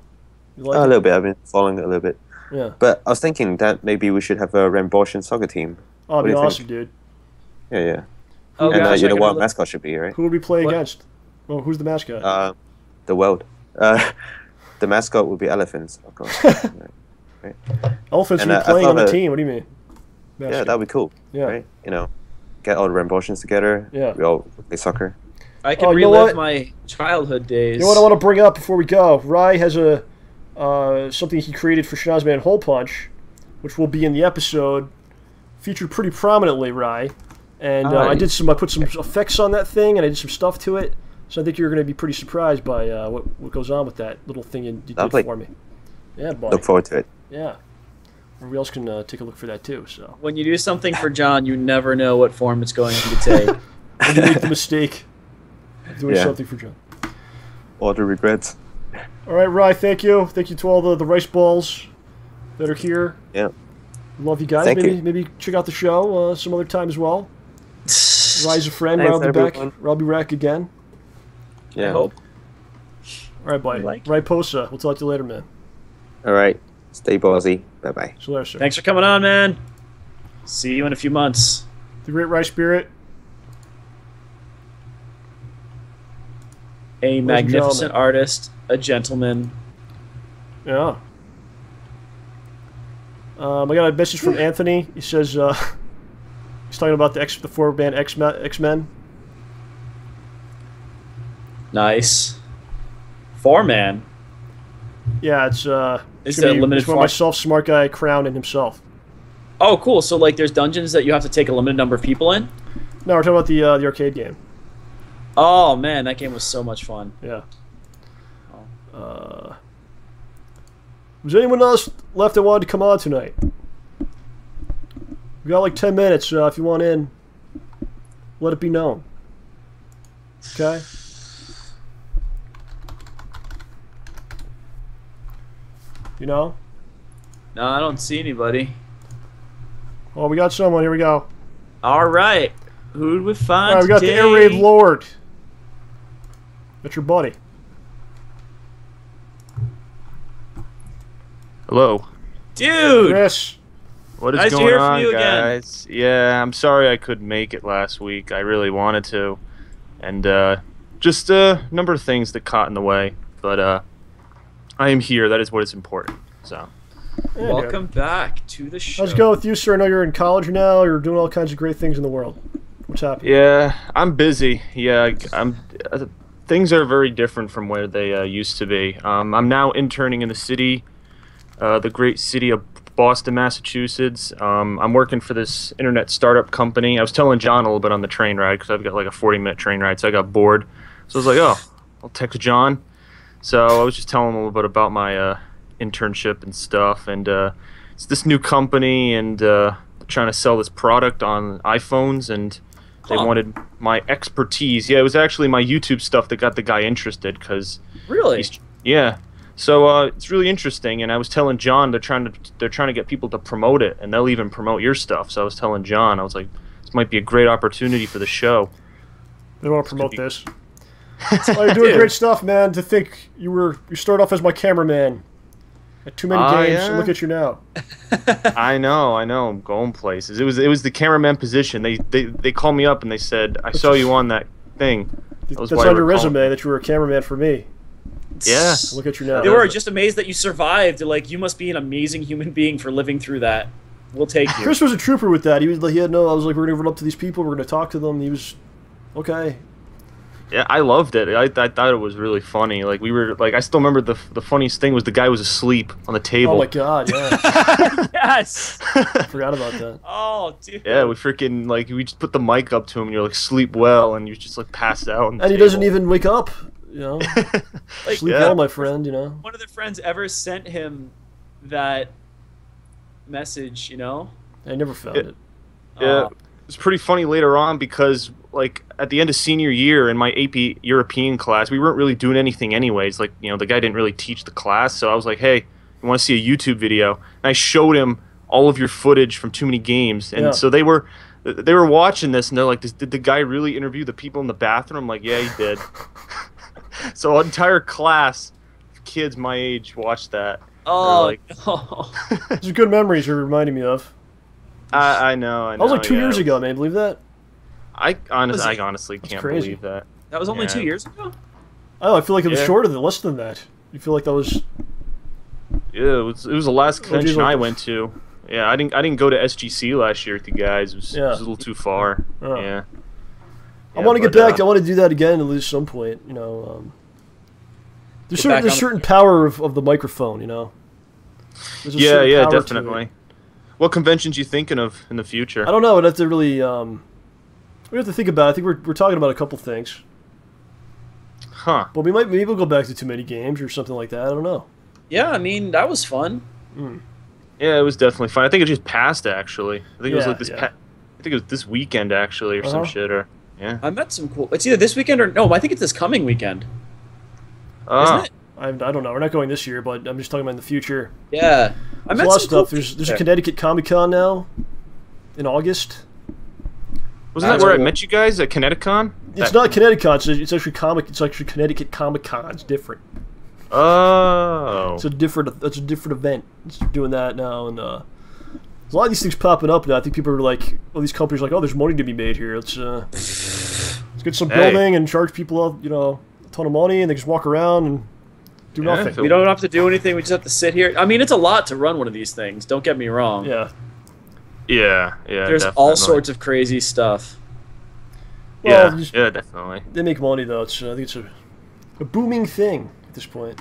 You like A it? little bit. I've been following it a little bit. Yeah. But I was thinking that maybe we should have a Ramborgian soccer team. Oh, What it'd do be you awesome, think? dude. Yeah, yeah. Oh, And gosh, you I know can what only- mascot should be, right? Who would we play What? against? Well, who's the mascot? The world. The mascot would be elephants, of course. Right. Elephants and, would be I playing on the thought, team. What do you mean? Yeah, Mascot. that'd be cool. Yeah. Right? You know, get all the Ramborgians together. Yeah. We all play soccer. I can Oh, you know relive what? my childhood days. You know what I want to bring up before we go? Rye has a something he created for Schnozman Hole Punch, which will be in the episode, featured pretty prominently, Rye. And I put some effects on that thing, and I did some stuff to it. So I think you're going to be pretty surprised by what goes on with that little thing you did Lovely. for me. Yeah, buddy. Look forward to it. Yeah. Everybody else can take a look for that too. So When you do something for John, you never know what form it's going to take. when you make the mistake of doing Yeah. something for John. All the regrets. All right, Rye. Thank you. Thank you to all the rice balls that are here. Yeah. Love you guys. Thank maybe you. maybe check out the show some other time as well. Rye's a friend. Thanks, Rye will be back. everyone. Rye will be back again. Yeah. I hope. All right, buddy. like Rye Posa. We'll talk to you later, man. All right. Stay ballsy. Bye bye. See you later, sir. Thanks for coming on, man. See you in a few months. The great RYSpirit. A and magnificent gentlemen. artist, a gentleman. Yeah. I got a message from Anthony. He says he's talking about the 4-band X-Men. Nice. 4-man. Yeah, it's Is gonna it be- limited it's where form? myself, smart guy, Crown, and himself. Oh, cool. So, like, there's dungeons that you have to take a limited number of people in? No, we're talking about the arcade game. Oh, man, that game was so much fun. Yeah. Was anyone else left that wanted to come on tonight? We got like 10 minutes. If you want in, let it be known. Okay? You know? No, I don't see anybody. Oh, we got someone. Here we go. All right. Who did we find All right, we got the today? Air Raid Lord. That's your buddy. Hello. Dude! Chris. What is Nice to going hear from on, you again. guys? Yeah, I'm sorry I couldn't make it last week. I really wanted to. And just a number of things that caught in the way. But I am here. That is what is important. So. Yeah, Welcome back to the show. How's it going with you, sir? I know you're in college now. You're doing all kinds of great things in the world. What's happening? Yeah, I'm busy. Yeah, things are very different from where they used to be. I'm now interning in the city, the great city of Boston, Massachusetts. I'm working for this internet startup company. I was telling John a little bit on the train ride because I've got like a 40-minute train ride, so I got bored. So I was like, oh, I'll text John. So I was just telling him a little bit about my internship and stuff, and it's this new company, and they're trying to sell this product on iPhones, and They wanted my expertise. Yeah, it was actually my YouTube stuff that got the guy interested. Cause really? Yeah. So it's really interesting, and I was telling John they're trying to get people to promote it, and they'll even promote your stuff. So I was telling John, I was like, this might be a great opportunity for the show. They want to promote this. Oh, you're doing great stuff, man. To think you started off as my cameraman at too many games, and look at you now. I know. I'm going places. It was the cameraman position. They called me up and they said, I saw you on that thing. That's on your resume that you were a cameraman for me. Yeah. Look at you now. They were just amazed that you survived. They're like, you must be an amazing human being for living through that. We'll take you. Chris was a trooper with that. He had no. I was like, we're gonna run up to these people. We're gonna talk to them. He was okay. Yeah, I loved it. I thought it was really funny. Like we were like, I still remember the funniest thing was the guy was asleep on the table. Oh my god, yeah. Yes. I forgot about that. Oh, dude. Yeah, we freaking like we just put the mic up to him and you're like sleep well and you just like passed out. And he doesn't even wake up. You know, like, sleep well, my friend. You know. One of the friends ever sent him that message. You know. I never found it. Yeah, it's pretty funny later on because like at the end of senior year in my AP European class, we weren't really doing anything anyways. Like the guy didn't really teach the class, so I was like, hey, you want to see a YouTube video? And I showed him all of your footage from Too Many Games, and so they were watching this and they're like, did the guy really interview the people in the bathroom? I'm like, yeah, he did. So an entire class of kids my age watched that. Oh, like, These are good memories you're reminding me of. I know. That was like 2 years ago, man. Believe that? I honestly can't crazy. believe that. That was only 2 years ago? Oh, I feel like it was shorter than less than that. You feel like that was? Yeah, it was the last convention I went to. Yeah, I didn't go to SGC last year with you guys. It was a little too far. Oh. Yeah. I want to get back. I want to do that again at least some point. You know, there's certain power of the microphone. You know. Yeah, definitely. What conventions you thinking of in the future? I don't know. I'd have to really. We have to think about it. I think we're talking about a couple things. Huh. But maybe we'll go back to Too Many Games or something like that. I don't know. Yeah, I mean that was fun. Yeah, it was definitely fun. I think it just passed actually. I think it was like this. I think it was this weekend actually, or some shit, or yeah. I met some cool. It's either this weekend or no. I think it's this coming weekend. Isn't it? I don't know. We're not going this year, but I'm just talking about in the future. Yeah, there's a lot of stuff. There's a Connecticut Comic Con now in August. Wasn't that where I met you guys at ConnecticCon? It's not ConnecticCon. It's actually It's actually Connecticut Comic Con. It's different. Oh. It's a different event. It's doing that now, and a lot of these things popping up now. I think people are like, well, these companies are like, oh, there's money to be made here. Let's get some building and charge people, a ton of money, and they just walk around and do nothing. We don't have to do anything. We just have to sit here. I mean, it's a lot to run one of these things. Don't get me wrong. Yeah. Yeah. There's all sorts of crazy stuff. Well, yeah, definitely. They make money though. I think it's a booming thing at this point.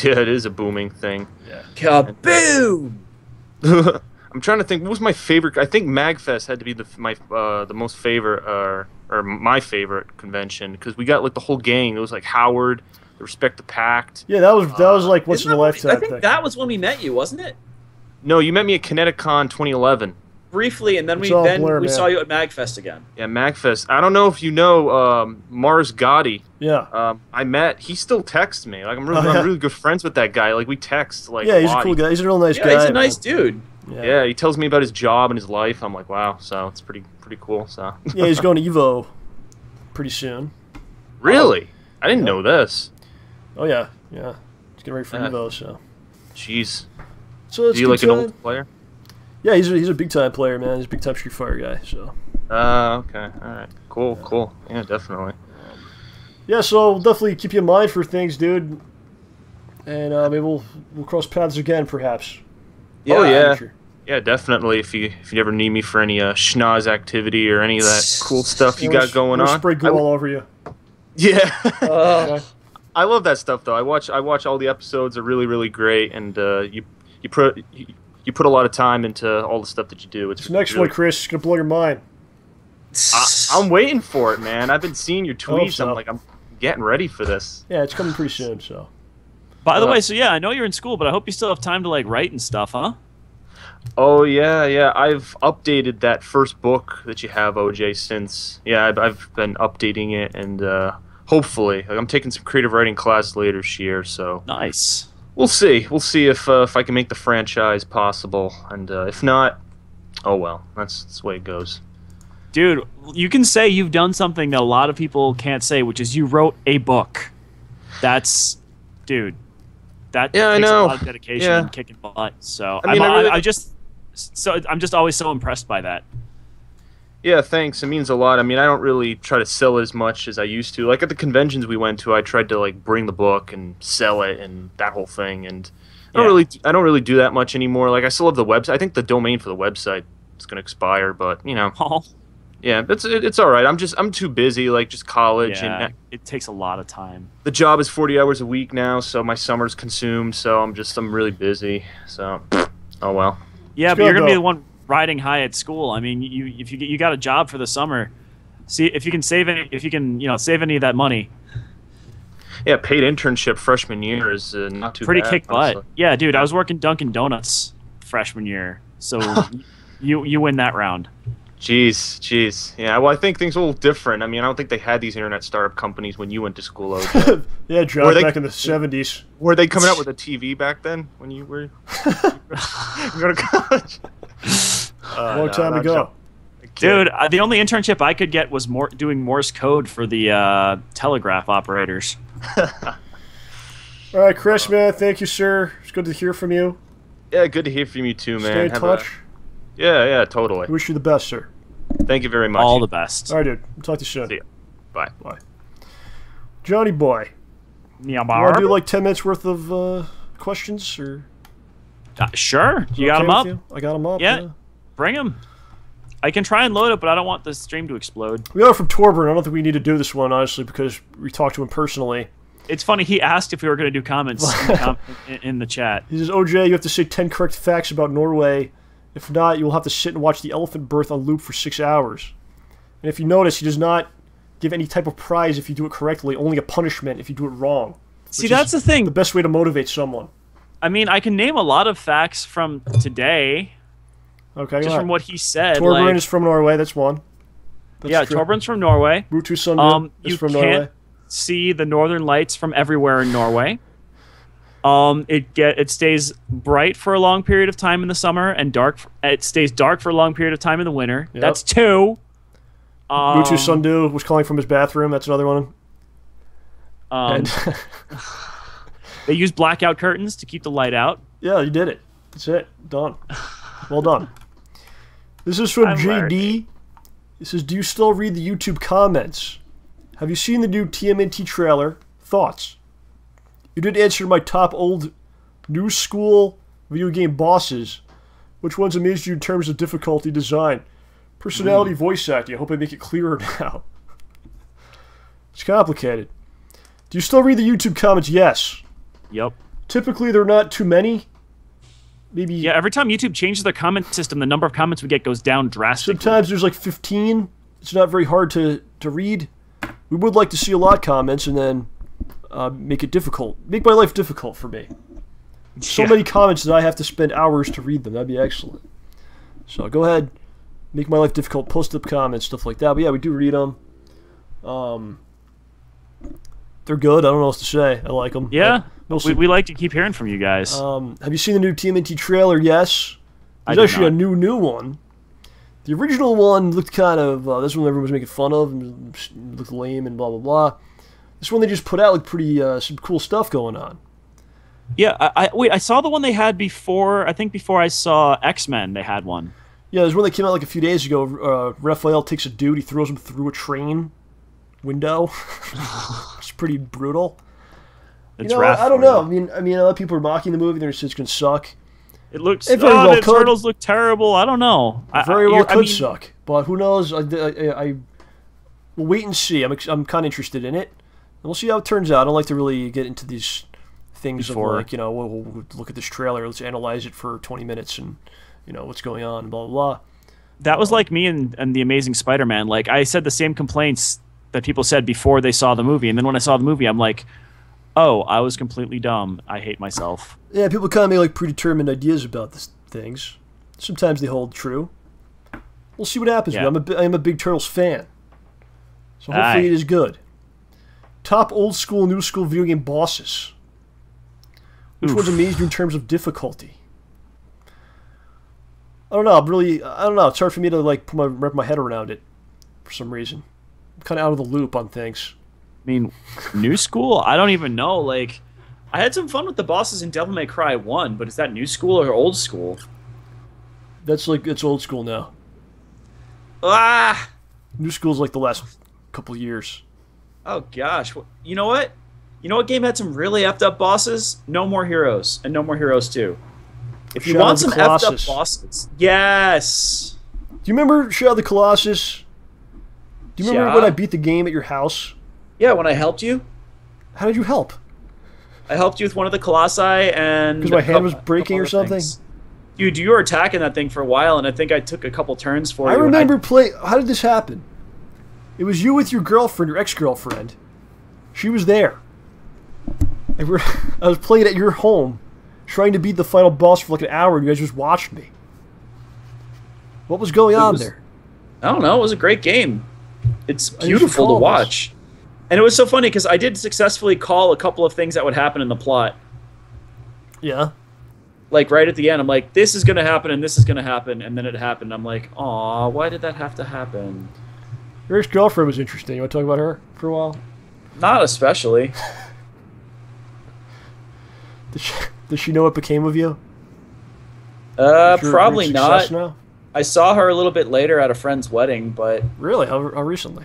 Yeah, it is a booming thing. Yeah. Kaboom! I'm trying to think. What was my favorite? I think MagFest had to be the most favorite or my favorite convention because we got like the whole gang. It was like Howard, the Respect the Pact. Yeah, that was like once in a lifetime. I think that was when we met you, wasn't it? No, you met me at ConnecticCon 2011. Briefly, and then we saw you at MagFest again. Yeah, MagFest. I don't know if you know Mars Gotti. Yeah. He still texts me. Like I'm really good friends with that guy. Like we text like. Yeah, he's a cool guy. He's a real nice guy. Yeah, he's a nice dude. Yeah, he tells me about his job and his life. I'm like, wow. So it's pretty cool. So. Yeah, he's going to Evo pretty soon. Really? I didn't know this. Oh yeah. He's getting ready for Evo. So. Jeez. So it's you like an old player? Yeah, he's a big time player, man. He's a big time Street Fighter guy. So. Okay. All right. Cool. Yeah, definitely. Yeah, so we'll definitely keep you in mind for things, dude. And maybe we'll cross paths again, perhaps. Yeah. Oh yeah. Yeah, definitely. If you ever need me for any schnoz activity or any of that cool stuff you got going on, spray goo all over you. Yeah. I love that stuff though. I watch all the episodes. They're really, really great, and you put a lot of time into all the stuff that you do. It's next one, Chris. It's gonna blow your mind. I'm waiting for it, man. I've been seeing your tweets. I'm getting ready for this. Yeah, it's coming pretty soon. So. By the way, so yeah, I know you're in school, but I hope you still have time to like write and stuff, huh? Oh yeah. I've updated that first book that you have, OJ. Since I've been updating it, and hopefully, like, I'm taking some creative writing class later this year. So nice. We'll see. We'll see if I can make the franchise possible, and if not, oh well. That's the way it goes. Dude, you can say you've done something that a lot of people can't say, which is you wrote a book. That's, dude. That takes I know. a lot of dedication and kicking butt. So I mean, I'm just always so impressed by that. Yeah, thanks. It means a lot. I mean, I don't really try to sell it as much as I used to. Like at the conventions we went to, I tried to like bring the book and sell it and that whole thing. And I don't really do that much anymore. Like I still have the website. I think the domain for the website is gonna expire, but you know. Yeah, it's all right. I'm too busy. Like just college and it takes a lot of time. The job is 40 hours a week now, so my summer's consumed. So I'm really busy. So, oh well. Yeah, but you're gonna be the one riding high at school. I mean, if you got a job for the summer, see if you can save any of that money. Yeah, paid internship freshman year is not too pretty bad, kick butt. honestly. Yeah, dude, I was working Dunkin' Donuts freshman year, so you win that round. Jeez. Yeah, well, I think things are a little different. I mean, I don't think they had these internet startup companies when you went to school. OJ. Yeah, John, back in the 70s. Were they coming out with a TV back then when you were going to college? Long time ago. Dude, the only internship I could get was doing Morse code for the telegraph operators. All right, Chris, man, thank you, sir. It's good to hear from you. Yeah, good to hear from you too, man. Stay in touch. Yeah, totally. Wish you the best, sir. Thank you very much. All the best. All right, dude. We'll talk to you soon. See ya. Bye. Johnny boy. Yeah, you want to do like 10 minutes worth of questions? Or sure. You got them up? I got them up. Yeah. Bring them. I can try and load it, but I don't want the stream to explode. We got it from Torburn. I don't think we need to do this one, honestly, because we talked to him personally. It's funny. He asked if we were going to do comments in the chat. He says, OJ, you have to say 10 correct facts about Norway. If not, you will have to sit and watch the elephant birth on loop for 6 hours. And if you notice, he does not give any type of prize if you do it correctly, only a punishment if you do it wrong. See, that's the thing. The best way to motivate someone. I mean, I can name a lot of facts from today. Okay, just from what he said. Torbjørn is from Norway. That's one. That's true. Torbjørn's from Norway. Rutu Sundu is from Norway. You can't see the northern lights from everywhere in Norway. It stays bright for a long period of time in the summer and dark. It stays dark for a long period of time in the winter. Yep. That's two. Rutu Sundu was calling from his bathroom. That's another one. They use blackout curtains to keep the light out. Yeah, you did it. That's it. Done. Well done. This is from JD. It says, do you still read the YouTube comments? Have you seen the new TMNT trailer? Thoughts? You did answer my top old new school video game bosses. Which ones amazed you in terms of difficulty, design, personality, voice acting? I hope I make it clearer now. It's complicated. Do you still read the YouTube comments? Yes. Yep. Typically, there are not too many. Maybe. Yeah, every time YouTube changes their comment system, the number of comments we get goes down drastically. Sometimes there's like 15. It's not very hard to read. We would like to see a lot of comments and then make it difficult. Make my life difficult for me. So many comments that I have to spend hours to read them. That'd be excellent. So go ahead. Make my life difficult. Post up comments, stuff like that. But yeah, we do read them. They're good. I don't know what else to say. I like them. Yeah. We like to keep hearing from you guys. Have you seen the new TMNT trailer? Yes. There's actually a new one. The original one looked kind of... this one everyone was making fun of and looked lame and blah, blah, blah. This one they just put out looked pretty... some cool stuff going on. Yeah, I saw the one they had before... I think before I saw X-Men, they had one. Yeah, there's one that came out like a few days ago. Raphael takes a dude, he throws him through a train window. It's pretty brutal. It's I don't know. I mean, a lot of people are mocking the movie. They're saying it's going to suck. It looks... the turtles look terrible. I don't know. Very well could suck. But who knows? We'll wait and see. I'm kind of interested in it. And we'll see how it turns out. I don't like to really get into these things of like, we'll look at this trailer. Let's analyze it for 20 minutes and, what's going on, blah, blah, blah. That was like me and The Amazing Spider-Man. Like, I said the same complaints that people said before they saw the movie. And then when I saw the movie, I'm like... oh, I was completely dumb. I hate myself. Yeah, people kind of make like predetermined ideas about things. Sometimes they hold true. We'll see what happens. Yeah. I'm a big Turtles fan. So hopefully it is good. Top old school, new school video game bosses. Which one's amazed you in terms of difficulty? I don't know. I don't know. It's hard for me to like wrap my head around it for some reason. I'm kind of out of the loop on things. I mean, new school? I don't even know. Like, I had some fun with the bosses in Devil May Cry 1, but is that new school or old school? That's like, it's old school now. Ah! New school's like the last couple years. Oh gosh. You know what? You know what game had some really effed up bosses? No More Heroes and No More Heroes 2. If you Shadow want of the some effed up Colossus. bosses. Yes! Do you remember Shadow of the Colossus? Do you remember Yeah. when I beat the game at your house? Yeah, when I helped you. How did you help? I helped you with one of the Colossi and... Because my hand was breaking or something? Dude, you were attacking that thing for a while, and I think I took a couple turns for I you. remember playing... How did this happen? It was you with your girlfriend, your ex-girlfriend. She was there. I was playing at your home, trying to beat the final boss for like an hour, and you guys just watched me. What was going on there? I don't know. It was a great game. It's beautiful to watch. And it was so funny because I did successfully call a couple of things that would happen in the plot. Yeah. Like right at the end, I'm like, this is going to happen and this is going to happen. And then it happened. I'm like, aw, why did that have to happen? Your ex-girlfriend was interesting. You want to talk about her for a while? Not especially. Does she know what became of you? Probably not. Now? I saw her a little bit later at a friend's wedding, but... Really? How recently?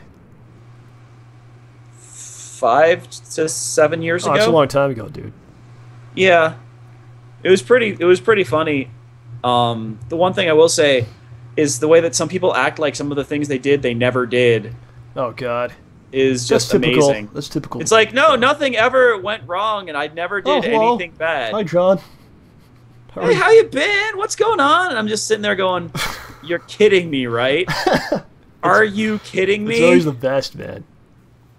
5 to 7 years ago. That's a long time ago, dude. Yeah, it was pretty funny. The one thing I will say is the way that some people act like some of the things they did they never did. Oh God, is just typical. amazing. That's typical. It's like no, nothing ever went wrong, and I never did anything bad. Hi, John. Hey, how you been? What's going on? And I'm just sitting there going, "You're kidding me, right? Are you kidding me?" It's always the best, man.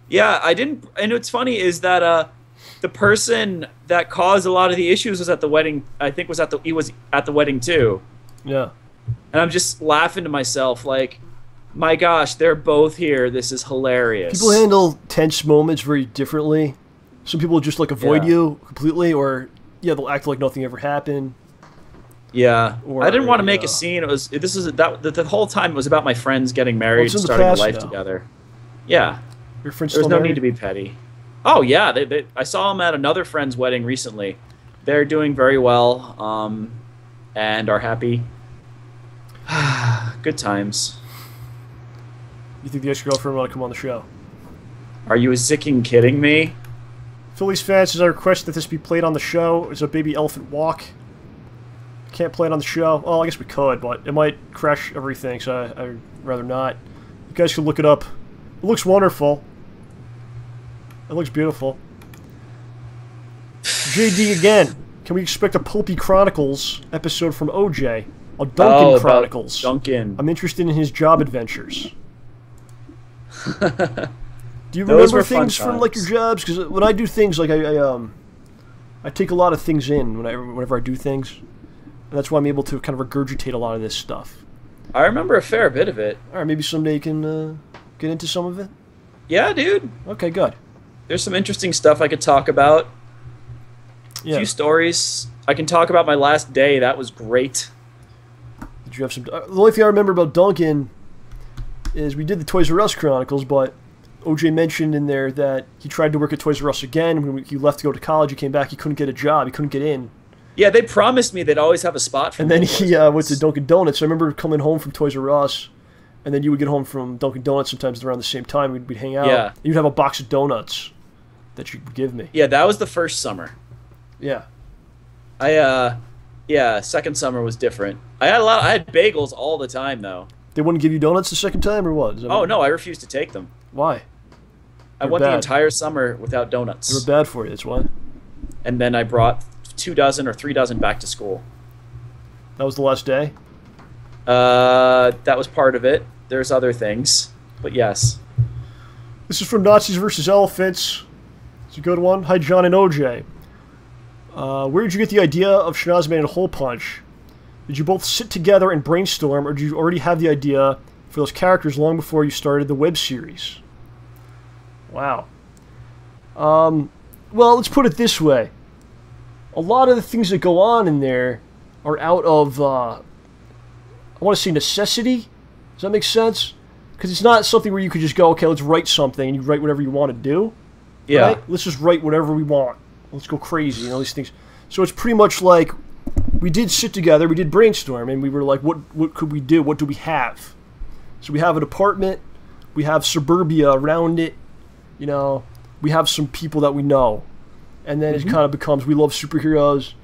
Yeah, I didn't. And what's funny is that the person that caused a lot of the issues was at the wedding. I think he was at the wedding too. Yeah. And I'm just laughing to myself, like, my gosh, they're both here. This is hilarious. People handle tense moments very differently. Some people just like avoid you completely, or they'll act like nothing ever happened. Yeah, or, I didn't want to make a scene. The whole time it was about my friends getting married and starting a life together. Yeah. Your friends There's still no married? need to be petty. Oh yeah, I saw them at another friend's wedding recently. They're doing very well, and are happy. Good times. You think the ex-girlfriend want to come on the show? Are you zicking kidding me? Phillies fans says I request that this be played on the show. It's a baby elephant walk. Can't play it on the show. Well, I guess we could, but it might crash everything, so I'd rather not. You guys can look it up. It looks wonderful. It looks beautiful. JD again. Can we expect a Pulpy Chronicles episode from OJ? A Duncan Chronicles. Duncan. I'm interested in his job adventures. Do you Those remember were fun things from like your times. jobs? Because when I do things, like I take a lot of things in whenever I do things, and that's why I'm able to kind of regurgitate a lot of this stuff. I remember a fair bit of it. All right, maybe someday you can get into some of it. Yeah, dude. Okay, good. There's some interesting stuff I could talk about. Yeah. A few stories. I can talk about my last day. That was great. Did you have some? The only thing I remember about Duncan is we did the Toys R Us Chronicles, but OJ mentioned in there that he tried to work at Toys R Us again. When he left to go to college, he came back. He couldn't get a job. He couldn't get in. Yeah, they promised me they'd always have a spot for and me. then he went to Dunkin' Donuts. I remember coming home from Toys R Us, and then you would get home from Dunkin' Donuts sometimes around the same time. We'd hang out. Yeah. You'd have a box of donuts that you would give me. Yeah, that was the first summer. Yeah. Yeah, second summer was different. I had bagels all the time though. They wouldn't give you donuts the second time, or what? Oh no, I refused to take them. Why? I went the entire summer without donuts. They were bad for you, that's why. And then I brought 2 dozen or 3 dozen back to school. That was the last day? That was part of it. There's other things, but yes. This is from Nazis vs. Elephants. It's a good one. Hi, John and OJ. Where did you get the idea of Schnoz Man and Hole Punch? Did you both sit together and brainstorm, or did you already have the idea for those characters long before you started the web series? Wow. Well, let's put it this way. A lot of the things that go on in there are out of, I want to say necessity. Does that make sense? Because it's not something where you could just go, okay, let's write something, and you write whatever you want to do. Yeah. Right? Let's just write whatever we want. Let's go crazy, these things. So it's pretty much like, we did sit together, we did brainstorm, and we were like, what could we do? What do we have? So we have an apartment, we have suburbia around it, we have some people that we know. And then it kind of becomes, we love superheroes,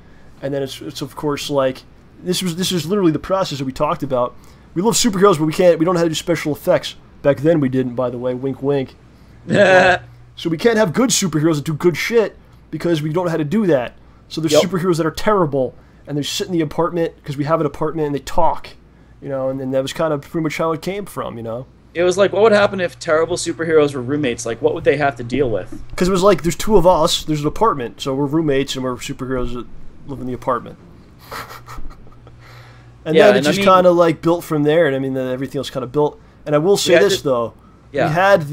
and then it's of course like, this is literally the process that we talked about. We love superheroes, but we don't know how to do special effects. Back then we didn't, by the way, wink wink. So we can't have good superheroes that do good shit, because we don't know how to do that. So there's superheroes that are terrible, and they sit in the apartment, because we have an apartment, and they talk, and then that was kind of pretty much how it came from, It was like, what would happen if terrible superheroes were roommates? Like, what would they have to deal with? Because it was like, there's two of us, there's an apartment, so we're roommates, and we're superheroes that live in the apartment. And then it just kind of like built from there, and everything else kind of built. And I will say this, though. We had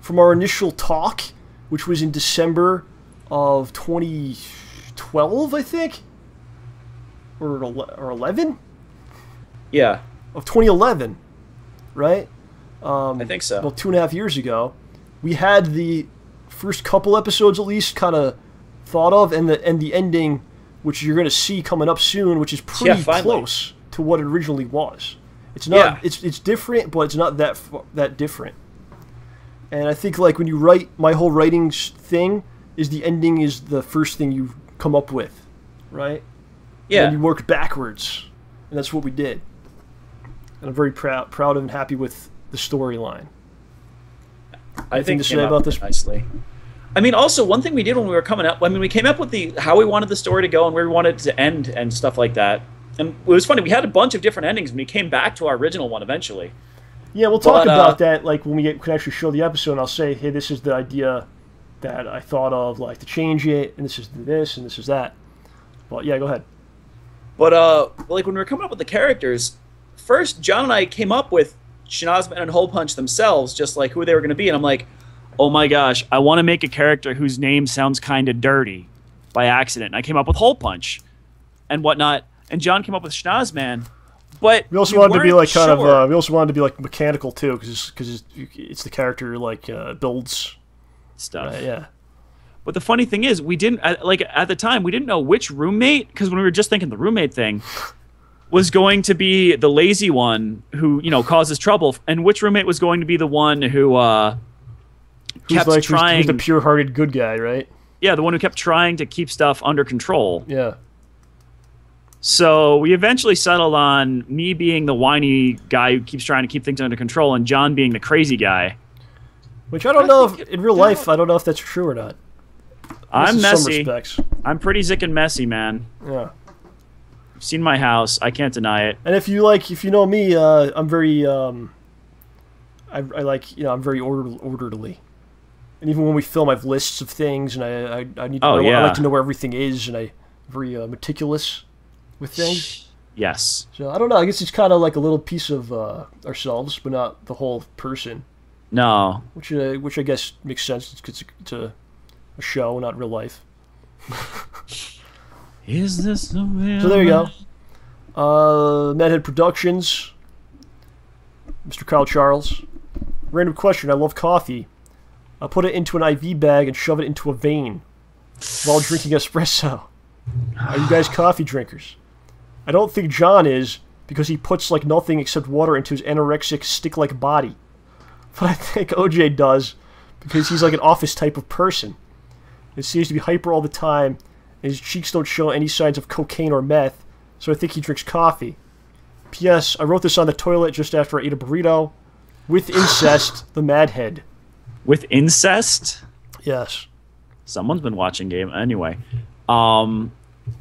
from our initial talk, which was in December of 2012, I think? Or 11? Yeah. Of 2011, right? I think so. Well, 2.5 years ago. We had the first couple episodes, at least, kind of thought of, and the ending, which you're going to see coming up soon, which is pretty close to what it originally was. It's not. It's different, but it's not that different. And I think like when you write, my whole writing thing is the ending is the first thing you come up with, right? Yeah. And you work backwards, and that's what we did. And I'm very proud of and happy with the storyline. I think to say about this nicely. Also one thing we did when we were coming up, we came up with how we wanted the story to go and where we wanted it to end and stuff like that. And it was funny, we had a bunch of different endings, and we came back to our original one eventually. Yeah, we'll talk about that like when we can actually show the episode, and I'll say, hey, this is the idea that I thought of, like, to change it, and this is this, and this is that. But yeah, go ahead. But like when we were coming up with the characters, first John and I came up with Shanazman and Hole Punch themselves, just like who they were going to be, and I'm like, oh my gosh, I want to make a character whose name sounds kind of dirty by accident. And I came up with Hole Punch and whatnot, and John came up with Shanazman. But we also wanted to be like we also wanted to be like mechanical too, because it's the character like builds stuff. Yeah. But the funny thing is, we didn't at the time we didn't know which roommate, because when we were just thinking the roommate thing was going to be the lazy one who causes trouble, and which roommate was going to be the one who kept trying. Who's the pure-hearted good guy, right? Yeah, the one who kept trying to keep stuff under control. Yeah. So we eventually settled on me being the whiny guy who keeps trying to keep things under control, and John being the crazy guy. Which I don't know if, in real life, I don't know if that's true or not. I'm messy. Some respects. I'm pretty zick and messy, man. Yeah. You've seen my house. I can't deny it. And if you know me, I'm very, I'm very orderly. And even when we film, I have lists of things, and I need to know, I like to know where everything is, and I'm very meticulous with things. Yes. So I don't know. I guess it's kind of like a little piece of ourselves, but not the whole person. No. Which I guess makes sense. It's a show, not real life. Is this the real? So there you go. Madhead Productions. Mr. Kyle Charles. Random question. I love coffee. I put it into an IV bag and shove it into a vein while drinking espresso. Are you guys coffee drinkers? I don't think John is, because he puts like nothing except water into his anorexic stick-like body. But I think OJ does, because he's like an office type of person. He seems to be hyper all the time, and his cheeks don't show any signs of cocaine or meth, so I think he drinks coffee. P.S. I wrote this on the toilet just after I ate a burrito. With incest, the Madhead. With incest? Yes. Someone's been watching game. Anyway. I'll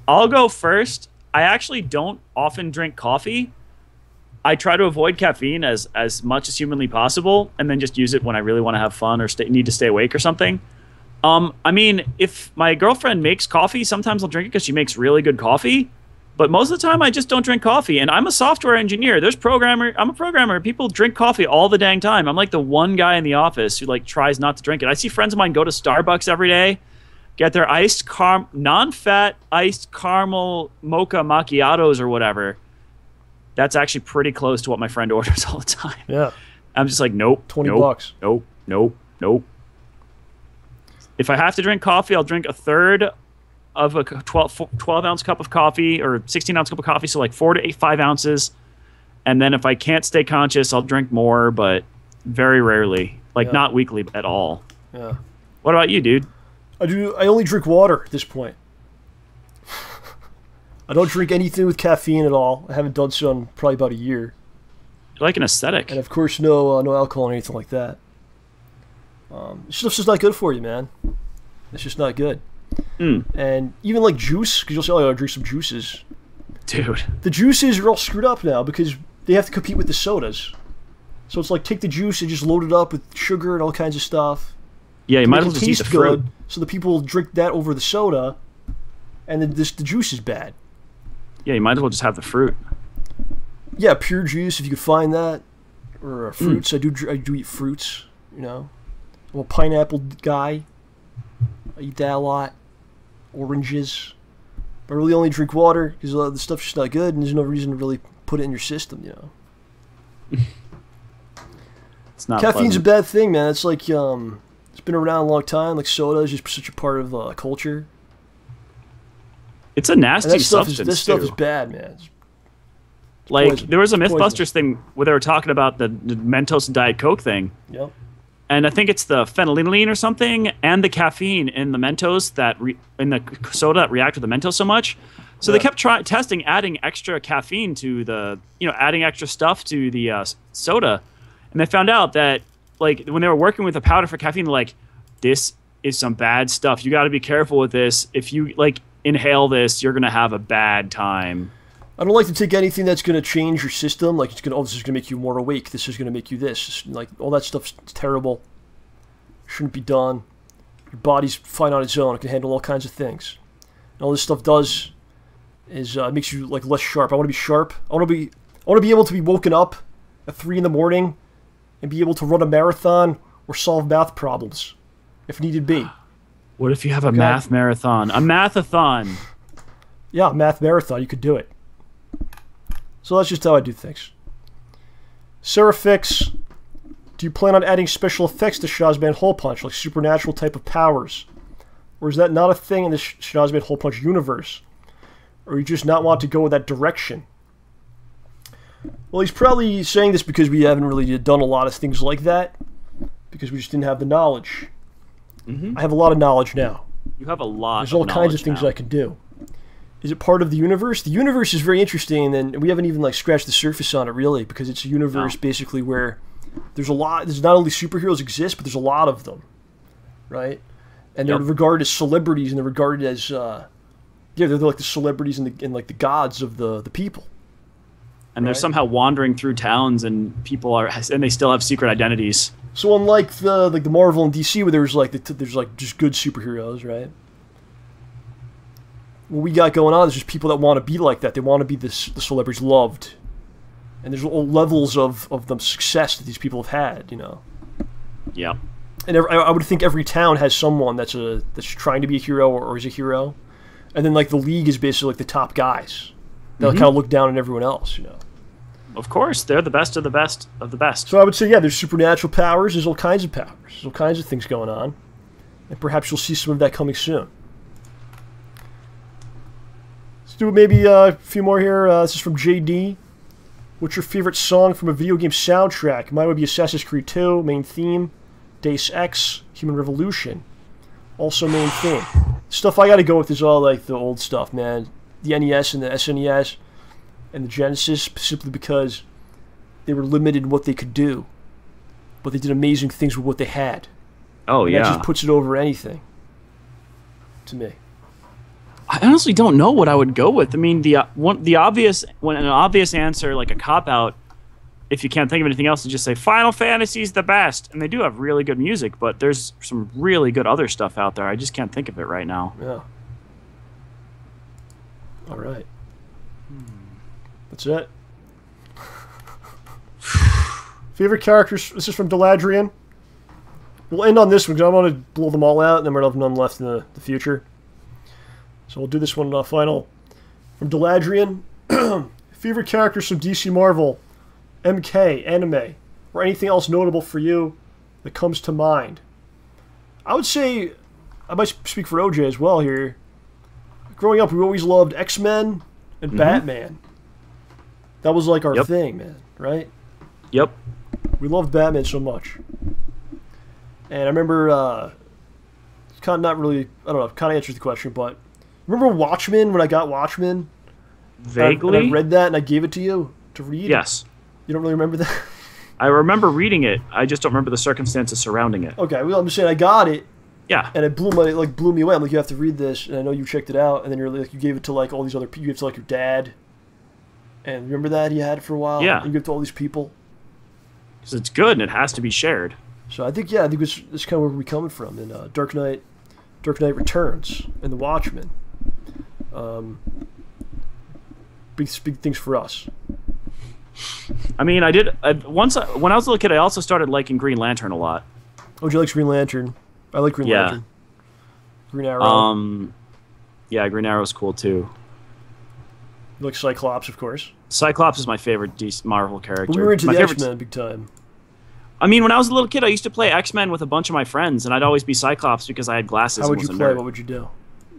go first. I actually don't often drink coffee. I try to avoid caffeine as much as humanly possible, and then just use it when I really want to have fun or need to stay awake or something. If my girlfriend makes coffee, sometimes I'll drink it because she makes really good coffee. But most of the time, I just don't drink coffee. And I'm a software engineer. I'm a programmer. People drink coffee all the dang time. I'm like the one guy in the office who like tries not to drink it. I see friends of mine go to Starbucks every day, get their non-fat iced caramel mocha macchiatos or whatever. That's actually pretty close to what my friend orders all the time. Yeah. I'm just like, nope. $20. Nope. If I have to drink coffee, I'll drink a third of a 12-ounce cup of coffee or 16-ounce cup of coffee, so like 4 to 5 ounces. And then if I can't stay conscious, I'll drink more, but very rarely. Like not weekly at all. Yeah. What about you, dude? I only drink water at this point. I don't drink anything with caffeine at all. I haven't done so in probably about a year. You're like an ascetic. And of course, no alcohol or anything like that. This stuff's just not good for you, man. It's just not good. And even like juice, because you'll say, oh, I'll drink some juices. Dude. The juices are all screwed up now because they have to compete with the sodas. So it's like take the juice and just load it up with sugar and all kinds of stuff. Yeah, you might as well just eat the fruit. So the people drink that over the soda, and then the juice is bad. Yeah, you might as well just have the fruit. Yeah, pure juice if you could find that, or fruits. I do eat fruits. You know, I'm a pineapple guy. I eat that a lot. Oranges. But I really only drink water because a lot of the stuff's just not good, and there's no reason to really put it in your system. You know. It's not. Caffeine's a bad thing, man. It's like it's been around a long time. Like soda is just such a part of culture. It's a nasty substance. This stuff is bad, man. Like there was a MythBusters thing where they were talking about the Mentos and Diet Coke thing. Yep. And I think it's the phenylalanine or something, and the caffeine in the Mentos in the soda that react with the Mentos so much. So they kept testing adding extra caffeine to the, adding extra stuff to the soda, and they found out that like when they were working with the powder for caffeine, they're like, this is some bad stuff. You got to be careful with this. If you like inhale this, you're gonna have a bad time. I don't like to take anything that's going to change your system. Like, this is going to make you more awake. This is going to make you this. Like, all that stuff's terrible. Shouldn't be done. Your body's fine on its own. It can handle all kinds of things. And all this stuff does is makes you, like, less sharp. I want to be sharp. I want to be able to be woken up at 3 in the morning and be able to run a marathon or solve math problems if needed be. What if you have a math marathon? A mathathon. Yeah, a math marathon. You could do it. So that's just how I do things. Serafix, do you plan on adding special effects to Shazman Hole Punch, like supernatural type of powers? Or is that not a thing in the Shazman Hole Punch universe? Or you just not want to go with that direction? Well, he's probably saying this because we haven't really done a lot of things like that, because we just didn't have the knowledge. I have a lot of knowledge now. You have a lot. There's all kinds of things I can do. Is it part of the universe? The universe is very interesting, and we haven't even like scratched the surface on it really, because it's a universe basically where there's not only superheroes exist, but there's a lot of them, right? And they're regarded as celebrities, and they're regarded as they're like the celebrities and like the gods of the people. And they're somehow wandering through towns, and they still have secret identities. So unlike the Marvel and DC, where there's like just good superheroes, right? What we got going on is just people that want to be like that. They want to be the celebrities loved, and there's all levels of the success that these people have had, Yeah. And I would think every town has someone that's trying to be a hero or is a hero, and then like the league is basically like the top guys that kind of look down on everyone else, Of course, they're the best of the best of the best. So I would say, yeah, there's supernatural powers. There's all kinds of powers. There's all kinds of things going on, and perhaps you'll see some of that coming soon. Let's do maybe a few more here. This is from JD. What's your favorite song from a video game soundtrack? Mine would be Assassin's Creed 2, main theme. Deus Ex, Human Revolution, also main theme. Stuff I gotta go with is all like the old stuff, man. The NES and the SNES and the Genesis, simply because they were limited in what they could do. But they did amazing things with what they had. Oh, and yeah. that just puts it over anything, to me. I honestly don't know what I would go with. I mean, an obvious answer, like a cop-out, if you can't think of anything else, is just say Final Fantasy's the best. And they do have really good music, but there's some really good other stuff out there. I just can't think of it right now. Yeah. All right. That's it. Favorite characters? This is from Deladrian. We'll end on this one because I want to blow them all out, and then we'll have none left in the future. So we'll do this one final. From Deladrian. Favorite characters from DC Marvel, MK, anime, or anything else notable for you that comes to mind? I would say, I might speak for OJ as well here. Growing up, we always loved X-Men and Batman. That was like our thing, man, right? Yep. We loved Batman so much. And I remember, kind of not really, I don't know, kind of answers the question, but remember Watchmen, when I got Watchmen? Vaguely. And I read that and I gave it to you to read? Yes. You don't really remember that? I remember reading it. I just don't remember the circumstances surrounding it. Okay, well, I'm just saying I got it. Yeah. And it blew me away. I'm like, you have to read this, and I know you checked it out, and then you gave it to like all these other people. You gave it to like your dad. And remember that he had it for a while? Yeah. And you give it to all these people. Because it's good and it has to be shared. So I think it's kind of where we're coming from in Dark Knight Returns and The Watchmen. Big things for us. I mean, when I was a little kid, I also started liking Green Lantern a lot. OJ likes Green Lantern. I like Green Lantern. Green Arrow. Yeah, Green Arrow's cool too. You like Cyclops, of course. Cyclops is my favorite DC Marvel character. But we were into the X-Men big time. I mean, when I was a little kid, I used to play X-Men with a bunch of my friends, and I'd always be Cyclops because I had glasses. How would and you was a play? nerd. What would you do?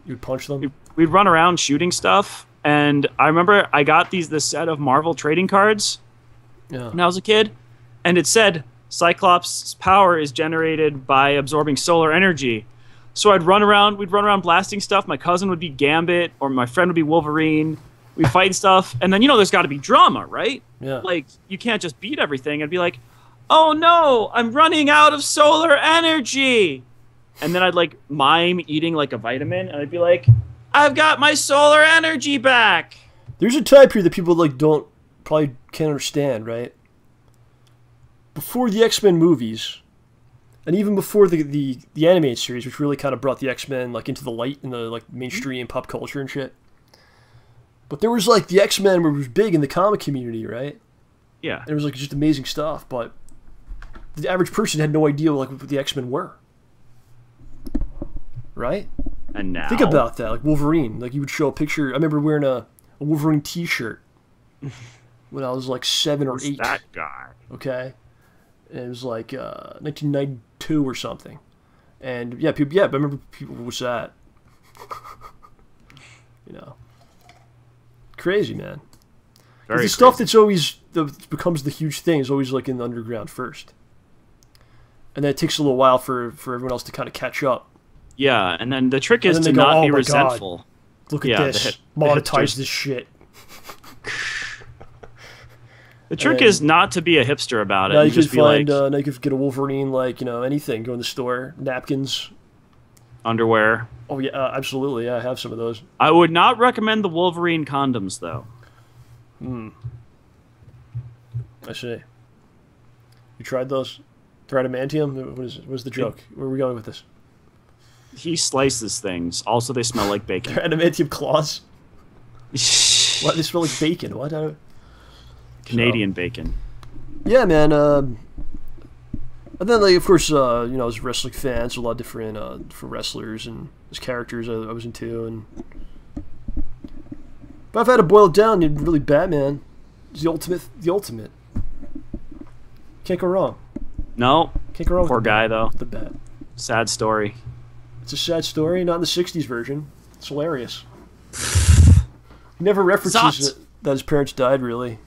You'd punch them? We'd run around shooting stuff, and I remember I got this set of Marvel trading cards when I was a kid, and it said Cyclops' power is generated by absorbing solar energy. So we'd run around blasting stuff. My cousin would be Gambit, or my friend would be Wolverine. We fight stuff, and then there's got to be drama, right? Yeah. Like you can't just beat everything and be like, "Oh no, I'm running out of solar energy," and then I'd like mime eating like a vitamin, and I'd be like, "I've got my solar energy back." There's a type here that people probably can't understand, right? Before the X-Men movies, and even before the animated series, which really kind of brought the X-Men like into the light in the like mainstream pop culture and shit. But there was like the X-Men where it was big in the comic community, right? Yeah. And it was like just amazing stuff, but the average person had no idea like what the X-Men were. Right? And now think about that, like Wolverine. Like you would show a picture. I remember wearing a Wolverine T-shirt when I was like 7 or 8. That guy. Okay. And it was like 1992 or something. And yeah, people. Yeah, but I remember people. What's that? Crazy, man. The stuff that's always that becomes the huge thing is always like in the underground first, and then it takes a little while for everyone else to kind of catch up. Yeah, and then the trick is to not be resentful. God, look at this. Monetize this shit. The trick is not to be a hipster about it. Now and you just could be find, like, now you could get a Wolverine, anything. Go in the store, napkins, underwear. Oh yeah, absolutely. Yeah, I have some of those. I would not recommend the Wolverine condoms, though. I see. You tried those? Tried adamantium? What's the joke? Where are we going with this? He slices things. Also, they smell like bacon. Adamantium claws? What? They smell like bacon. What? Canadian bacon. Yeah, man. And then, of course, as a wrestling fan, so a lot of different for wrestlers and his characters I was into. But if I had to boil it down, really Batman is the ultimate. Can't go wrong. No. Can't go wrong. Poor guy, though. The Bat. Sad story. It's a sad story, not in the 60s version. It's hilarious. He never references that his parents died, really.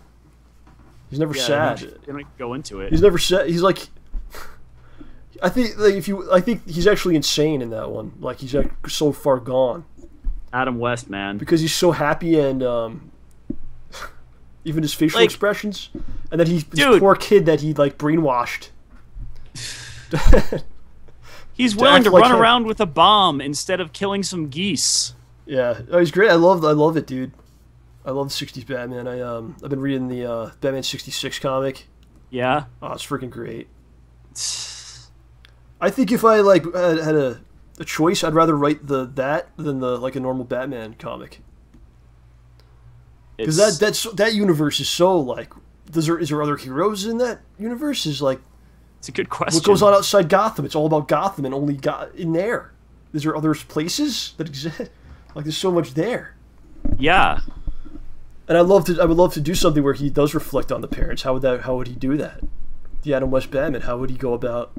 He's never sad. They don't go into it. He's never sad. He's like... I think he's actually insane in that one. Like, he's so far gone. Adam West, man. Because he's so happy and... even his facial expressions. And then he's this poor kid that he, brainwashed. He's willing to run around with a bomb instead of killing some geese. Yeah. Oh, he's great. I love it, dude. I love the 60s Batman. I've been reading the Batman 66 comic. Yeah? Oh, it's freaking great. I think if I had a choice, I'd rather write that than a normal Batman comic. Because that universe is so like. Is there other heroes in that universe? Is like. It's a good question. What goes on outside Gotham? It's all about Gotham and only in there. Is there other places that exist? Like there's so much there. Yeah. And I would love to do something where he does reflect on the parents. How would he do that? The Adam West Batman. How would he go about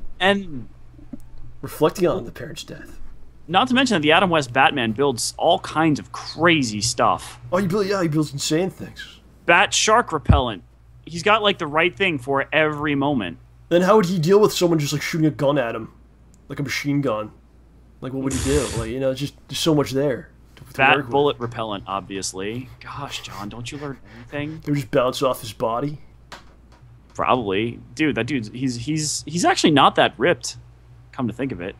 reflecting on the parents' death? Not to mention that the Adam West Batman builds all kinds of crazy stuff. Oh, he builds insane things. Bat shark repellent. He's got like the right thing for every moment. Then how would he deal with someone just like shooting a gun at him, like a machine gun? Like what would he do? Like just there's so much there. Bat bullet repellent, obviously. Gosh, John, don't you learn anything? It would just bounce off his body. Probably, dude. That dude's he's actually not that ripped. Come to think of it,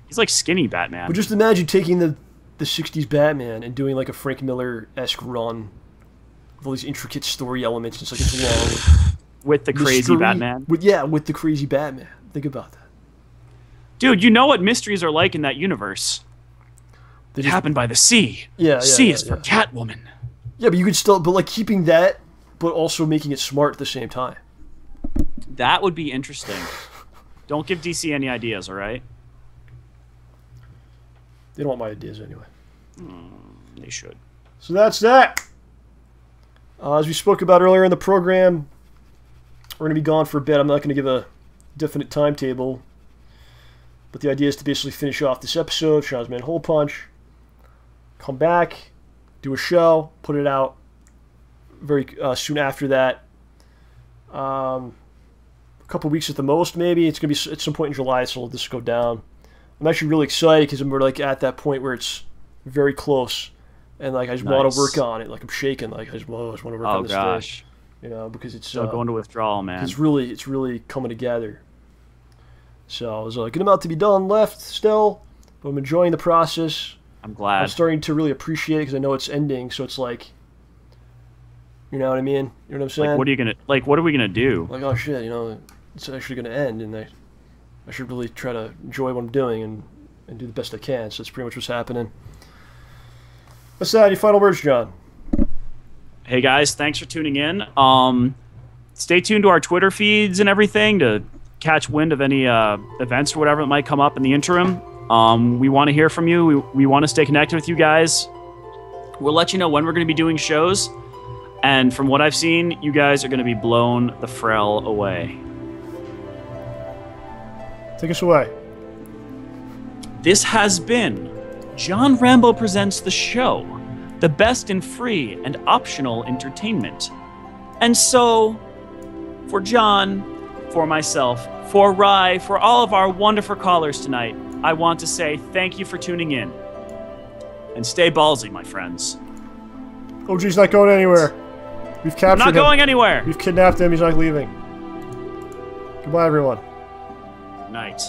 he's like skinny Batman. But just imagine taking the '60s Batman and doing like a Frank Miller-esque run with all these intricate story elements. It's like it's long with the crazy Batman. With the crazy Batman. Think about that, dude. You know what mysteries are like in that universe. They happened by the sea. Sea is for Catwoman. Yeah, but you could still, but like keeping that, but also making it smart at the same time. That would be interesting. Don't give DC any ideas, all right? They don't want my ideas anyway. They should. So that's that. As we spoke about earlier in the program, we're going to be gone for a bit. I'm not going to give a definite timetable, but the idea is to basically finish off this episode, Sean's Man Hole Punch. Come back, do a show, put it out very soon after that. A couple weeks at the most, maybe. It's going to be at some point in July, so we'll just go down. I'm actually really excited because we're like at that point where it's very close, and like I just want to work on it. Like I'm shaking. Like I just want to work on this gosh. thing. Because it's going to withdrawal, man. It's really coming together. So there's a good amount to be done left still, but I'm enjoying the process. I'm glad. I'm starting to really appreciate it because I know it's ending, so it's like, you know what I mean? You know what I'm saying? Like, what are we gonna do? Like, oh shit, it's actually gonna end, and I should really try to enjoy what I'm doing and do the best I can. So that's pretty much what's happening. What's that? Any final words, John? Hey guys, thanks for tuning in. Stay tuned to our Twitter feeds and everything to catch wind of any events or whatever that might come up in the interim. We want to hear from you. We want to stay connected with you guys. We'll let you know when we're going to be doing shows. And from what I've seen, you guys are going to be blown the frell away. Take us away. This has been John Rambo Presents the Show, the best in free and optional entertainment. And so, for John, for myself, for Rye, for all of our wonderful callers tonight, I want to say thank you for tuning in. And stay ballsy, my friends. OG's not going anywhere. We've captured him. I'm not going anywhere. We've kidnapped him. He's not leaving. Goodbye, everyone. Night.